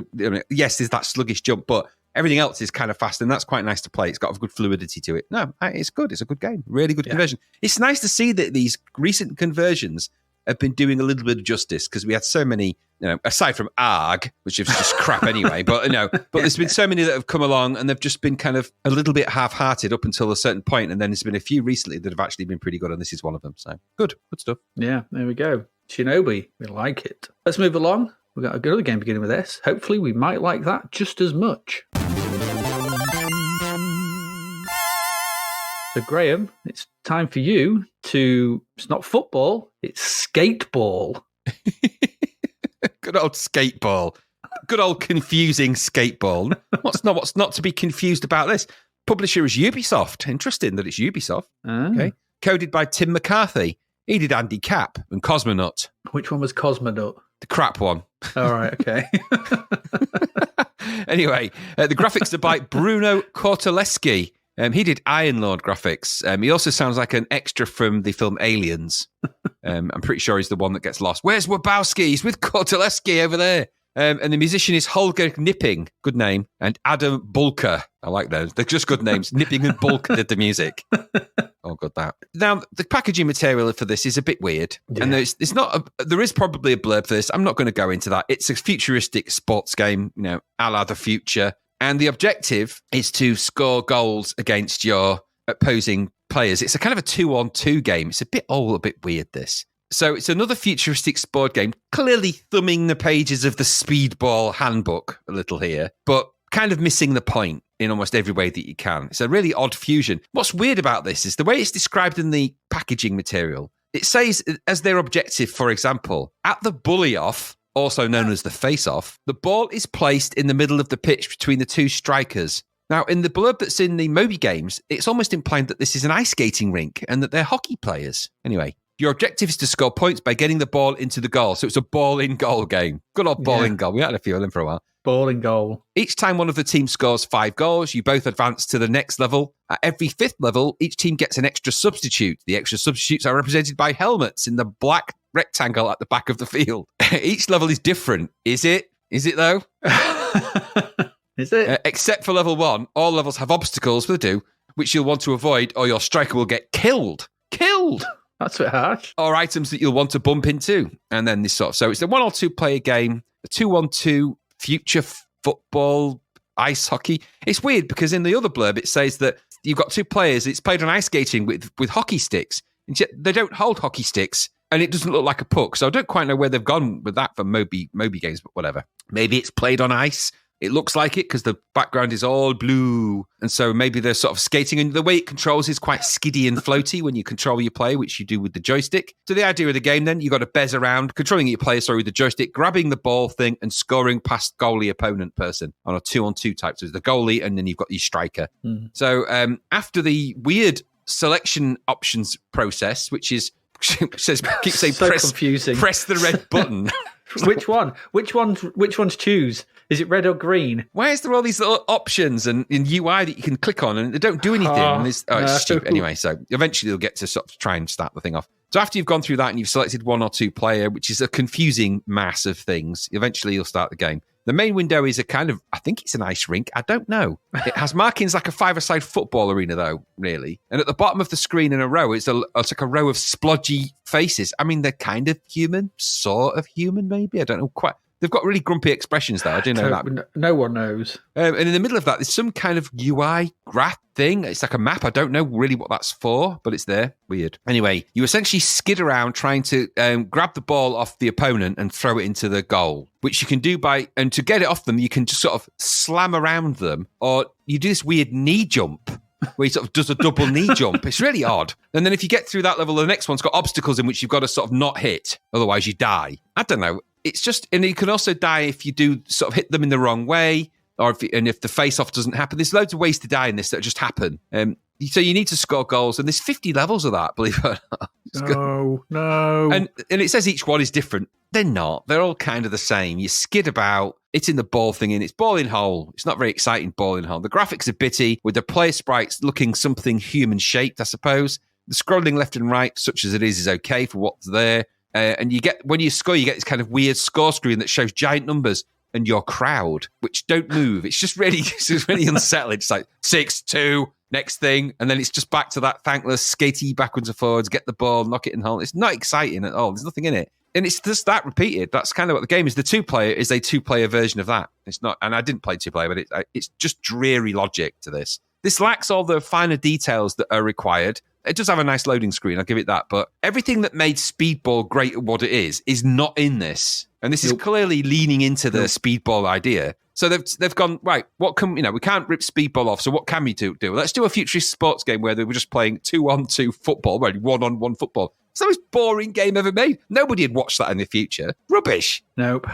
Yes, there's that sluggish jump, but everything else is kind of fast. And that's quite nice to play. It's got a good fluidity to it. No, it's good. It's a good game. Really good conversion. It's nice to see that these recent conversions have been doing a little bit of justice, because we had so many, aside from Aaargh, which is just crap anyway, but there's been so many that have come along and they've just been kind of a little bit half-hearted up until a certain point, and then there's been a few recently that have actually been pretty good, and this is one of them. So good stuff. Yeah, there we go. Shinobi, we like it. Let's move along. We've got another game beginning with S. Hopefully we might like that just as much. So So, Graham, it's time for you to. It's not football, it's skateball. Good old skateball. Good old confusing skateball. What's not to be confused about this? Publisher is Ubisoft. Interesting that it's Ubisoft. Okay. Coded by Tim McCarthy. He did Andy Cap and Cosmonaut. Which one was Cosmonaut? The crap one. All right, okay. Anyway, the graphics are by Bruno Cortaleski. He did Iron Lord graphics. He also sounds like an extra from the film Aliens. I'm pretty sure he's the one that gets lost. Where's Wabowski? He's with Cortaleski over there. And the musician is Holger Knipping, good name, and Adam Bulker. I like those. They're just good names. Knipping and Bulker did the music. Oh, good that. Now, the packaging material for this is a bit weird. Yeah. And there is probably a blurb for this. I'm not going to go into that. It's a futuristic sports game, a la the future. And the objective is to score goals against your opposing players. It's a kind of a 2-on-2 game. It's a bit weird, this. So it's another futuristic sport game, clearly thumbing the pages of the Speedball handbook a little here, but kind of missing the point in almost every way that you can. It's a really odd fusion. What's weird about this is the way it's described in the packaging material. It says as their objective, for example, at the bully-off, also known as the face-off, the ball is placed in the middle of the pitch between the two strikers. Now, in the blurb that's in the Moby games, it's almost implying that this is an ice skating rink and that they're hockey players. Anyway, your objective is to score points by getting the ball into the goal. So it's a ball-in-goal game. Good old ball-in-goal. We had a few of them for a while. Ball-in-goal. Each time one of the teams scores 5 goals, you both advance to the next level. At every 5th level, each team gets an extra substitute. The extra substitutes are represented by helmets in the black rectangle at the back of the field. Each level is different. Is it? Is it, though? Is it? Except for level 1, all levels have obstacles, which you'll want to avoid, or your striker will get killed. Killed! That's a bit harsh. Or items that you'll want to bump into. And then this sort of... So it's a 1 or 2 player game, a 2-on-2 future football, ice hockey. It's weird because in the other blurb, it says that you've got 2 players. It's played on ice skating with hockey sticks. And yet they don't hold hockey sticks. And it doesn't look like a puck. So I don't quite know where they've gone with that for Moby games, but whatever. Maybe it's played on ice. It looks like it because the background is all blue. And so maybe they're sort of skating. And the way it controls is quite skiddy and floaty when you control your play, which you do with the joystick. So the idea of the game then, you've got to bez around, controlling your player, with the joystick, grabbing the ball thing and scoring past goalie opponent person on a 2-on-2 type. So there's the goalie and then you've got your striker. Mm. So after the weird selection options process, which is, keeps saying so confusing. Press the red button. Which one? Which ones choose? Is it red or green? Why is there all these little options and in UI that you can click on and they don't do anything? It's stupid. Anyway, so eventually you'll get to sort of try and start the thing off. So after you've gone through that and you've selected 1 or 2 player, which is a confusing mass of things, eventually you'll start the game. The main window is a kind of, I think it's an ice rink. I don't know. It has markings like a 5-a-side football arena, though, really. And at the bottom of the screen in a row, it's like a row of splodgy faces. I mean, they're kind of human, sort of human, maybe. I don't know quite. They've got really grumpy expressions, though. I do know that. No one knows. And in the middle of that, there's some kind of UI graph thing. It's like a map. I don't know really what that's for, but it's there. Weird. Anyway, you essentially skid around trying to grab the ball off the opponent and throw it into the goal, which you can do and to get it off them, you can just sort of slam around them, or you do this weird knee jump where he sort of does a double knee jump. It's really odd. And then if you get through that level, the next one's got obstacles in which you've got to sort of not hit. Otherwise, you die. I don't know. It's just, and you can also die if you do sort of hit them in the wrong way, or if the face-off doesn't happen. There's loads of ways to die in this that just happen. So you need to score goals, and there's 50 levels of that, believe it or not. No. And it says each one is different. They're not. They're all kind of the same. You skid about, it's in the ball thing, and it's ball in hole. It's not very exciting ball in hole. The graphics are bitty, with the player sprites looking something human-shaped, I suppose. The scrolling left and right, such as it is okay for what's there. And when you score, you get this kind of weird score screen that shows giant numbers and your crowd, which don't move. It's just really unsettling. It's like 6-2, next thing. And then it's just back to that thankless, skatey backwards and forwards, get the ball, knock it in hole. It's not exciting at all. There's nothing in it. And it's just that repeated. That's kind of what the game is. The 2-player is a 2-player version of that. It's not, and I didn't play 2-player, but it's just dreary logic to this. This lacks all the finer details that are required. It does have a nice loading screen, I'll give it that. But everything that made Speedball great at what it is not in this. And this is clearly leaning into the speedball idea. So they've gone, right, what can, we can't rip speedball off, so what can we do? Let's do a futurist sports game where they were just playing 2-on-2 football, right, 1-on-1 football. It's the most boring game ever made. Nobody would watch that in the future. Rubbish. Nope.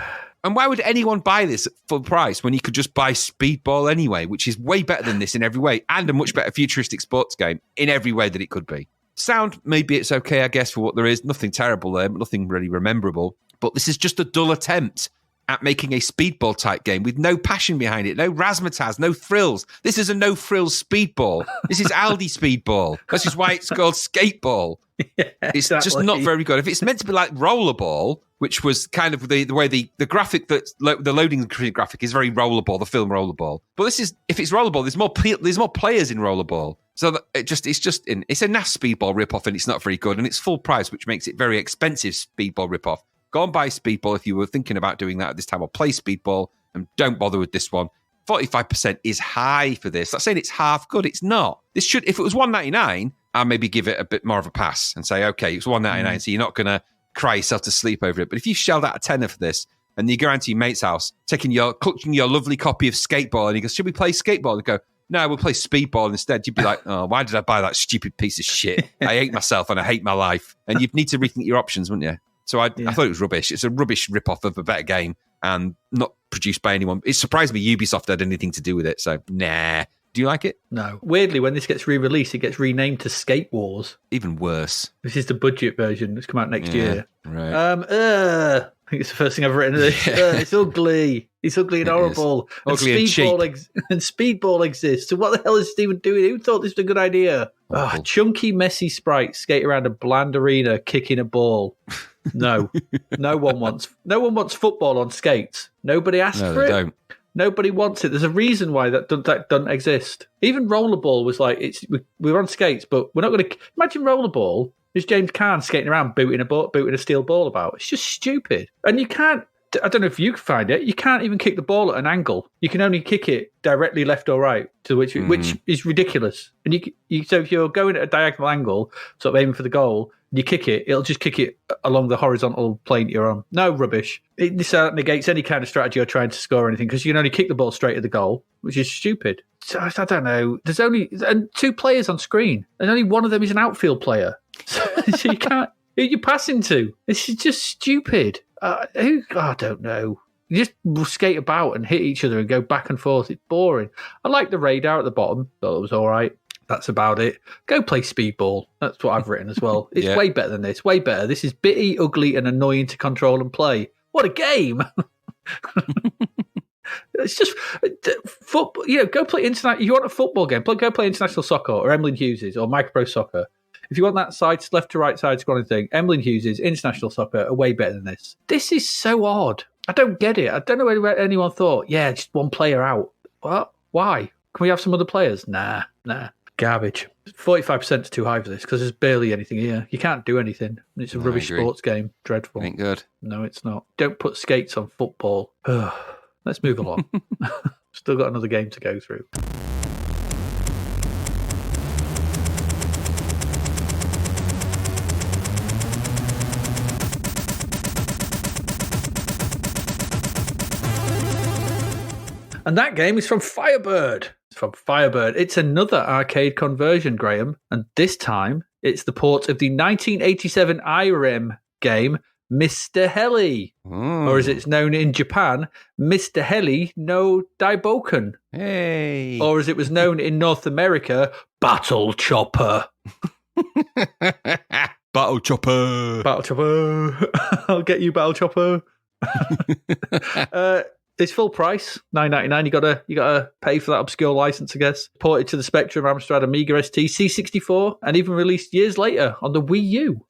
And why would anyone buy this at full price when you could just buy speedball anyway, which is way better than this in every way, and a much better futuristic sports game in every way that it could be? Sound, maybe it's okay, I guess, for what there is. Nothing terrible there, but nothing really rememberable. But this is just a dull attempt at making a speedball type game with no passion behind it, no razzmatazz, no thrills. This is a no frills speedball. This is Aldi speedball. That's just why it's called skateball. Yeah, it's just not very good. If it's meant to be like rollerball, which was kind of the way the graphic that the loading graphic is very rollerball, the film rollerball. But this is, if it's rollerball, there's more players in rollerball. So that it's a NAS speedball ripoff, and it's not very good, and it's full price, which makes it very expensive speedball ripoff. Go and buy speedball if you were thinking about doing that at this time, or play speedball, and don't bother with this one. 45% is high for this. I'm saying it's half good. It's not. This should, if it was $1.99, I'll maybe give it a bit more of a pass and say, okay, it's $1.99, so you're not going to cry yourself to sleep over it. But if you shelled out a tenner for this, and you go around to your mate's house, clutching your lovely copy of Skateball, and he goes, should we play Skateball? And go, no, we'll play Speedball instead. You'd be like, oh, why did I buy that stupid piece of shit? I hate myself and I hate my life. And you'd need to rethink your options, wouldn't you? So I thought it was rubbish. It's a rubbish rip-off of a better game and not produced by anyone. It surprised me Ubisoft had anything to do with it. So, nah. Do you like it? No. Weirdly, when this gets re-released, it gets renamed to Skate Wars. Even worse. This is the budget version. It's come out next year. Right. I think it's the first thing I've written. It's ugly. It's ugly and horrible. Ugly and cheap. And Speedball exists. So what the hell is Steven doing? Who thought this was a good idea? Chunky, messy sprites skate around a bland arena kicking a ball. No. No one wants football on skates. Nobody asked for it. Don't. Nobody wants it. There's a reason why that doesn't exist. Even rollerball was like, we're on skates, but we're not going to imagine rollerball. There's James Caan skating around booting a steel ball about. It's just stupid. And you can't, I don't know if you can find it, you can't even kick the ball at an angle. You can only kick it directly left or right, which is ridiculous. And so if you're going at a diagonal angle, sort of aiming for the goal, you kick it, it'll just kick it along the horizontal plane you're on. No, rubbish. This negates any kind of strategy or trying to score or anything, because you can only kick the ball straight at the goal, which is stupid. So I don't know. There's only 2 players on screen, and only one of them is an outfield player. So you can't. Who are you passing to? This is just stupid. I don't know. You just skate about and hit each other and go back and forth. It's boring. I like the radar at the bottom. Thought it was all right. That's about it. Go play Speedball. That's what I've written as well. It's way better than this. Way better. This is bitty, ugly, and annoying to control and play. What a game! It's just football. Go play international. You want a football game? Go play international soccer or Emlyn Hughes's or Micro Soccer. If you want that side, left to right side scrolling thing, Emlyn Hughes's international soccer are way better than this. This is so odd. I don't get it. I don't know where anyone thought, just one player out. What? Why? Can we have some other players? Nah. Garbage. 45% is too high for this because there's barely anything here. You can't do anything. It's a rubbish sports game. Dreadful. Ain't good. No, it's not. Don't put skates on football. Let's move along. Still got another game to go through. And that game is from Firebird. It's another arcade conversion, Graham. And this time, it's the port of the 1987 Aaargh game, Mr. Heli. Or as it's known in Japan, Mr. Heli no Daiboken. Hey. Or as it was known in North America, Battle Chopper. Battle Chopper. Battle Chopper. I'll get you, Battle Chopper. It's full price, $9.99. You gotta pay for that obscure license, I guess. Ported to the Spectrum, Amstrad, Amiga ST, C64, and even released years later on the Wii U.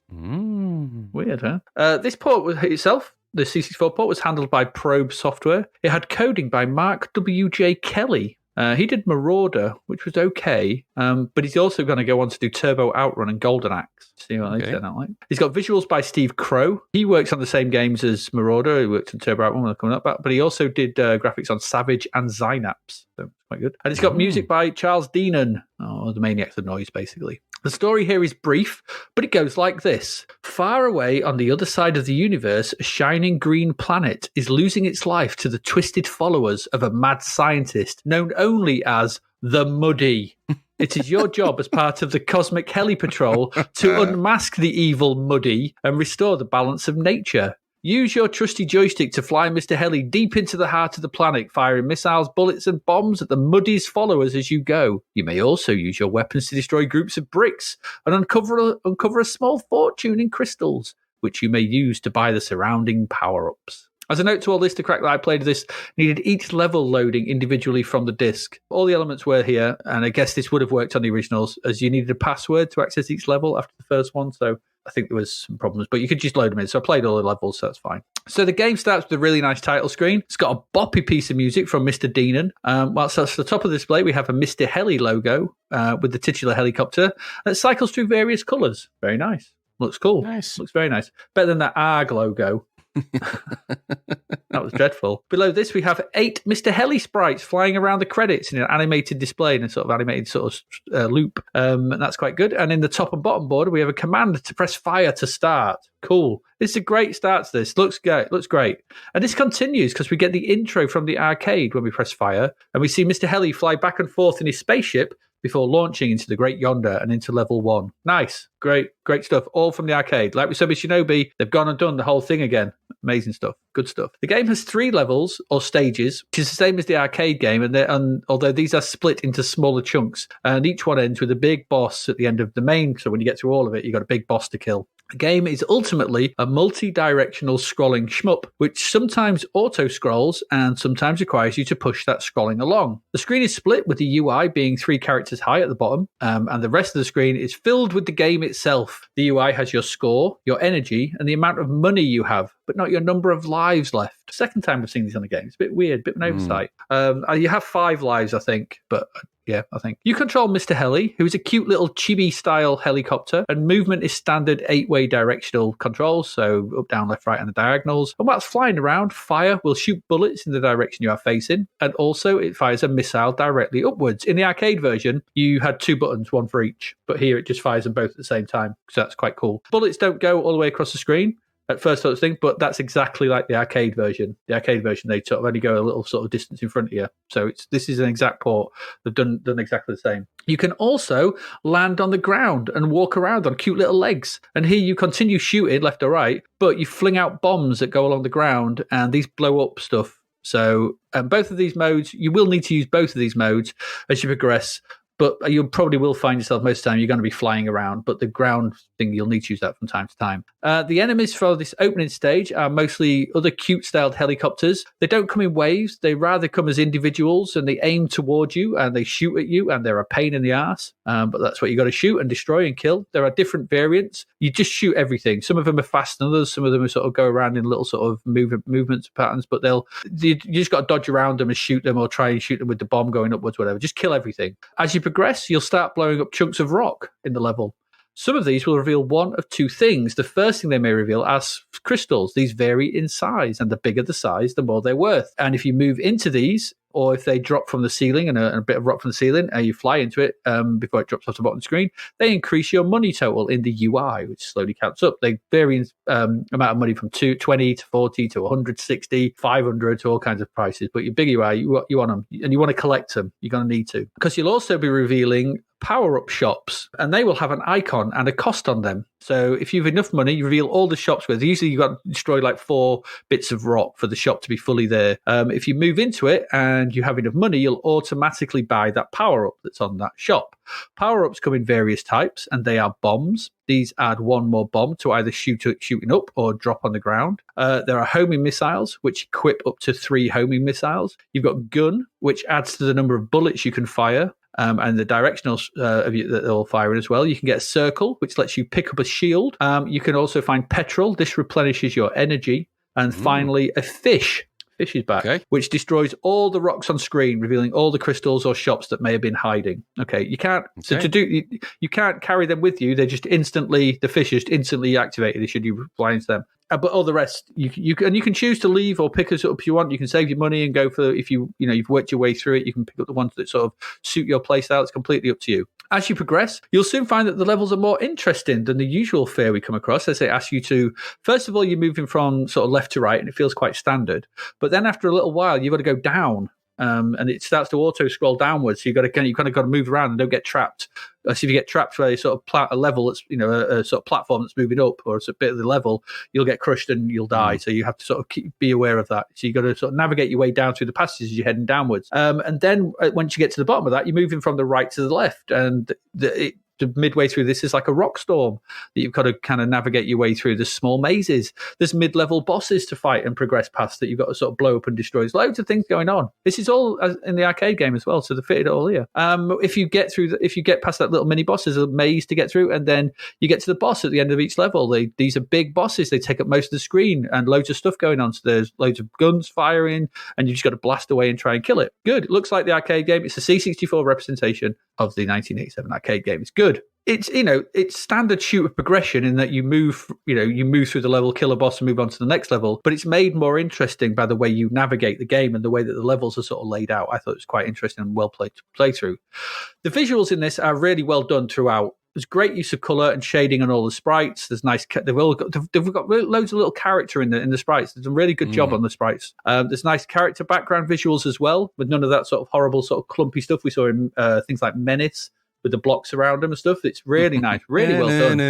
Weird, huh? This port itself, the C64 port, was handled by Probe Software. It had coding by Mark W.J. Kelly. He did Marauder, which was okay, but he's also going to go on to do Turbo Outrun and Golden Axe. See what they turn out like. He's got visuals by Steve Crow. He works on the same games as Marauder. He worked on Turbo Outrun when they're coming up, but he also did graphics on Savage and Synapse. So it's quite good. And it's got music by Charles Deenan, the Maniacs of Noise, basically. The story here is brief, but it goes like this. Far away on the other side of the universe, a shining green planet is losing its life to the twisted followers of a mad scientist known only as the Muddy. It is your job as part of the Cosmic Heli Patrol to unmask the evil Muddy and restore the balance of nature. Use your trusty joystick to fly Mr. Heli deep into the heart of the planet, firing missiles, bullets, and bombs at the Muddy's followers as you go. You may also use your weapons to destroy groups of bricks and uncover a small fortune in crystals, which you may use to buy the surrounding power-ups. As a note to all this, the crack that I played of this needed each level loading individually from the disc. All the elements were here, and I guess this would have worked on the originals, as you needed a password to access each level after the first one, so I think there was some problems, but you could just load them in. So I played all the levels, so that's fine. So the game starts with a really nice title screen. It's got a boppy piece of music from Mr. Deenan. Whilst at the top of the display, we have a Mr. Heli logo with the titular helicopter. And it cycles through various colours. Very nice. Looks cool. Nice. Looks very nice. Better than that Aaargh logo. That was dreadful. Below this, we have 8 Mr. Heli sprites flying around the credits in an animated display, in a sort of animated sort of loop. And that's quite good. And in the top and bottom border, we have a command to press fire to start. Cool. This is a great start to this. Looks great. And this continues because we get the intro from the arcade when we press fire, and we see Mr. Heli fly back and forth in his spaceship before launching into the Great Yonder and into level 1. Nice. Great stuff. All from the arcade. Like we said with Shinobi, they've gone and done the whole thing again. Amazing stuff. Good stuff. The game has 3 levels or stages, which is the same as the arcade game, and although these are split into smaller chunks, and each one ends with a big boss at the end of the main. So when you get through all of it, you've got a big boss to kill. The game is ultimately a multi-directional scrolling shmup, which sometimes auto-scrolls and sometimes requires you to push that scrolling along. The screen is split, with the UI being 3 characters high at the bottom, and the rest of the screen is filled with the game itself. The UI has your score, your energy, and the amount of money you have, but not your number of lives left. Second time I've seen these on the game. It's a bit weird, a bit of an oversight. You have 5 lives, I think, but... yeah, I think. You control Mr. Heli, who is a cute little chibi-style helicopter, and movement is standard 8-way directional controls, so up, down, left, right, and the diagonals. And whilst flying around, fire will shoot bullets in the direction you are facing, and also it fires a missile directly upwards. In the arcade version, you had 2 buttons, one for each, but here it just fires them both at the same time, so that's quite cool. Bullets don't go all the way across the screen at first sort of thing, but that's exactly like the arcade version. The arcade version, they sort of only go a little sort of distance in front of you. So this is an exact port. They've done exactly the same. You can also land on the ground and walk around on cute little legs. And here you continue shooting left or right, but you fling out bombs that go along the ground, and these blow up stuff. So both of these modes, you will need to use both of these modes as you progress. But you probably will find yourself most of the time you're going to be flying around, but the ground thing, you'll need to use that from time to time. The enemies for this opening stage are mostly other cute-styled helicopters. They don't come in waves. They rather come as individuals, and they aim towards you, and they shoot at you, and they're a pain in the arse. But that's what you got to shoot and destroy and kill. There are different variants. You just shoot everything. Some of them are faster than others. Some of them are sort of go around in little sort of movements patterns, but you just got to dodge around them and shoot them, or try and shoot them with the bomb going upwards, whatever. Just kill everything. As you progress, you'll start blowing up chunks of rock in the level. Some of these will reveal one of 2 things. The first thing they may reveal as crystals. These vary in size, and the bigger the size, the more they're worth. And if you move into these, or if they drop from the ceiling and a bit of rock from the ceiling, and you fly into it before it drops off the bottom screen, they increase your money total in the UI, which slowly counts up. They vary in amount of money from 20 to 40 to 160, 500 to all kinds of prices. But your bigger you are, you want them, and you want to collect them. You're going to need to. Because you'll also be revealing power-up shops, and they will have an icon and a cost on them. So if you have enough money, you reveal all the shops with. Usually you've got to destroy like 4 bits of rock for the shop to be fully there. If you move into it and you have enough money, you'll automatically buy that power-up that's on that shop. Power-ups come in various types, and they are bombs. These add 1 more bomb to either shooting up or drop on the ground. There are homing missiles, which equip up to 3 homing missiles. You've got gun, which adds to the number of bullets you can fire. And the directional that they'll fire in as well. You can get a circle, which lets you pick up a shield. You can also find petrol. This replenishes your energy. And finally, a fish. Fish is back, which destroys all the rocks on screen, revealing all the crystals or shops that may have been hiding. You can't you can't carry them with you. They're just the fish is instantly activated should you fly into them. But all the rest, you can choose to leave or pick us up if you want. You can save your money and go for, if you've worked your way through it, you can pick up the ones that sort of suit your play style. It's completely up to you. As you progress, you'll soon find that the levels are more interesting than the usual fare we come across, as they ask you to, first of all, you're moving from sort of left to right, and it feels quite standard. But then after a little while, you've got to go down. And it starts to auto scroll downwards. So you kind of got to move around and don't get trapped. So if you get trapped by a sort of a level that's a sort of platform that's moving up, or it's a bit of the level, you'll get crushed and you'll die. So you have to sort of be aware of that. So you got to sort of navigate your way down through the passages as you're heading downwards. And then once you get to the bottom of that, you're moving from the right to the left, and midway through this is like a rock storm that you've got to kind of navigate your way through. There's small mazes, there's mid-level bosses to fight and progress past that you've got to sort of blow up and destroy. There's loads of things going on. This is all in the arcade game as well, so they fitted it all here. If you get past that little mini boss, there's a maze to get through, and then you get to the boss at the end of each level. These are big bosses. They take up most of the screen and loads of stuff going on. So there's loads of guns firing, and you just got to blast away and try and kill it. Good. It looks like the arcade game. It's a C64 representation of the 1987 arcade game. It's good. It's standard shooter progression in that you move through the level, kill a boss, and move on to the next level. But it's made more interesting by the way you navigate the game and the way that the levels are sort of laid out. I thought it was quite interesting and well played to play through. The visuals in this are really well done throughout. There's great use of color and shading on all the sprites. There's nice. They've got loads of little character in the sprites. There's a really good job on the sprites. There's nice character background visuals as well, with none of that sort of horrible, sort of clumpy stuff we saw in things like Menace, with the blocks around them and stuff. It's really nice, really well done.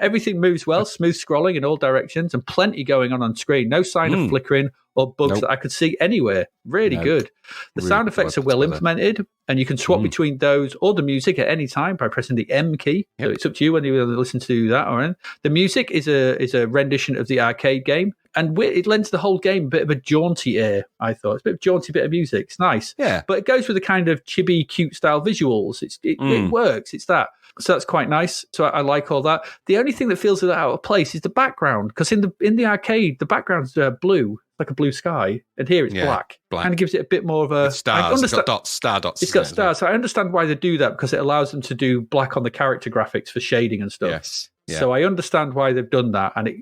Everything moves well, smooth scrolling in all directions, and plenty going on screen. No sign of flickering or bugs that I could see anywhere. Really good. The sound effects are well implemented, and you can swap between those or the music at any time by pressing the M key. So it's up to you whether you listen to that or anything. The music is a rendition of the arcade game, and it lends the whole game a bit of a jaunty air, I thought. It's a bit of a jaunty bit of music. It's nice. Yeah. But it goes with the kind of chibi, cute style visuals. It works. It's that. So that's quite nice. So I like all that. The only thing that feels out of place is the background, because in the arcade, the background's blue, like a blue sky, and here it's black. And it gives it a bit more of a... With stars. It's got dots, star dots. It's got stars. So I understand why they do that, because it allows them to do black on the character graphics for shading and stuff. Yes. Yeah. So I understand why they've done that, and it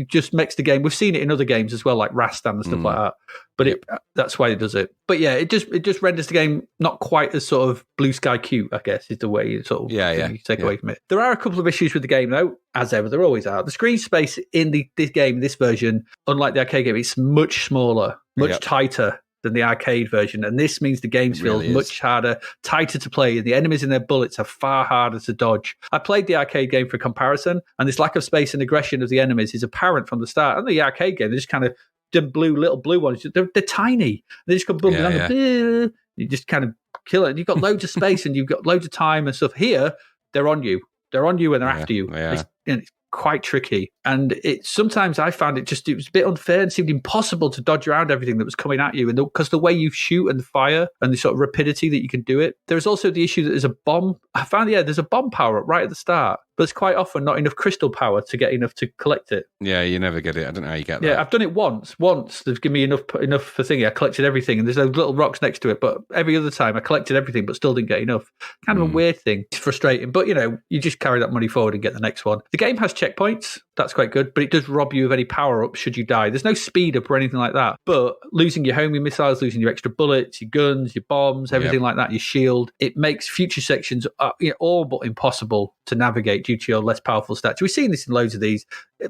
just makes the game. We've seen it in other games as well, like Rastan and stuff like that. But that's why it does it. But yeah, it just renders the game not quite as sort of blue sky cute, I guess, is the way you sort of you take away from it. There are a couple of issues with the game though, as ever. There always are. The screen space in this game, this version, unlike the arcade game, it's much smaller, much tighter than the arcade version, and this means the game feels much harder, tighter to play, and the enemies and their bullets are far harder to dodge. I played the arcade game for comparison, and this lack of space and aggression of the enemies is apparent from the start. And the arcade game, they're just kind of little blue ones. They're tiny. They just come bumping along. You just kind of kill it. And you've got loads of space and you've got loads of time and stuff. Here, they're on you. They're on you and they're after you. Yeah. It's quite tricky. And sometimes I found it was a bit unfair and seemed impossible to dodge around everything that was coming at you. And because the way you shoot and fire and the sort of rapidity that you can do it, there's also the issue that there's a bomb. I found, there's a bomb power up right at the start, but it's quite often not enough crystal power to get enough to collect it. Yeah, you never get it. I don't know how you get that. Yeah, I've done it once. Once they've given me enough for thingy. I collected everything, and there's those little rocks next to it. But every other time, I collected everything, but still didn't get enough. Kind of a weird thing. It's frustrating, but you just carry that money forward and get the next one. The game has checkpoints. That's quite good, but it does rob you of any power up should you die. There's no speed up or anything like that. But losing your homing missiles, losing your extra bullets, your guns, your bombs, everything like that, your shield, it makes future sections all but impossible to navigate due to your less powerful stats. We've seen this in loads of these,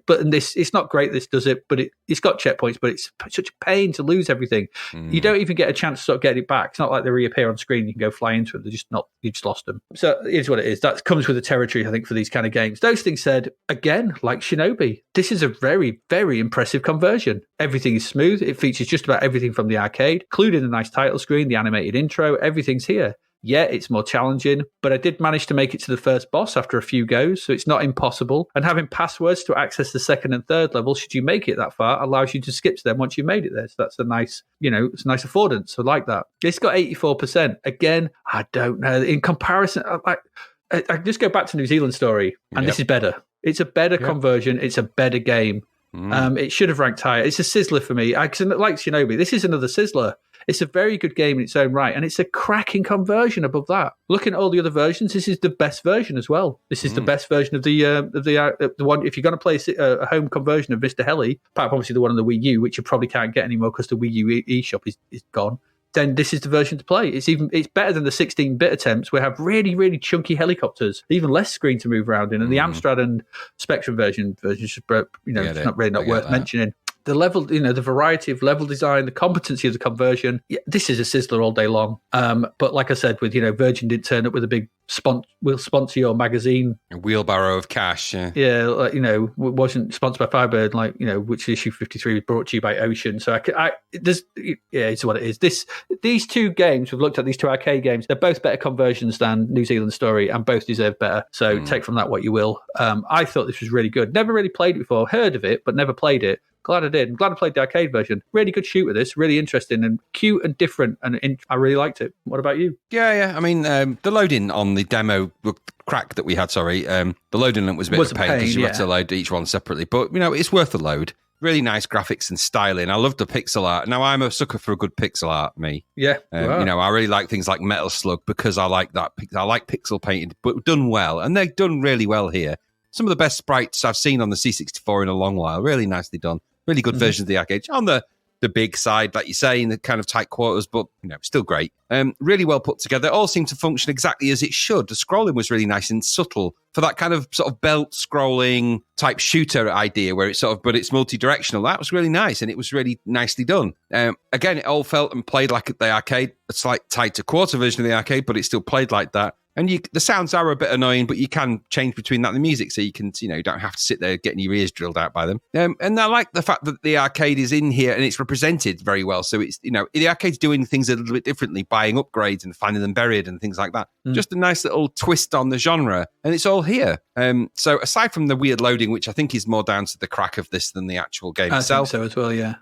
but in this, it's not great. This does it, but it's got checkpoints. But it's such a pain to lose everything. You don't even get a chance to sort of get it back. It's not like they reappear on screen. You can go fly into it. They're just not. You just lost them. So it is what it is. That comes with the territory, I think, for these kind of games. Those things said, again, like Shinobi, this is a very, very impressive conversion. Everything is smooth. It features just about everything from the arcade, including the nice title screen, the animated intro. Everything's here. Yeah, it's more challenging, but I did manage to make it to the first boss after a few goes, so it's not impossible. And having passwords to access the second and third level, should you make it that far, allows you to skip to them once you've made it there. So that's a nice, it's a nice affordance. I like that. It's got 84%. Again, I don't know. In comparison, I just go back to New Zealand Story, and this is better. It's a better conversion. It's a better game. It should have ranked higher. It's a sizzler for me. Like Shinobi, this is another sizzler. It's a very good game in its own right, and it's a cracking conversion above that. Looking at all the other versions, this is the best version as well. This is the best version of the one. If you're going to play a home conversion of Mr. Heli, apart from obviously the one on the Wii U, which you probably can't get anymore because the Wii U eShop is gone. then this is the version to play. It's better than the 16-bit attempts where have really, really chunky helicopters, even less screen to move around in. And the Amstrad and Spectrum version it's not worth mentioning. The level, the variety of level design, the competency of the conversion. Yeah, this is a sizzler all day long. But like I said, with Virgin didn't turn up with a big we'll sponsor your magazine, a wheelbarrow of cash. Yeah, like, wasn't sponsored by Firebird, like which issue 53 was brought to you by Ocean. So it's what it is. These two games we've looked at, these two arcade games, they're both better conversions than New Zealand Story, and both deserve better. So take from that what you will. I thought this was really good. Never really played it before, heard of it, but never played it. Glad I did. I'm glad I played the arcade version. Really good shooter, this. Really interesting and cute and different. And I really liked it. What about you? Yeah. I mean, the loading on the demo crack that we had, the loading link was a bit of a pain because you had to load each one separately. But, it's worth the load. Really nice graphics and styling. I love the pixel art. Now, I'm a sucker for a good pixel art, me. Yeah. I really like things like Metal Slug because I like that. I like pixel painted, but done well. And they're done really well here. Some of the best sprites I've seen on the C64 in a long while. Really nicely done. Really good versions of the arcade. On the big side, like you say, in the kind of tight quarters, but, still great. Really well put together. It all seemed to function exactly as it should. The scrolling was really nice and subtle for that kind of sort of belt scrolling type shooter idea where it's but it's multi-directional. That was really nice, and it was really nicely done. Again, it all felt and played like the arcade, a slight tight to quarter version of the arcade, but it still played like that. And the sounds are a bit annoying, but you can change between that and the music, so you can, you don't have to sit there getting your ears drilled out by them. And I like the fact that the arcade is in here and it's represented very well. So it's, the arcade's doing things a little bit differently, buying upgrades and finding them buried and things like that. Just a nice little twist on the genre, and it's all here. So aside from the weird loading, which I think is more down to the crack of this than the actual game itself. I think so as well, yeah.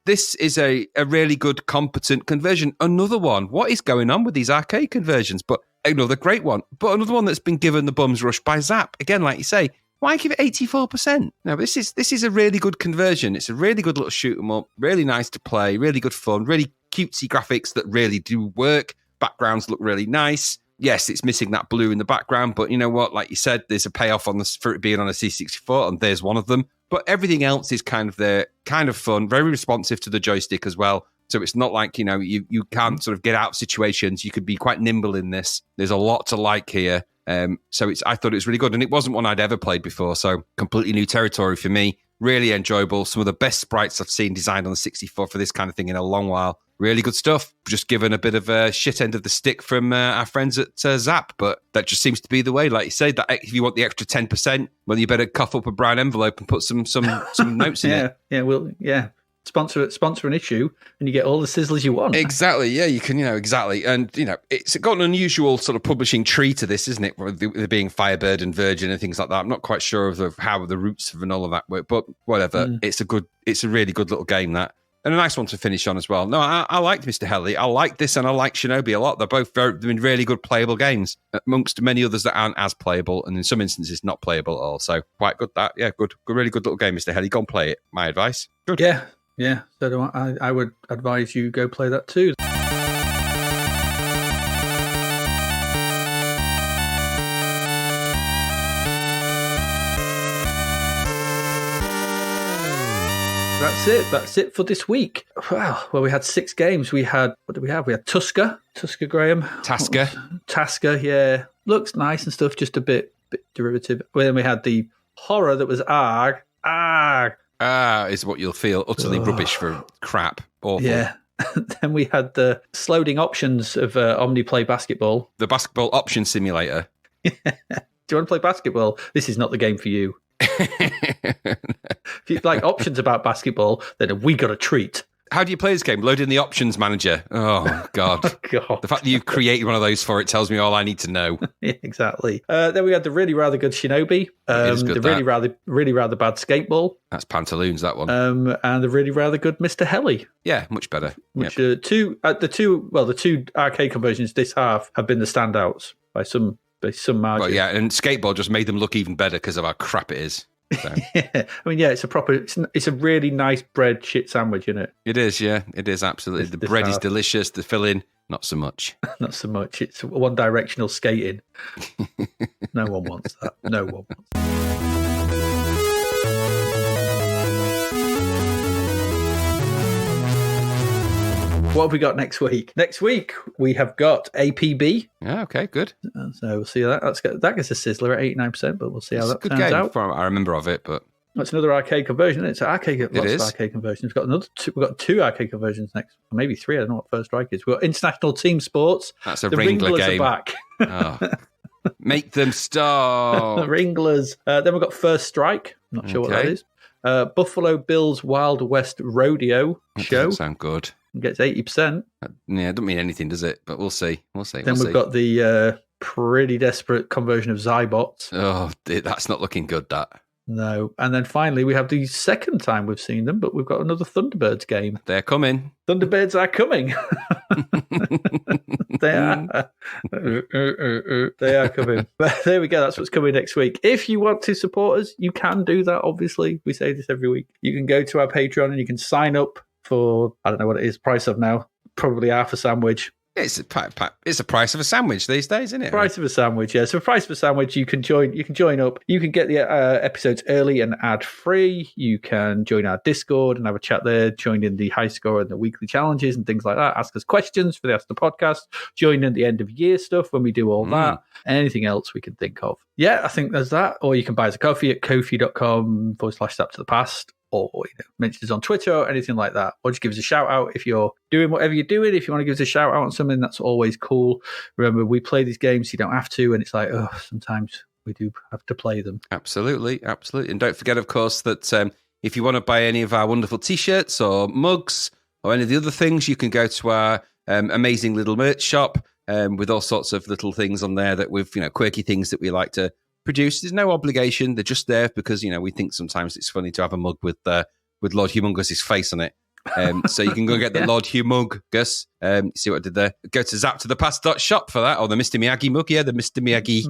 This is a really good, competent conversion. Another one. What is going on with these arcade conversions? But another great one. But another one that's been given the bum's rush by Zapped. Again, like you say, why give it 84%? Now, this is a really good conversion. It's a really good little shoot 'em up. Really nice to play. Really good fun. Really cutesy graphics that really do work. Backgrounds look really nice. Yes, it's missing that blue in the background, but you know what? Like you said, there's a payoff on this for it being on a C64, and there's one of them. But everything else is kind of there, kind of fun, very responsive to the joystick as well. So it's not like, you can't sort of get out of situations. You could be quite nimble in this. There's a lot to like here. So I thought it was really good. And it wasn't one I'd ever played before. So completely new territory for me. Really enjoyable. Some of the best sprites I've seen designed on the 64 for this kind of thing in a long while. Really good stuff. Just given a bit of a shit end of the stick from our friends at Zapped, but that just seems to be the way. Like you say, that if you want the extra 10%, well, you better cough up a brown envelope and put some notes in it. Yeah. Sponsor an issue, and you get all the sizzlers you want. Exactly. Yeah, you can. Exactly. And it's got an unusual sort of publishing tree to this, isn't it? With there being Firebird and Virgin and things like that. I'm not quite sure of how the roots of and all of that work, but whatever. It's a really good little game, that. And a nice one to finish on as well. No, I liked Mr. Heli. I like this, and I like Shinobi a lot. They're both they've been really good playable games, amongst many others that aren't as playable, and in some instances not playable at all. So quite good. That good, really good little game, Mr. Heli. Go and play it. My advice. Good. Yeah. So do I would advise you go play that too. That's it for this week. Wow. Well, we had 6 games. What did we have? We had Tusker, Graham. Tasker, yeah. Looks nice and stuff, just a bit derivative. Well, then we had the horror that was Aaargh. Is what you'll feel utterly rubbish for crap. Awful. Yeah. Then we had the loading options of Omni-Play Basketball. The basketball option simulator. Do you want to play basketball? This is not the game for you. If you like options about basketball, then we got a treat. How do you play this game? Load in the options manager. Oh, God. Oh, God. The fact that you've created one of those for it tells me all I need to know. Yeah, exactly. Then we had the really rather good Shinobi. Really rather bad Skateball. That's Pantaloons, that one. And the really rather good Mr. Heli. Yeah, much better. Which the two arcade conversions this half have been the standouts by some margin. Well, yeah, and Skateball just made them look even better because of how crap it is. So. Yeah. I mean, yeah, it's a really nice bread shit sandwich, isn't it? It is, yeah. It is, absolutely. The bread is delicious. The filling, not so much. Not so much. It's one-directional skating. No one wants that. No one wants that. What have we got next week? Next week, we have got APB. Yeah, okay, good. So we'll see how that gets a sizzler at 89%, but we'll see how It's that a good turns game. out. I remember of it, but That's another arcade conversion, isn't it? So lots of arcade conversions. We've got two arcade conversions next, or maybe three. I don't know what First Strike is. We've got International Team Sports. That's a the Ringler Ringlers game. Are back. Oh. Make them stop. The Ringlers. Then we've got First Strike. I'm not sure what that is. Buffalo Bill's Wild West Rodeo show. Doesn't sound good. Gets 80%. Yeah, it doesn't mean anything, does it? But we'll see. Then we've got the pretty desperate conversion of Zybots. Oh, that's not looking good, that. No. And then finally, we have the second time we've seen them, but we've got another Thunderbirds game. They're coming. Thunderbirds are coming. They are. They are coming. But there we go. That's what's coming next week. If you want to support us, you can do that, obviously. We say this every week. You can go to our Patreon and you can sign up for, I don't know what it is, price of now, probably half a sandwich. It's a price of a sandwich these days, isn't it? Price of a sandwich, yeah. So, price of a sandwich, you can join up. You can get the episodes early and ad free. You can join our Discord and have a chat there. Join in the high score and the weekly challenges and things like that. Ask us questions for the Ask the Podcast. Join in the end of year stuff when we do all that. Anything else we can think of. Yeah, I think there's that. Or you can buy us a coffee at ko-fi.com/Zapped to the Past. Or mention us on Twitter or anything like that. Or just give us a shout out if you're doing whatever you're doing. If you want to give us a shout out on something, that's always cool. Remember, we play these games, so you don't have to. And it's like, sometimes we do have to play them. Absolutely. And don't forget, of course, that if you want to buy any of our wonderful T-shirts or mugs or any of the other things, you can go to our amazing little merch shop with all sorts of little things on there that we've, quirky things that we like to produce. There's no obligation. They're just there because, we think sometimes it's funny to have a mug with Lord Humongous' face on it. So you can go and get the Lord Humongous. See what I did there? Go to zaptothepast.shop for that, or the Mr. Miyagi mug, the Mr. Miyagi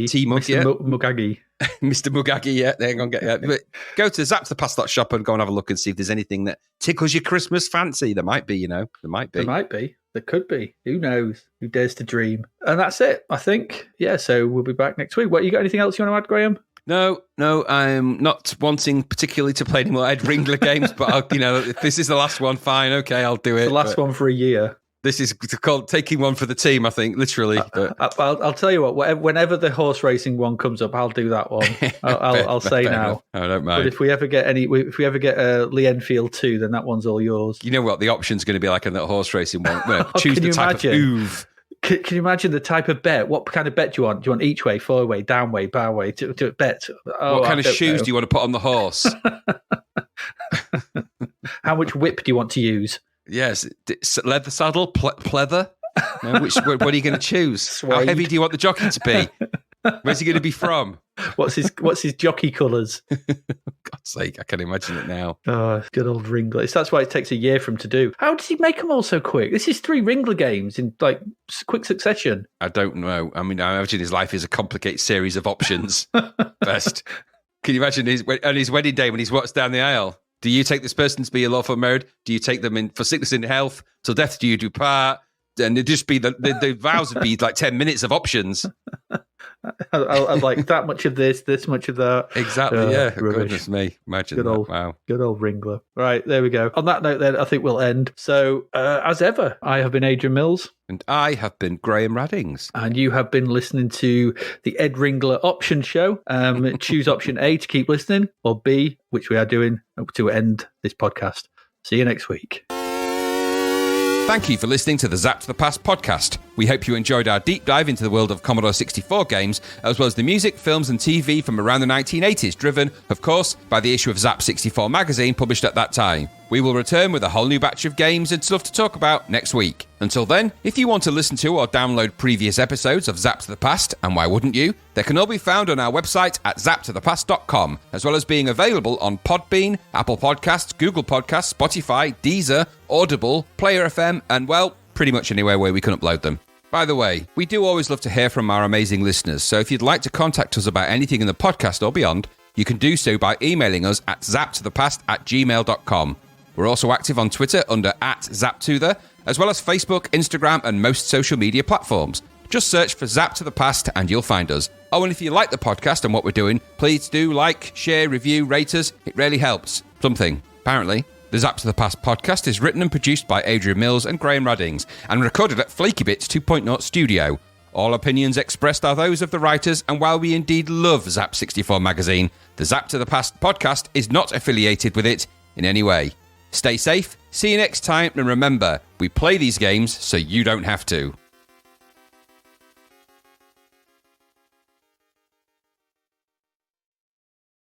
tea mug, Mr. Mugagi. Mr. Mugagi, there you go. But go to zaptothepast.shop and go and have a look and see if there's anything that tickles your Christmas fancy. There might be, There might be. There could be. Who knows? Who dares to dream? And that's it, I think. Yeah, so we'll be back next week. What, you got anything else you want to add, Graham? No, I'm not wanting particularly to play any more Ed Ringler games, but if this is the last one, fine, okay, I'll do it. The last one for a year. This is called taking one for the team, I think, literally. I'll tell you what, whenever the horse racing one comes up, I'll do that one. I'll say now. I don't mind. But if we ever get Lee Enfield 2, then that one's all yours. You know what? The option's going to be like in that horse racing one. Choose the type of move. Can you imagine the type of bet? What kind of bet do you want? Do you want each way, forward way, down way, bar way to bet? What kind of shoes do you want to put on the horse? How much whip do you want to use? Yes, leather saddle, pleather. No, what are you going to choose? Suede. How heavy do you want the jockey to be? Where's he going to be from? What's his jockey colours? God's sake, I can imagine it now. Oh, good old Ringler. That's why it takes a year for him to do. How does he make them all so quick? This is 3 Ringler games in quick succession. I don't know. I mean, I imagine his life is a complicated series of options. Best. Can you imagine on his wedding day when he's walks down the aisle? Do you take this person to be your lawful married? Do you take them in for sickness and health? Till death do you do part? And it'd just be the vows would be like 10 minutes of options. I'd like that much of this much of that. Exactly, yeah. Rubbish. Goodness me. Imagine good that. Old, wow. Good old Ringler. Right, there we go. On that note then, I think we'll end. So, as ever, I have been Adrian Mills. And I have been Graham Raddings. And you have been listening to the Ed Ringler option show. Choose option A to keep listening, or B, which we are doing, to end this podcast. See you next week. Thank you for listening to the Zapped to the Past podcast. We hope you enjoyed our deep dive into the world of Commodore 64 games, as well as the music, films and TV from around the 1980s, driven, of course, by the issue of Zap 64 magazine published at that time. We will return with a whole new batch of games and stuff to talk about next week. Until then, if you want to listen to or download previous episodes of Zapped to the Past, and why wouldn't you, they can all be found on our website at zappedtothepast.com, as well as being available on Podbean, Apple Podcasts, Google Podcasts, Spotify, Deezer, Audible, Player FM, and, well, pretty much anywhere where we can upload them. By the way, we do always love to hear from our amazing listeners, so if you'd like to contact us about anything in the podcast or beyond, you can do so by emailing us at zappedtothepast@gmail.com. We're also active on Twitter under @ZapTother, as well as Facebook, Instagram, and most social media platforms. Just search for Zapped to the Past and you'll find us. Oh, and if you like the podcast and what we're doing, please do like, share, review, rate us. It really helps. Something, apparently. The Zapped to the Past podcast is written and produced by Adrian Mills and Graham Raddings and recorded at FlakyBits 2.0 Studio. All opinions expressed are those of the writers, and while we indeed love Zap64 magazine, the Zapped to the Past podcast is not affiliated with it in any way. Stay safe, see you next time, and remember, we play these games so you don't have to.